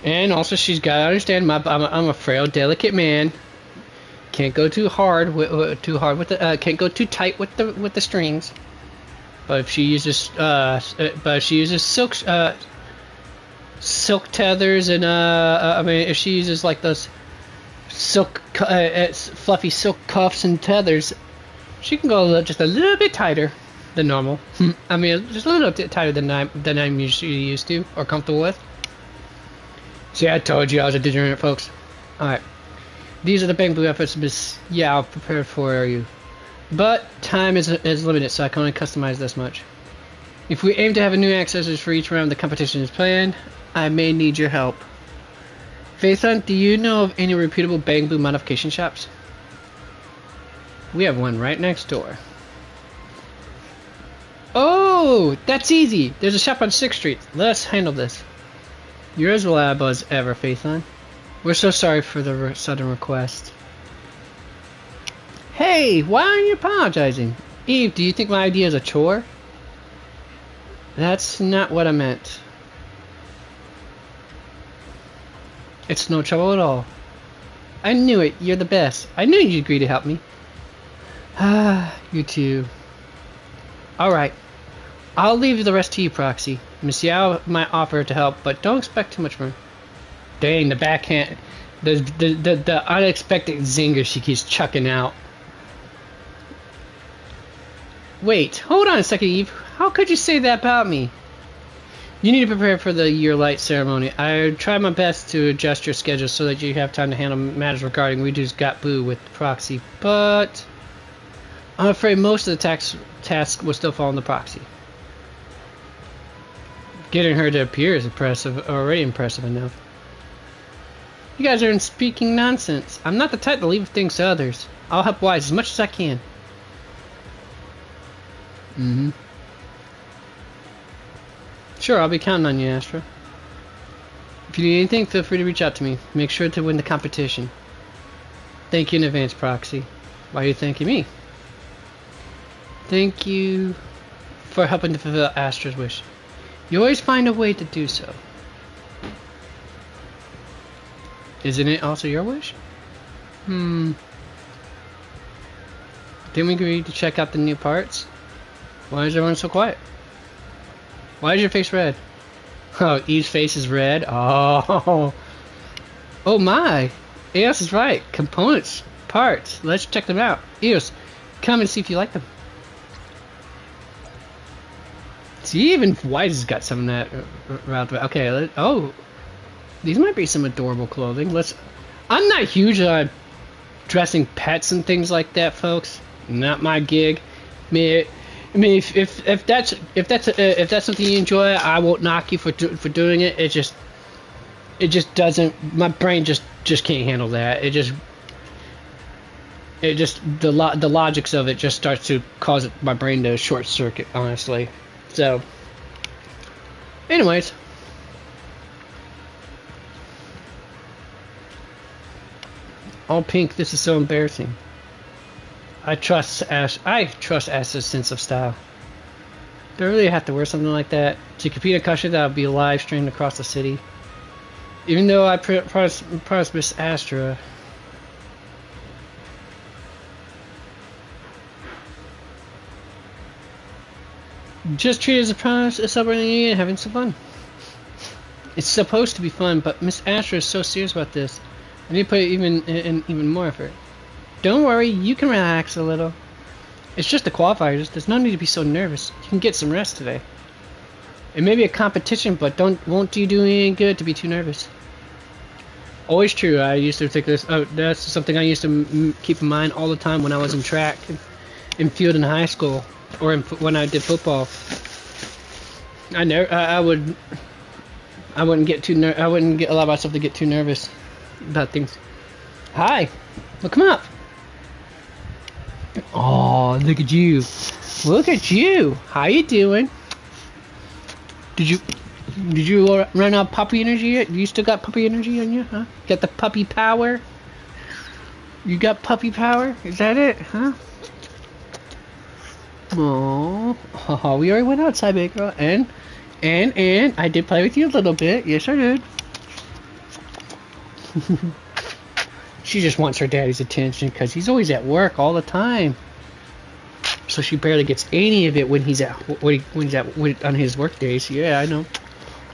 And also, she's gotta understand I'm a frail, delicate man. Can't go too hard with the can't go too tight with the strings. But if she uses silk tethers and if she uses like those fluffy silk cuffs and tethers, she can go just a little bit tighter than normal. I mean, just a little bit tighter than I'm usually used to or comfortable with. See, I told you I was a degenerate, folks. All right. These are the Bang Boo outfits Miss Yao prepared for you. But time is limited, so I can only customize this much. If we aim to have a new accessories for each round the competition is planned, I may need your help. Faithon, do you know of any reputable Bang Boo modification shops? We have one right next door. Oh, that's easy. There's a shop on 6th Street. Let's handle this. You're as reliable as ever, Faithon. We're so sorry for the sudden request. Hey, why aren't you apologizing? Eve, do you think my idea is a chore? That's not what I meant. It's no trouble at all. I knew it. You're the best. I knew you'd agree to help me. Ah, you too. Alright. I'll leave the rest to you, Proxy. Miss Yao might offer to help, but don't expect too much more. Dang, the backhand. The unexpected zinger she keeps chucking out. Wait, hold on a second, Eve. How could you say that about me? You need to prepare for the year light ceremony. I tried my best to adjust your schedule so that you have time to handle matters regarding Redo's Got Boo with Proxy, but I'm afraid most of the task will still fall on the Proxy. Getting her to appear is already impressive enough. You guys are speaking nonsense. I'm not the type to leave things to others. I'll help Wise as much as I can. Sure, I'll be counting on you, Astra. If you need anything, feel free to reach out to me. Make sure to win the competition. Thank you in advance, Proxy. Why are you thanking me? Thank you for helping to fulfill Astra's wish. You always find a way to do so. Isn't it also your wish? Didn't we agree to check out the new parts? Why is everyone so quiet? Why is your face red? Oh, Eve's face is red? Oh. Oh my. Eos is right. Components. Parts. Let's check them out. Eos, come and see if you like them. See, even Wise has got some of that roundabout. Okay, oh. These might be some adorable clothing. I'm not huge on dressing pets and things like that, folks. Not my gig. I mean, if that's something you enjoy, I won't knock you for doing it. It just doesn't. My brain just can't handle that. The logics of it just starts to cause my brain to short circuit, honestly. So, anyways. All pink. This is so embarrassing. I trust Ash's sense of style. Do I really have to wear something like that to compete in a costume that will be live streamed across the city? Even though I promised Miss Astra. Just treat it as a promise of celebrating the union and having some fun. It's supposed to be fun, but Miss Astra is so serious about this. I need to put even more effort. Don't worry, you can relax a little. It's just the qualifiers. There's no need to be so nervous. You can get some rest today. It may be a competition, but won't you do any good to be too nervous. Always true. I used to think this. Oh, that's something I used to keep in mind all the time when I was in track, in field in high school, or when I did football. I wouldn't allow myself to get too nervous about things. Hi, well, come up. Oh, look at you. Look at you. How you doing? Did you run out of puppy energy yet? You still got puppy energy on you, huh? Got the puppy power? You got puppy power? Is that it, huh? Oh, we already went outside, big girl. And I did play with you a little bit. Yes, I did. She just wants her daddy's attention because he's always at work all the time. So she barely gets any of it when he's on his work days. Yeah, I know.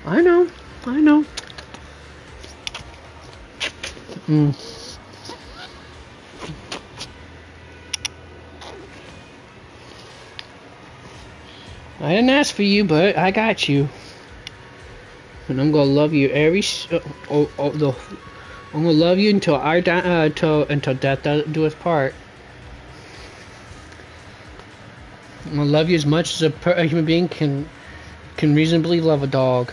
I didn't ask for you, but I got you. And I'm gonna love you I'm gonna love you until death do us part. I'm gonna love you as much as a human being can reasonably love a dog.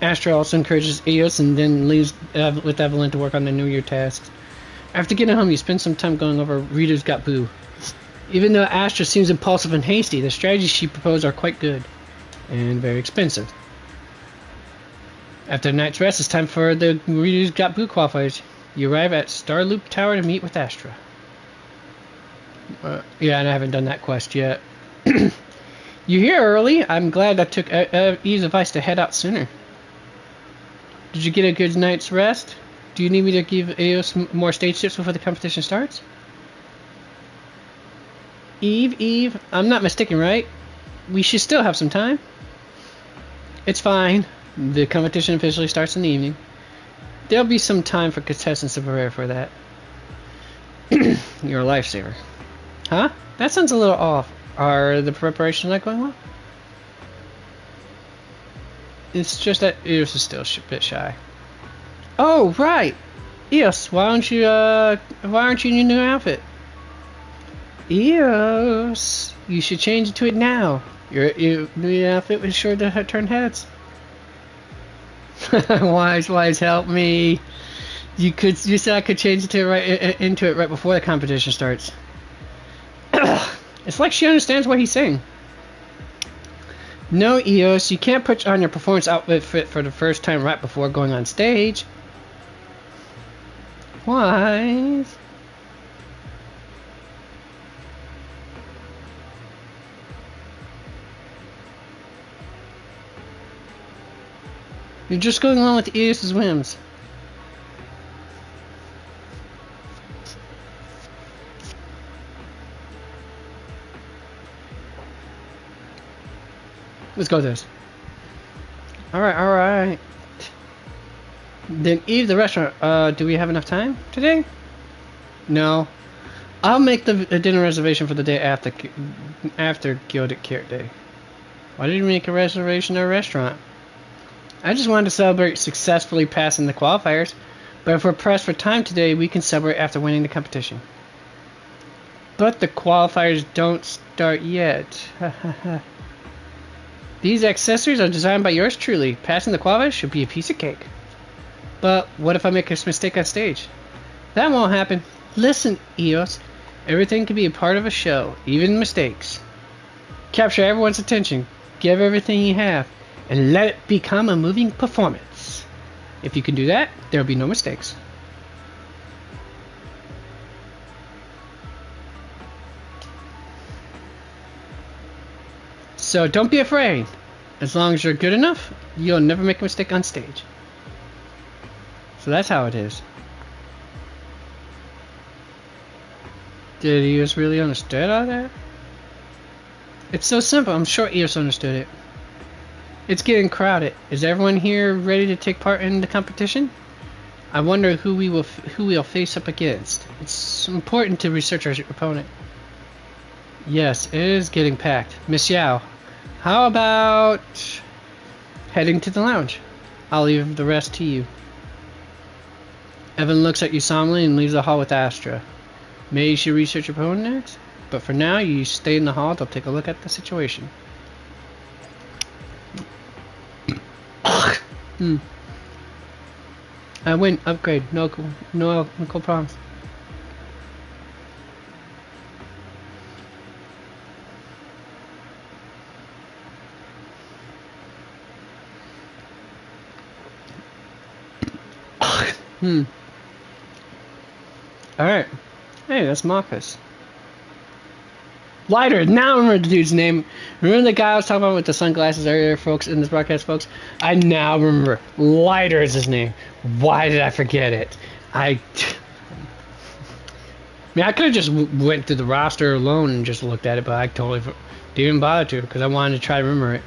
Astra also encourages Eos and then leaves with Evelyn to work on the New Year tasks. After getting home, you spend some time going over Redo's Got Boo. Even though Astra seems impulsive and hasty, the strategies she proposed are quite good and very expensive. After a night's rest, it's time for the Readers Got Boo qualifiers. You arrive at Starloop Tower to meet with Astra. Yeah, and I haven't done that quest yet. You're here early. I'm glad I took Eve's advice to head out sooner. Did you get a good night's rest? Do you need me to give Eos more stage shifts before the competition starts? Eve, I'm not mistaken, right? We should still have some time. It's fine. The competition officially starts in the evening. There'll be some time for contestants to prepare for that. You're a lifesaver. Huh? That sounds a little off. Are the preparations not going well? It's just that Eos is still a bit shy. Oh, right! Eos, why aren't you in your new outfit? Eos, you should change into it now. Your new outfit was sure to turn heads. Wise, help me. You said I could change into it right before the competition starts. It's like she understands what he's saying. No, Eos, you can't put on your performance outfit for the first time right before going on stage. Wise. You're just going along with Eos's whims. Let's go with this. Alright. Then Eve, the restaurant, do we have enough time today? No. I'll make the dinner reservation for the day after Gilded Carrot Day. Why did you make a reservation at a restaurant? I just wanted to celebrate successfully passing the qualifiers, but if we're pressed for time today, we can celebrate after winning the competition. But the qualifiers don't start yet. These accessories are designed by yours truly. Passing the qualifiers should be a piece of cake. But what if I make a mistake on stage? That won't happen. Listen, Eos, everything can be a part of a show, even mistakes. Capture everyone's attention, give everything you have, and let it become a moving performance. If you can do that, there will be no mistakes. So don't be afraid. As long as you're good enough, you'll never make a mistake on stage. So that's how it is. Did Eos really understand all that? It's so simple. I'm sure Eos understood it. It's getting crowded. Is everyone here ready to take part in the competition? I wonder who we'll face up against. It's important to research our opponent. Yes, it is getting packed. Miss Yao, how about heading to the lounge? I'll leave the rest to you. Evan looks at you solemnly and leaves the hall with Astra. Maybe you should research your opponent next, but for now you stay in the hall to take a look at the situation. I win. Upgrade. No problems. Alright. Hey, that's Marcus. Lighter. Now I remember the dude's name. Remember the guy I was talking about with the sunglasses earlier, folks, in this broadcast, folks? I now remember. Lighter is his name. Why did I forget it? I mean, I could have just went through the roster alone and just looked at it, but I totally didn't bother to because I wanted to try to remember it.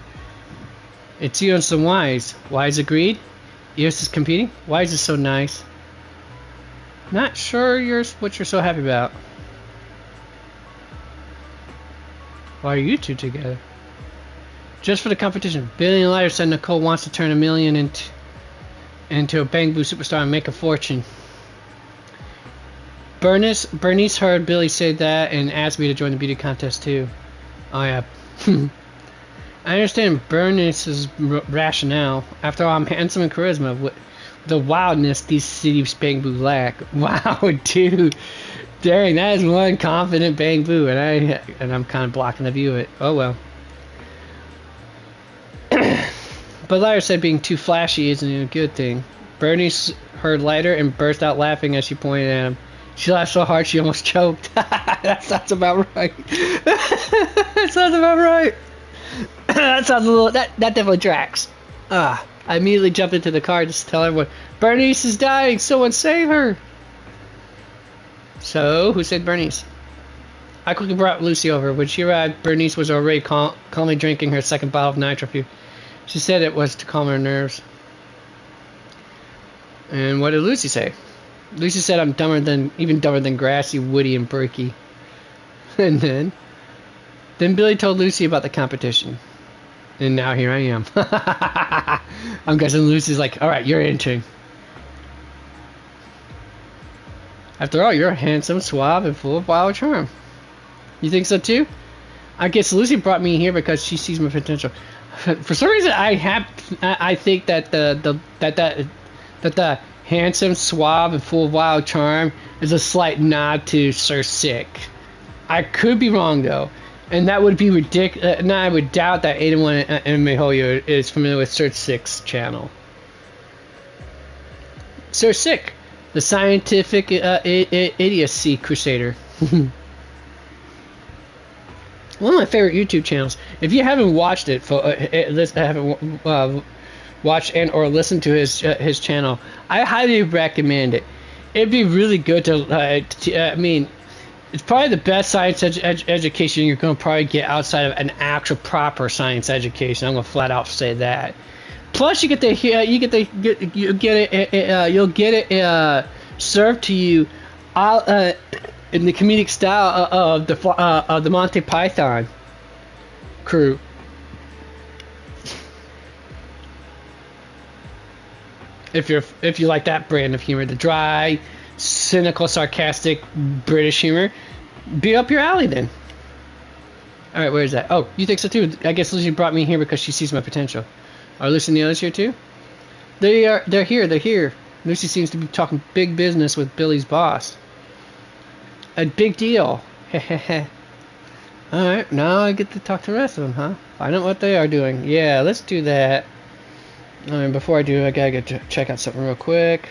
It's Eos and Wise. Wise agreed. Eos is competing. Wise is so nice. Not sure what you're so happy about. Why are you two together? Just for the competition. Billy and Lighter said Nicole wants to turn $1 million into a Bang Boo superstar and make a fortune. Bernice heard Billy say that and asked me to join the beauty contest too. Oh yeah. I understand Bernice's rationale. After all, I'm handsome and charisma. With the wildness these cities Bang Boo lack. Wow, dude. Dang, that is one confident Bang Boo, and I'm kind of blocking the view of it. Oh well. But Lyra said being too flashy isn't a good thing. Bernice heard lighter and burst out laughing as she pointed at him. She laughed so hard she almost choked. That sounds about right. That sounds about right. That sounds a little. That definitely tracks. I immediately jumped into the car just to tell everyone, Bernice is dying. Someone save her. So, who said Bernice? I quickly brought Lucy over. When she arrived, Bernice was already calmly drinking her second bottle of nitro. She said it was to calm her nerves. And what did Lucy say? Lucy said I'm even dumber than Grassy, Woody, and Berkey. And then Billy told Lucy about the competition. And now here I am. I'm guessing Lucy's like, alright, you're entering. After all, you're handsome, suave, and full of wild charm. You think so too? I guess Lucy brought me here because she sees my potential. For some reason, I think that the handsome, suave, and full of wild charm is a slight nod to Sir Sick. I could be wrong though, and that would be ridiculous. And I would doubt that anyone in Mihoyo is familiar with Sir Sick's channel. Sir Sick, the scientific idiocy crusader. One of my favorite YouTube channels. If you haven't watched it, watched and or listened to his channel, I highly recommend it. It'd be really good I mean, it's probably the best science education you're going to probably get outside of an actual proper science education. I'm going to flat out say that. Plus, you'll get it served to you in the comedic style of the Monty Python crew. If you like that brand of humor, the dry, cynical, sarcastic British humor, be up your alley then. All right, where is that? Oh, you think so too? I guess Lucy brought me here because she sees my potential. Are Lucy and the others here too? They're here. Lucy seems to be talking big business with Billy's boss. A big deal. Hehehe. Alright, now I get to talk to the rest of them, huh? Find out what they are doing. Yeah, let's do that. Alright, before I do, I gotta get to check out something real quick.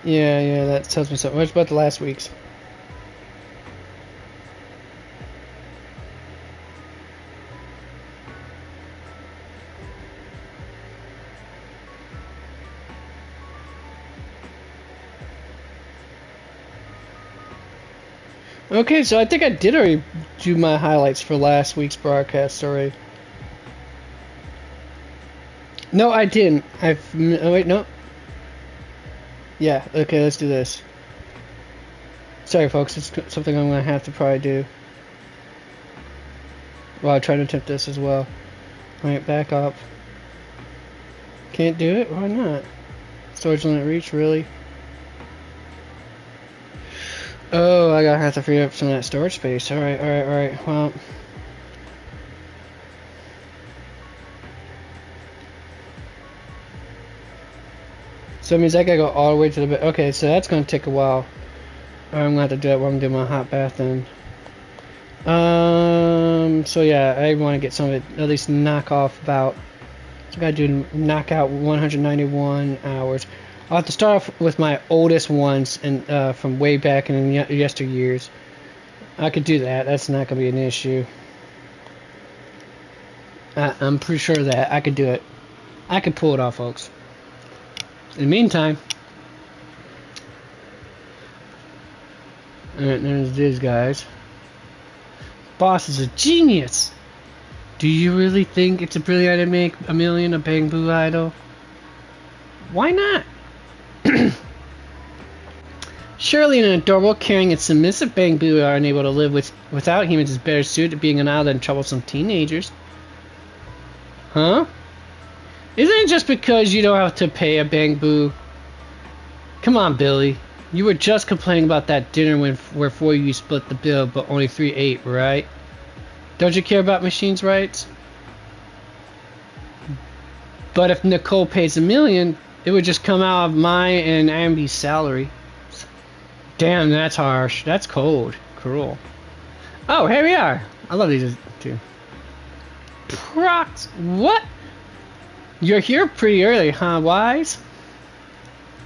Yeah, that tells me something. What about the last week's? Okay, so I think I did already do my highlights for last week's broadcast already. No, I didn't. Oh, wait, no. Yeah, okay, let's do this. Sorry, folks, it's something I'm going to have to probably do. Well, I'll try to attempt this as well. Alright, back up. Can't do it? Why not? Storage limit reach, really? Oh, I gotta have to free up some of that storage space. Alright, well. So it means I gotta go all the way to the bed. Okay, so that's gonna take a while. Alright, I'm gonna have to do it while I'm doing my hot bath then. So yeah, I want to get some of it, at least knock off about. So I gotta knock out 191 hours. I'll have to start off with my oldest ones and from way back in yesteryears. I could do that. That's not gonna be an issue. I'm pretty sure that I could do it. I could pull it off, folks. In the meantime, there's these guys. Boss is a genius. Do you really think it's a brilliant idea to make a million a Bang Boo idol? Why not? Surely an adorable, caring, and submissive Bang Boo are unable to live without humans is better suited to being an idol than troublesome teenagers. Huh? Isn't it just because you don't have to pay a Bang Boo? Come on, Billy. You were just complaining about that dinner where 4 of you split the bill, but only 3 ate, right? Don't you care about machines' rights? But if Nicole pays $1 million, it would just come out of my and Amby's salary. Damn, that's harsh. That's cold. Cruel. Oh, here we are. I love these two. Prox. What? You're here pretty early, huh, Wise?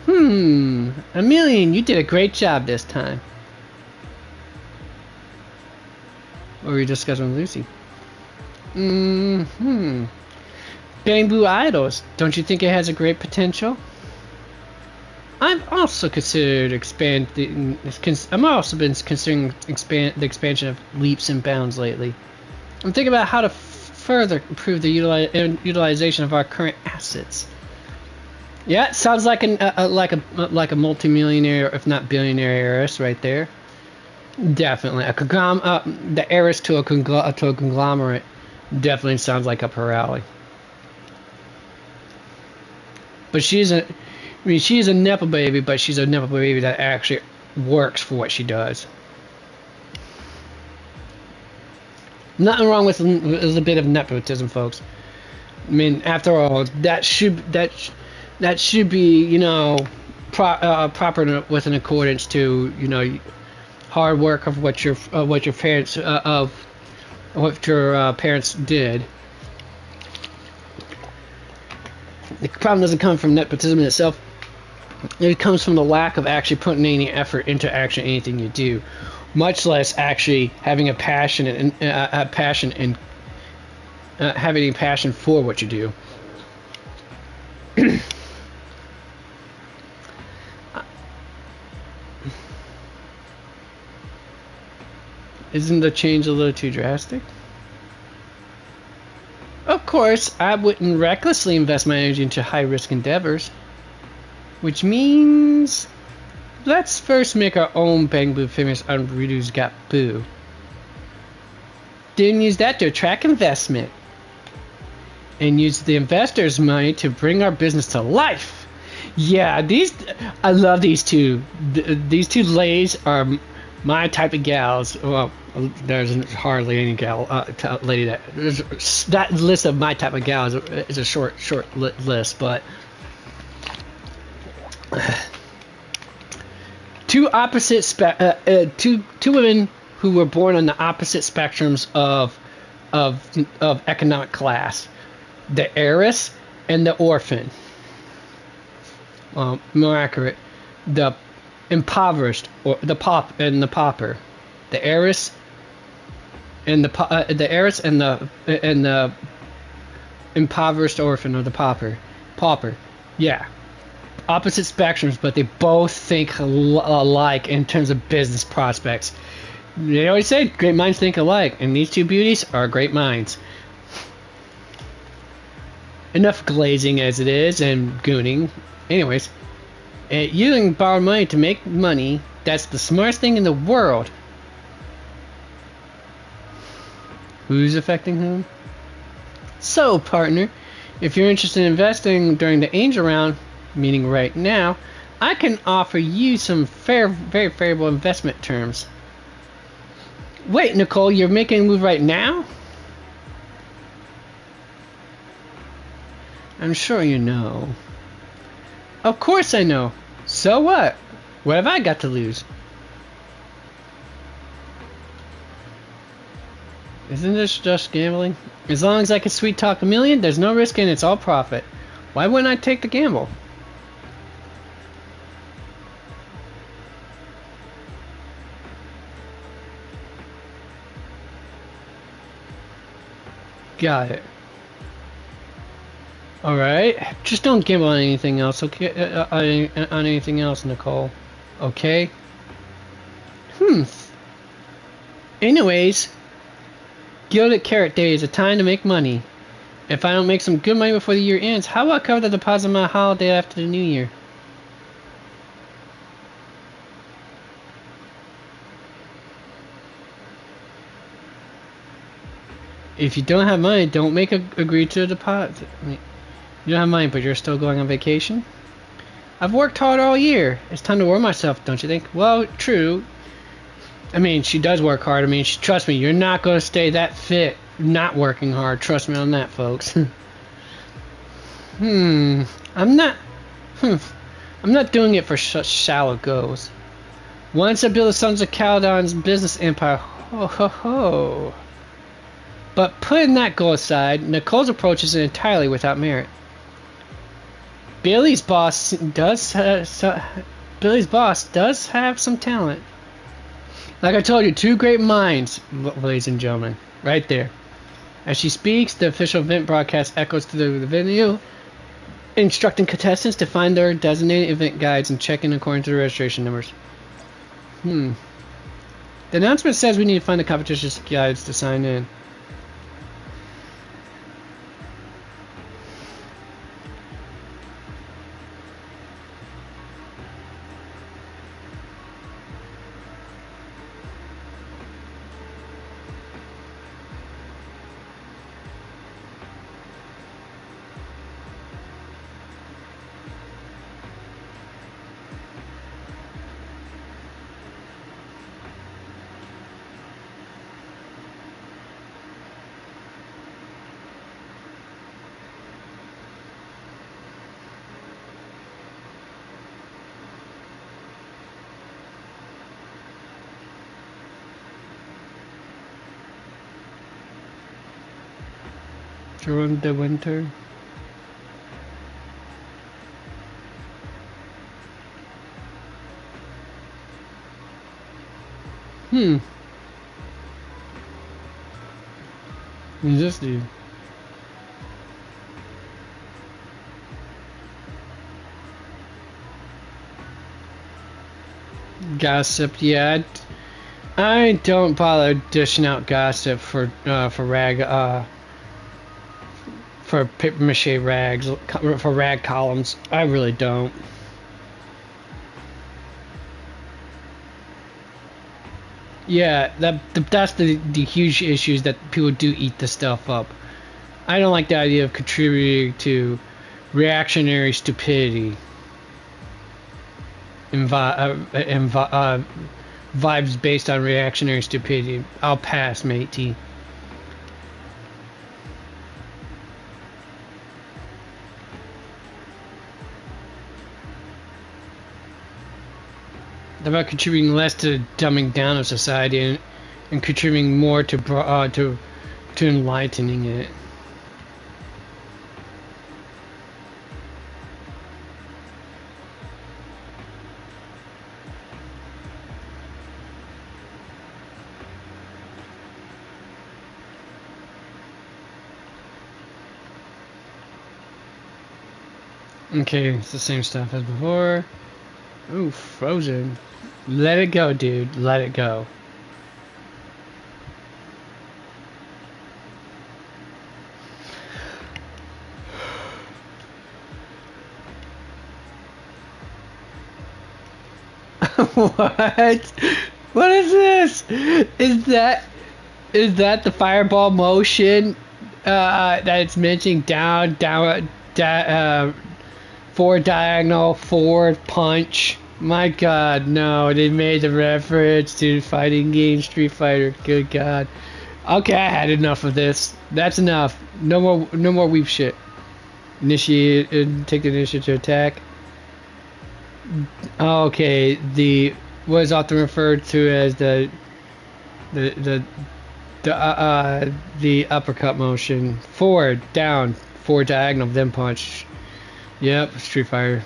$1 million. You did a great job this time. What were you discussing with Lucy? Bamboo Idols. Don't you think it has a great potential? I've also considered I'm also been considering the expansion of leaps and bounds lately. I'm thinking about how to further improve the utilization of our current assets. Yeah, it sounds like a multimillionaire, if not billionaire heiress, right there. Definitely the heiress to a conglomerate. Definitely sounds like up her alley. But she's a Nepo baby, but she's a Nepo baby that actually works for what she does. Nothing wrong with a bit of nepotism, folks. I mean, after all, that should be, you know, proper with an accordance to, you know, hard work of what your parents parents did. The problem doesn't come from nepotism in itself. It comes from the lack of actually putting any effort into actually anything you do, much less actually having a passion and having a passion for what you do. Isn't the change a little too drastic? Of course, I wouldn't recklessly invest my energy into high-risk endeavors. Which means... let's first make our own Bamboo famous on Ridu's Got Boo. Then use that to attract investment. And use the investors' money to bring our business to life. Yeah, I love these two. These two ladies are my type of gals. Well, there's hardly any lady that list of my type of gals is a short list, but two women who were born on the opposite spectrums of economic class, the heiress and the orphan. More accurate, the impoverished or the pauper, the heiress and the heiress and the impoverished orphan or the pauper. Yeah, opposite spectrums, but they both think alike in terms of business prospects. They always say great minds think alike, and these two beauties are great minds. Enough glazing as it is and gooning. Anyways, using borrowed money to make money, that's the smartest thing in the world. Who's affecting whom? So, partner, if you're interested in investing during the angel round, meaning right now, I can offer you some very favorable investment terms. Wait, Nicole, you're making a move right now? I'm sure you know. Of course I know. So what? What have I got to lose? Isn't this just gambling? As long as I can sweet talk $1 million, there's no risk and it's all profit. Why wouldn't I take the gamble? Got it. Alright, just don't gamble on anything else, okay? On anything else, Nicole. Okay? Anyways, Gilded Carrot Day is a time to make money. If I don't make some good money before the year ends, how about cover the deposit of my holiday after the new year? If you don't have money, don't agree to a deposit. I mean, you don't have money, but you're still going on vacation? I've worked hard all year. It's time to warm myself, don't you think? Well, true. I mean, she does work hard. I mean, trust me, you're not going to stay that fit not working hard. Trust me on that, folks. I'm not. I'm not doing it for such shallow goals. Once I build the Sons of Caledon's business empire, ho ho ho. But putting that goal aside, Nicole's approach is entirely without merit. Billy's boss does have some talent. Like I told you, two great minds, ladies and gentlemen, right there. As she speaks, the official event broadcast echoes through the venue, instructing contestants to find their designated event guides and check in according to the registration numbers. The announcement says we need to find the competition's guides to sign in. During the winter. Who's this dude? Gossip, yeah. I don't bother dishing out gossip for paper mache rags, for rag columns. I really don't. Yeah, that's the huge issues that people do eat the stuff up. I don't like the idea of contributing to reactionary stupidity and vibes based on reactionary stupidity. I'll pass, matey. About contributing less to the dumbing down of society and contributing more to enlightening it. Okay, it's the same stuff as before. Ooh, frozen. Let it go, dude. Let it go. What? What is this? Is that the fireball motion that it's mentioning down, forward diagonal, forward punch? My god, no, they made the reference to fighting game Street Fighter. Good god. Okay, I had enough of this. That's enough. No more weep shit. Initiate take the initiative to attack. Okay, what is often referred to as the uppercut motion. Forward, down, forward diagonal, then punch. Yep, Street Fighter.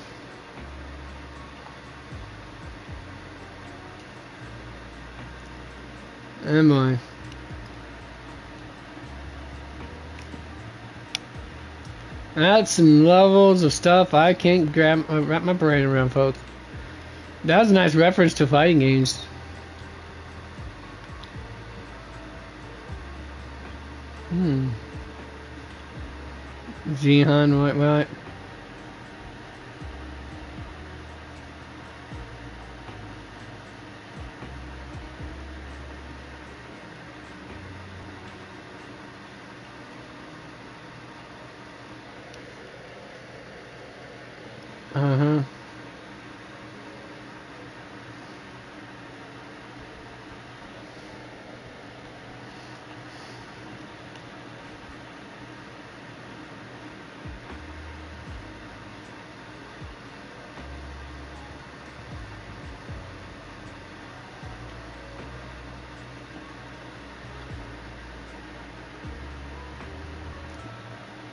Am I? That's some levels of stuff I can't wrap my brain around, folks. That was a nice reference to fighting games. Jihan, what?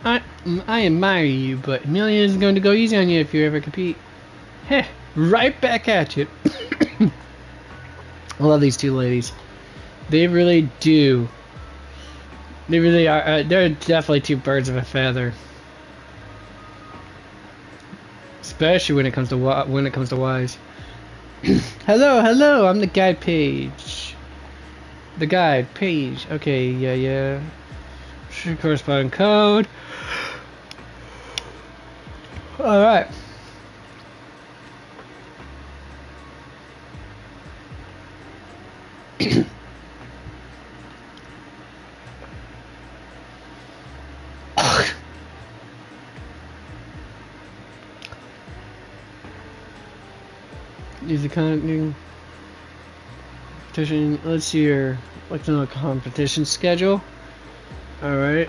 I admire you, but Amelia is going to go easy on you if you ever compete. Heh, right back at you. I love these two ladies. They really do. They really are. They're definitely two birds of a feather. Especially when it comes to Wise. Hello, hello. I'm the guide page. The guide page. Okay, yeah. Corresponding code. All right. Use the competition. Let's see your competition schedule. All right.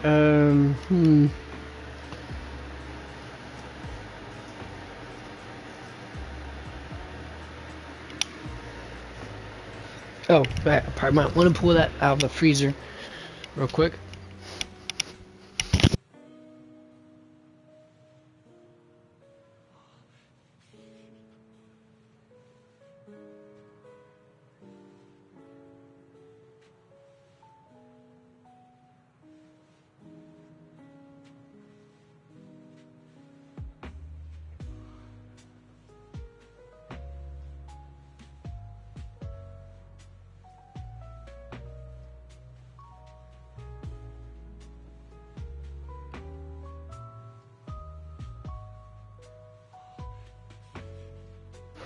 Oh, I might want to pull that out of the freezer real quick.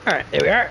Alright, there we are.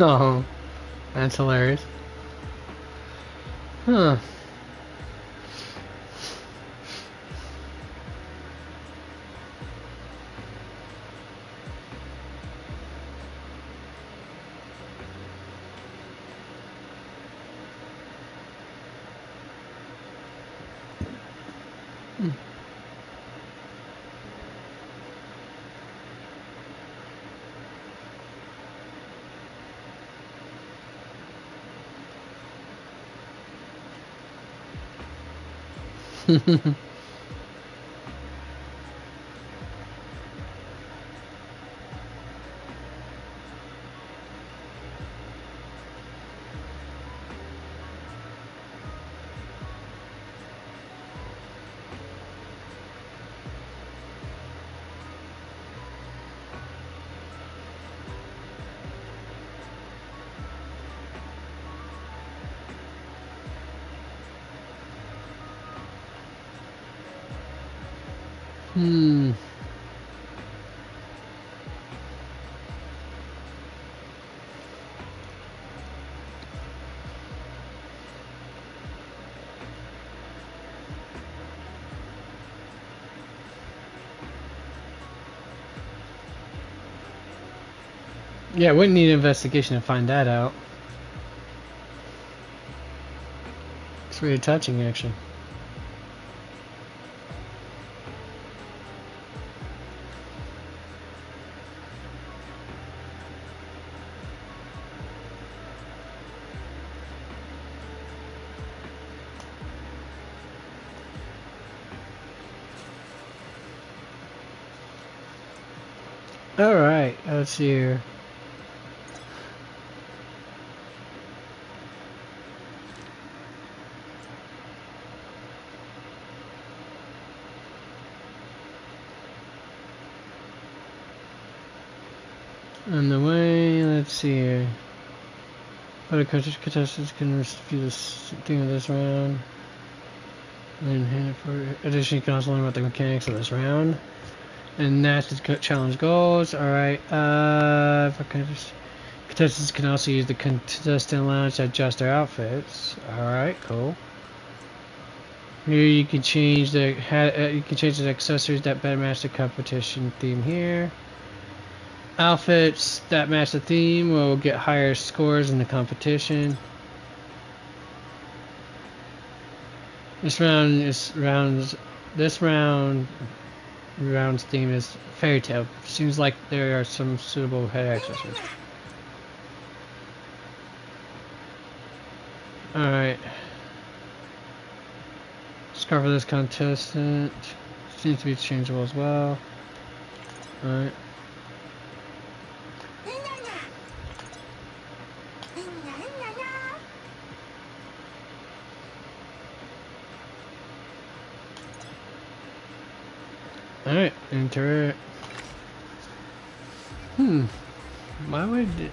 Oh, that's hilarious. Huh. Yeah, wouldn't need an investigation to find that out. It's really touching, actually. Alright, let's see here. On the way, let's see here. Other contestants can view this thing of this round. And for additionally, you can also learn about the mechanics of this round. And that's the challenge goals. Alright, for contestants can also use the contestant lounge to adjust their outfits. Alright, cool. Here you can change the accessories that better match the competition theme here. Outfits that match the theme will get higher scores in the competition. This round's theme is fairy tale. Seems like there are some suitable head accessories. Alright. Scarf for this contestant seems to be changeable as well. Alright. Alright, enter it. Why would it...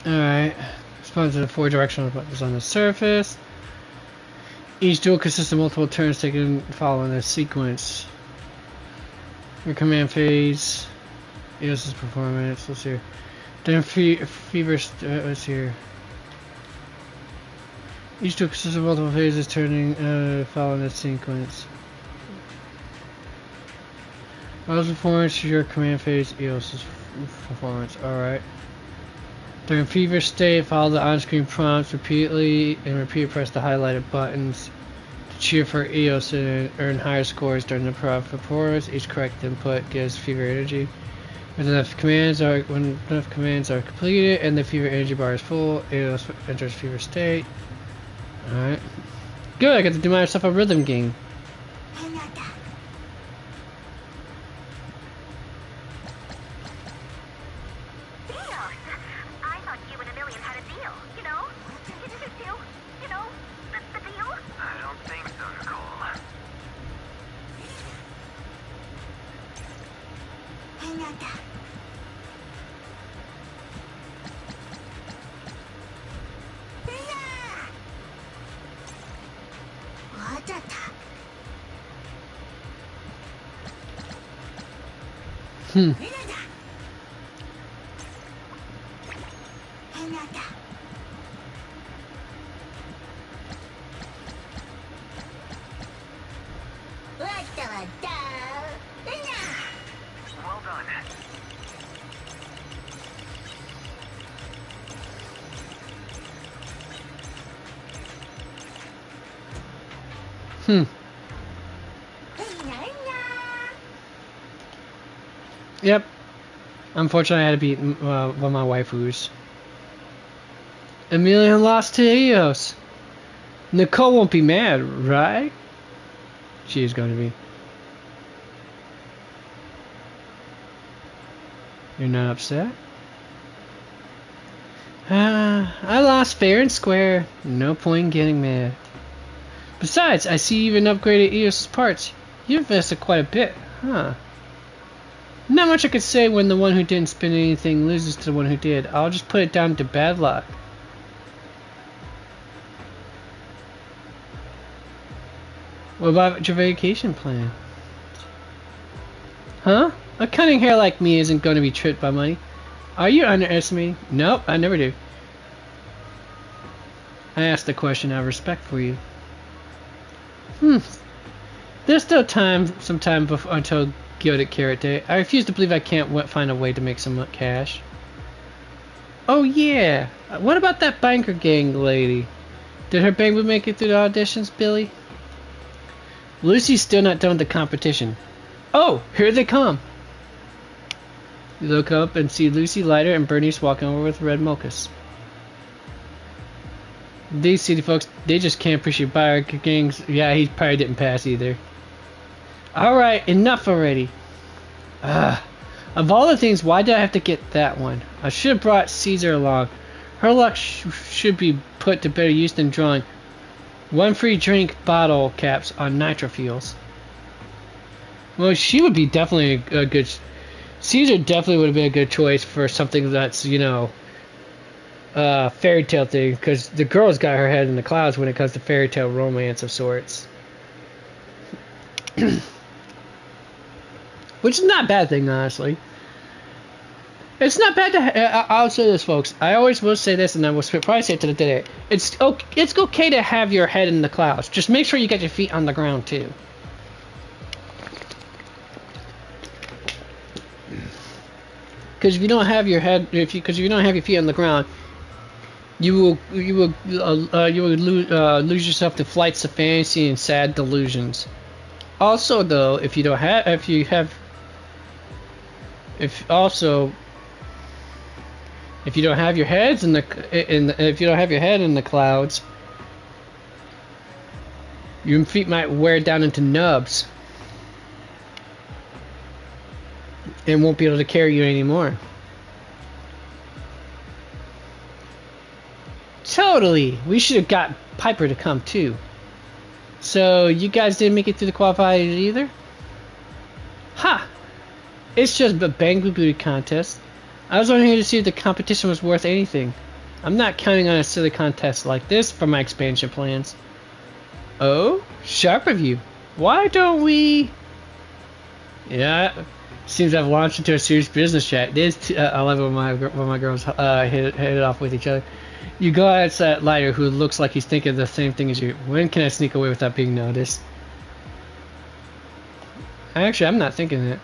Alright. Responds to the 4 directional buttons on the surface. Each duel consists of multiple turns taken following a sequence. Your command phase. EOS's performance. Let's see here. Then fever. Let's see here. Each duel consists of multiple phases turning following a sequence. Allows performance. Your command phase. EOS's performance. Alright. During fever state, follow the on-screen prompts repeatedly and press the highlighted buttons to cheer for EOS and earn higher scores during the performance. Each correct input gives fever energy. When enough commands are completed and the fever energy bar is full, EOS enters fever state. Alright. Good, I got to do myself a rhythm game. Yep. Unfortunately, I had to beat one of my waifus. Amelia lost to EOS. Nicole won't be mad, right? She is going to be. You're not upset? I lost fair and square. No point in getting mad. Besides, I see you even upgraded EOS's parts. You invested quite a bit, huh? Not much I could say when the one who didn't spend anything loses to the one who did. I'll just put it down to bad luck. What about your vacation plan? Huh? A cunning hair like me isn't going to be tricked by money. Are you underestimating? Nope, I never do. I asked the question out of respect for you. There's still some time before until Gilded Carrot Day. I refuse to believe I can't find a way to make some cash. Oh yeah, what about that banker gang lady? Did her baby make it through the auditions, Billy? Lucy's still not done with the competition. Oh, here they come. You look up and see Lucy, Lighter, and Bernice walking over with red mochas. These city folks, they just can't appreciate biker gangs. Yeah, he probably didn't pass either. Alright, enough already. Of all the things, why did I have to get that one? I should have brought Caesar along. Her luck should be put to better use than drawing. 1 free drink bottle caps on nitro fuels. Well, she would be definitely a good... Caesar definitely would have been a good choice for something that's, you know, fairy tale thing, because the girl's got her head in the clouds when it comes to fairy tale romance of sorts. Which is not a bad thing, honestly. It's not bad to... I'll say this, folks. I always will say this, and I will probably say it to the day. It's okay to have your head in the clouds. Just make sure you get your feet on the ground, too. Because if you don't have your head... Because if you don't have your feet on the ground, you will lose yourself to flights of fantasy and sad delusions. Also, though, if you don't have... If you don't have your heads if you don't have your head in the clouds, your feet might wear down into nubs and won't be able to carry you anymore. Totally. We should have got Piper to come too. So you guys didn't make it through the qualifiers either? Ha! It's just a Bang Boo Beauty contest. I was only here to see if the competition was worth anything. I'm not counting on a silly contest like this for my expansion plans. Oh? Sharp of you. Why don't we... Yeah, seems I've launched into a serious business chat. I love it when my girls hit it off with each other. You go at that lighter who looks like he's thinking the same thing as you. When can I sneak away without being noticed? Actually, I'm not thinking that.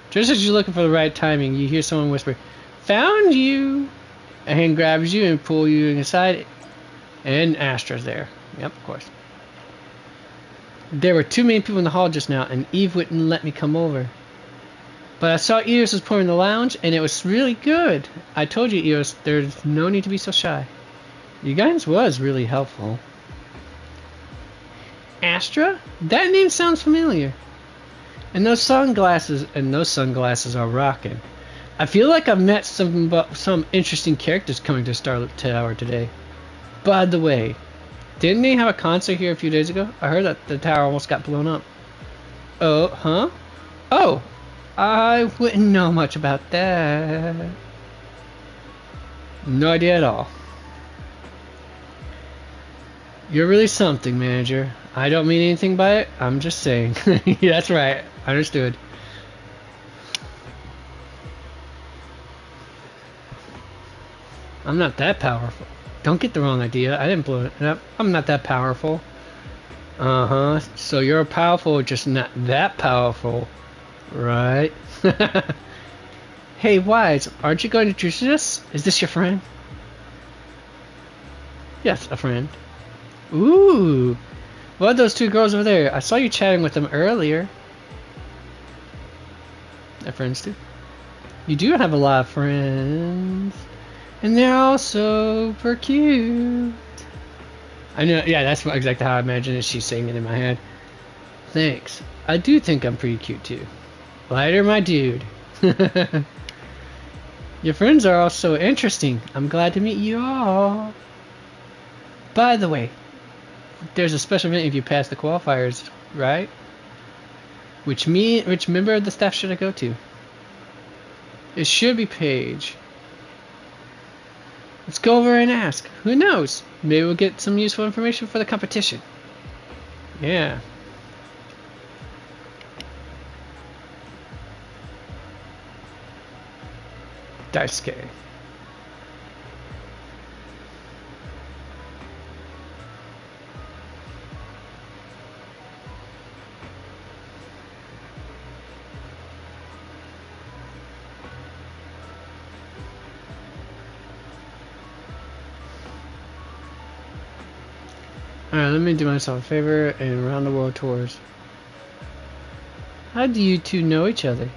Just as you're looking for the right timing, you hear someone whisper, "Found you!" A hand grabs you and pulls you inside, and Astra's there. Yep, of course. There were too many people in the hall just now, and Eve wouldn't let me come over. But I saw Eos was pouring in the lounge, and it was really good. I told you, Eos, there's no need to be so shy. You guys was really helpful. Astra? That name sounds familiar. And those sunglasses are rocking. I feel like I've met some interesting characters coming to Starlit Tower today. By the way, didn't they have a concert here a few days ago? I heard that the tower almost got blown up. Oh, huh? Oh, I wouldn't know much about that. No idea at all. You're really something, manager. I don't mean anything by it. I'm just saying. Yeah, that's right. Understood. I'm not that powerful. Don't get the wrong idea. I didn't blow it up. I'm not that powerful. Uh-huh. So you're powerful, just not that powerful. Right? Hey, Wise, aren't you going to introduce us? Is this your friend? Yes, a friend. Ooh. What are those two girls over there? I saw you chatting with them earlier. They're friends too. You do have a lot of friends. And they're all super cute. I know, yeah, that's exactly how I imagine it. She's saying it in my head. Thanks. I do think I'm pretty cute too. Lighter, my dude. Your friends are all so interesting. I'm glad to meet you all. By the way, there's a special event if you pass the qualifiers, right? Which member of the staff should I go to? It should be Paige. Let's go over and ask. Who knows? Maybe we'll get some useful information for the competition. Yeah. Daisuke. Alright, let me do myself a favor and round the world tours. How do you two know each other?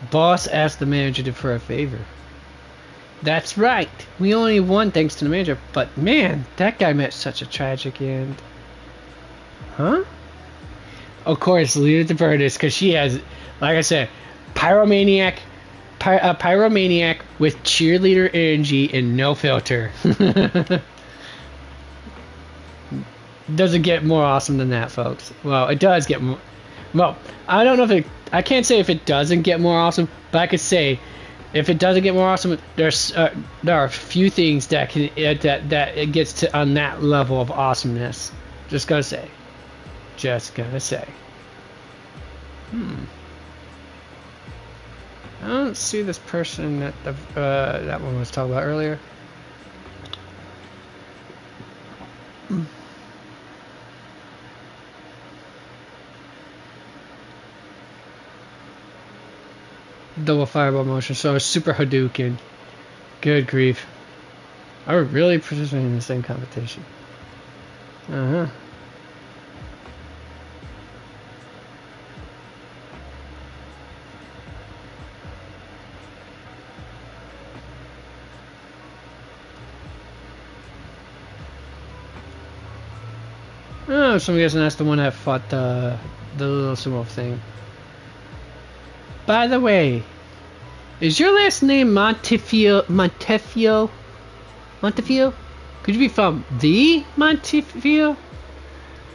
Boss asked the manager for a favor. That's right. We only won thanks to the manager, but man, that guy met such a tragic end. Huh? Of course, leave it to Burtis, because she has, like I said, pyromaniac with cheerleader energy and no filter. doesn't get more awesome than that, folks. Well, it does get more. Well, I don't know if it. I can't say if it doesn't get more awesome, but I could say if it doesn't get more awesome, there are a few things that can that it gets to on that level of awesomeness. Just gotta say. Just gonna say. I don't see this person that that one was talking about earlier. Double fireball motion, so a super Hadouken. Good grief. Are we really participating in the same competition? Uh-huh. Oh, so I'm guessing that's the one that fought the little sumo thing. By the way, is your last name Montefiore? Could you be from the Montefiore?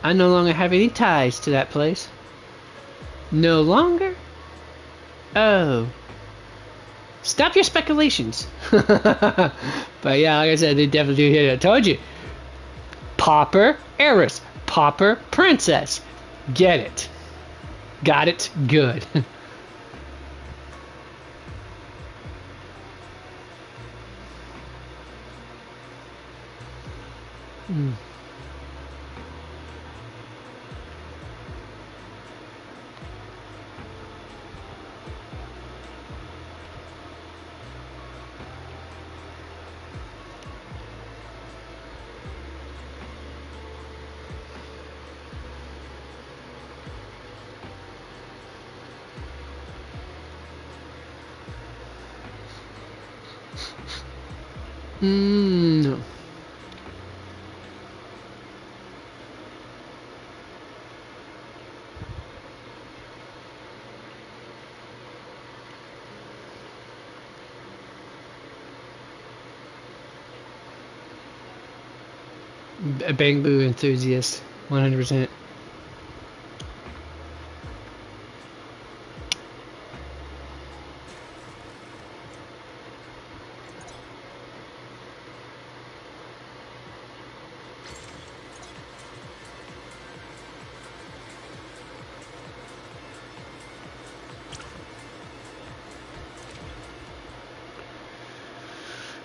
I no longer have any ties to that place. No longer? Oh. Stop your speculations. But yeah, like I said, they definitely do hit it. I told you. Pauper heiress. Pauper princess. Get it. Got it? Good. No. A Bangbu enthusiast, 100%.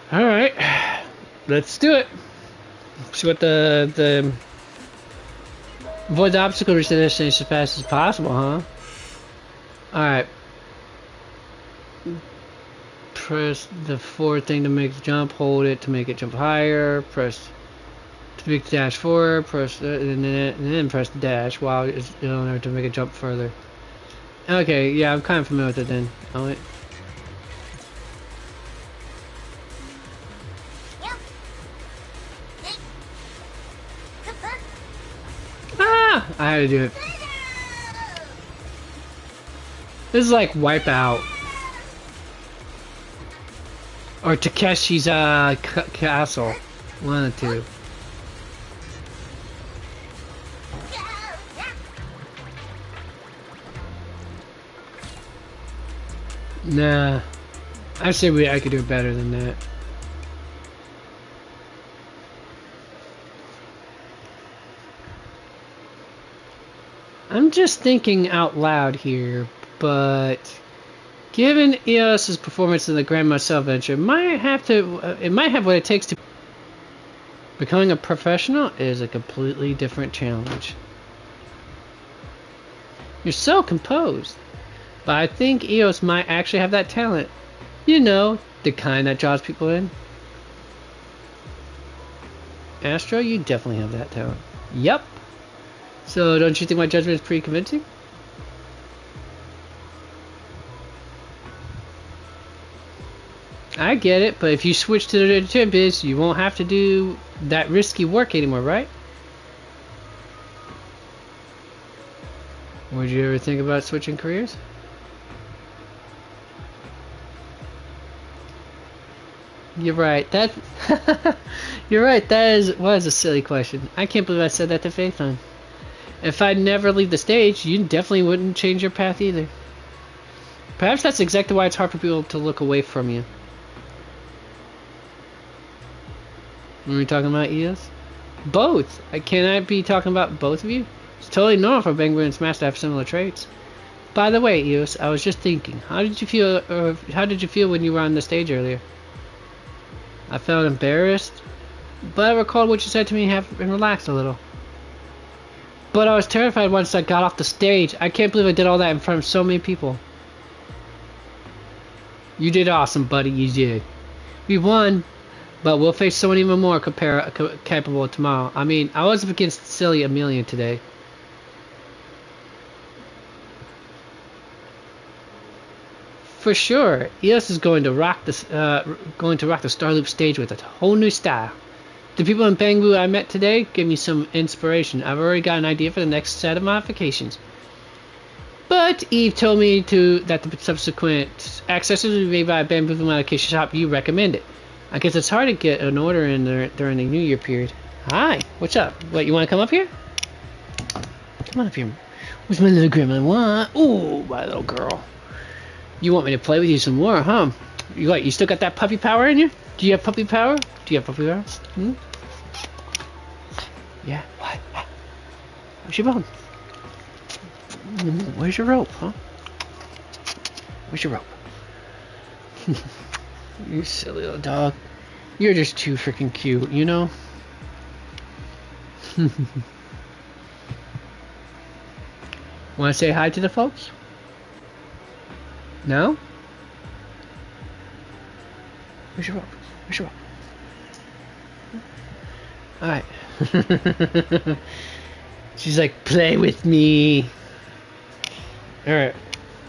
All right, let's do it. See what the avoid the obstacle, reach the destination as fast as possible, huh? All right. Press the forward thing to make the jump. Hold it to make it jump higher. Press to make the dash forward. Press and then press the dash while it's in order to make it jump further. Okay, yeah, I'm kind of familiar with it then. Oh wait. I had to do it. This is like Wipeout. Or Takeshi's Castle. One of the two. Nah. I say I could do it better than that. I'm just thinking out loud here, but given EOS's performance in the Grandma Cell Venture, it might have what it takes to becoming a professional is a completely different challenge. You're so composed, but I think EOS might actually have that talent. You know, the kind that draws people in. Astro, you definitely have that talent. Yep. So, don't you think my judgment is pretty convincing? I get it, but if you switch to the champions, you won't have to do that risky work anymore, right? Would you ever think about switching careers? You're right. That you're right. That was a silly question. I can't believe I said that to Phaethon. If I'd never leave the stage, you definitely wouldn't change your path either. Perhaps that's exactly why it's hard for people to look away from you. What are we talking about, Eos? Both. Can I be talking about both of you? It's totally normal for Bangbu and Smash to have similar traits. By the way, Eos, I was just thinking, how did you feel when you were on the stage earlier? I felt embarrassed, but I recalled what you said to me and relaxed a little. But I was terrified once I got off the stage. I can't believe I did all that in front of so many people. You did awesome, buddy. You did. We won, but we'll face someone even more capable tomorrow. I mean, I was up against silly Amelia today. For sure, Eos is going to rock the Starloop stage with a whole new style. The people in Bangbu I met today gave me some inspiration. I've already got an idea for the next set of modifications. But Eve told me that the subsequent accessories will be made by a Bamboo modification shop you recommended. I guess it's hard to get an order in there during the New Year period. Hi, what's up? What, you want to come up here? Come on up here. Where's my little grandma? Ooh, my little girl. You want me to play with you some more, huh? You still got that puppy power in you? Do you have puppy power? Do you have puppy power? Hmm? Yeah, what? Where's your bone? Where's your rope, huh? Where's your rope? You silly little dog. You're just too freaking cute, you know? Want to say hi to the folks? No? Where's your rope? Where's your rope? Alright. She's like, play with me. Alright.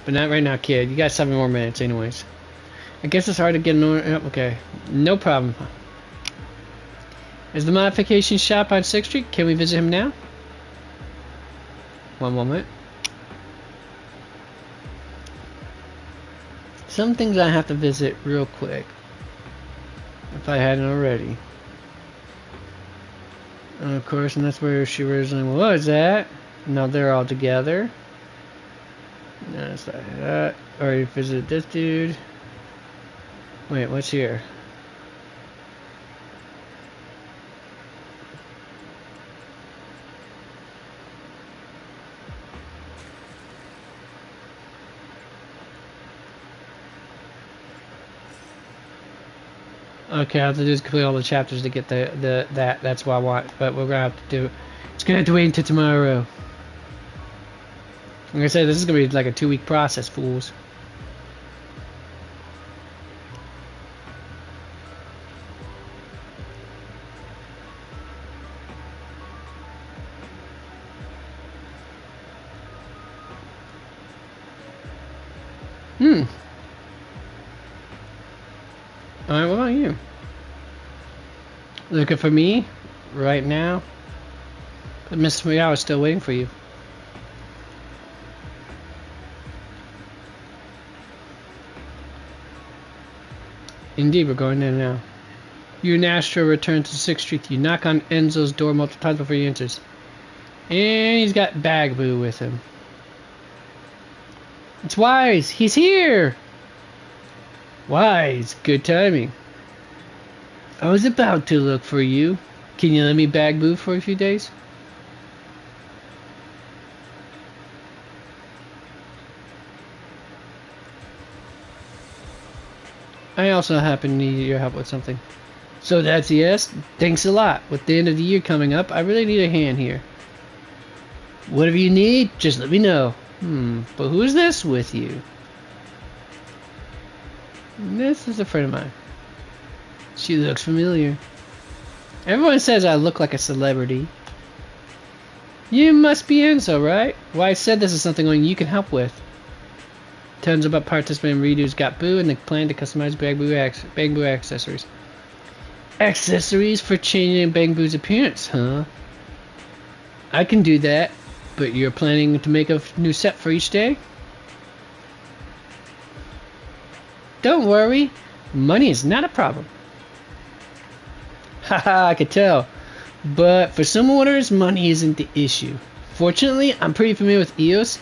But not right now, kid. You got 7 more minutes anyways. I guess it's hard to get an order. Oh, okay. No problem. Is the modification shop on 6th Street? Can we visit him now? One moment. Some things I have to visit real quick. If I hadn't already. And of course, and that's where she originally was at. Now they're all together. No, it's like that. Already visited this dude. Wait, what's here? Okay, I have to do is complete all the chapters to get that. That's what I want. But we're gonna have to do. It's gonna have to wait until tomorrow. Like I said, this is gonna be like a 2-week process, fools. Alright, what about you? Looking for me? Right now? But Miss Meow is still waiting for you. Indeed, we're going there now. You and Astro return to 6th Street. You knock on Enzo's door multiple times before he enters. And he's got Bagboo with him. It's Wise! He's here! Wise, good timing. I was about to look for you. Can you let me Bagboo for a few days? I also happen to need your help with something. So that's yes? Thanks a lot. With the end of the year coming up, I really need a hand here. Whatever you need, just let me know. But who's this with you? This is a friend of mine. She looks familiar. Everyone says I look like a celebrity. You must be Enzo, right? Well, I said this is something only you can help with. Tons about participating Redo's Got Boo and the plan to customize Bangboo accessories. Accessories for changing Bangboo's appearance, huh? I can do that, but you're planning to make a new set for each day? Don't worry, money is not a problem. Haha, I could tell. But for some orders, money isn't the issue. Fortunately, I'm pretty familiar with EOS,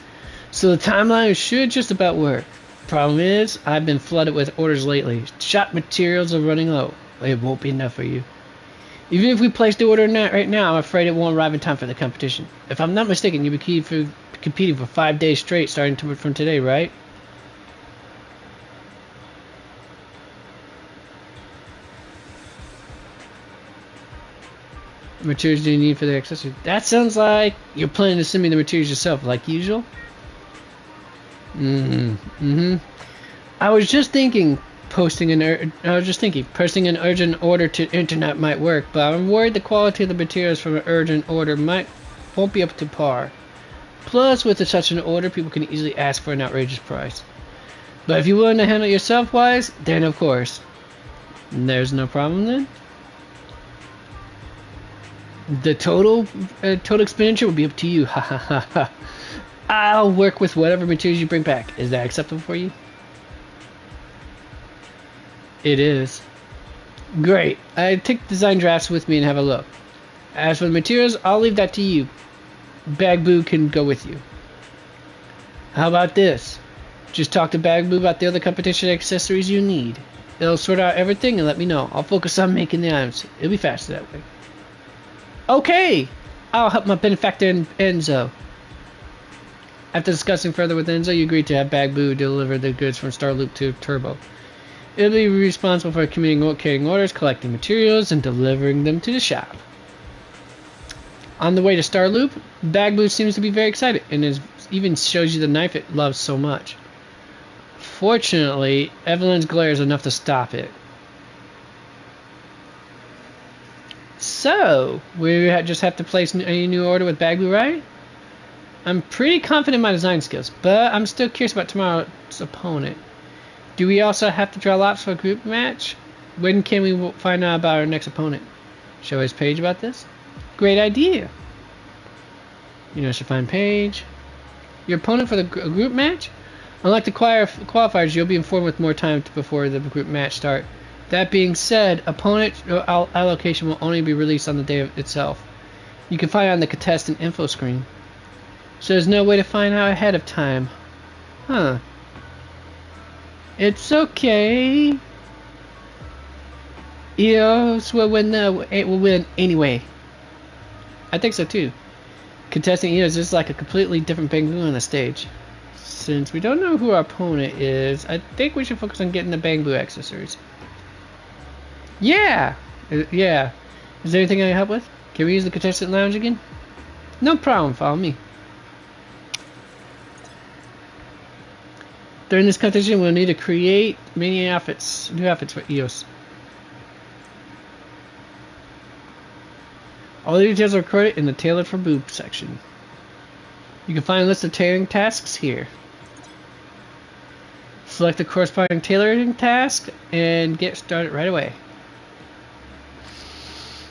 so the timeline should just about work. Problem is, I've been flooded with orders lately. Shop materials are running low. It won't be enough for you. Even if we place the order right now, I'm afraid it won't arrive in time for the competition. If I'm not mistaken, you'll be competing for 5 days straight starting from today, right? Materials do you need for the accessory? That sounds like you're planning to send me the materials yourself, like usual. I was just thinking posting an urgent order to internet might work, but I'm worried the quality of the materials from an urgent order won't be up to par. Plus, with such an order, people can easily ask for an outrageous price. But if you're willing to handle it yourself wise, then of course. There's no problem then? The total expenditure will be up to you. Ha ha ha ha. I'll work with whatever materials you bring back. Is that acceptable for you? It is. Great. I take design drafts with me and have a look. As for the materials, I'll leave that to you. Bagboo can go with you. How about this? Just talk to Bagboo about the other competition accessories you need. They'll sort out everything and let me know. I'll focus on making the items. It'll be faster that way. Okay! I'll help my benefactor Enzo. After discussing further with Enzo, you agreed to have Bagboo deliver the goods from Star Loop to Turbo. It'll be responsible for carrying orders, collecting materials, and delivering them to the shop. On the way to Star Loop, Bagboo seems to be very excited and even shows you the knife it loves so much. Fortunately, Evelyn's glare is enough to stop it. So, we just have to place a new order with Bagboo, right? I'm pretty confident in my design skills, but I'm still curious about tomorrow's opponent. Do we also have to draw lots for a group match? When can we find out about our next opponent? Show his page about this? Great idea! You know, should find page. Your opponent for the group match? Unlike the qualifiers, you'll be informed with more time before the group match start. That being said, opponent allocation will only be released on the day itself. You can find it on the contestant info screen. So there's no way to find out ahead of time. Huh. It's okay. EOS will win. It will win anyway. I think so too. Contesting EOS is like a completely different Bang-Boo on the stage. Since we don't know who our opponent is, I think we should focus on getting the Bang-Boo accessories. Yeah! Yeah. Is there anything I can help with? Can we use the contestant lounge again? No problem, follow me. During this competition, we'll need to create many outfits, new outfits for EOS. All the details are recorded in the Tailored for Boob section. You can find a list of tailoring tasks here. Select the corresponding tailoring task and get started right away.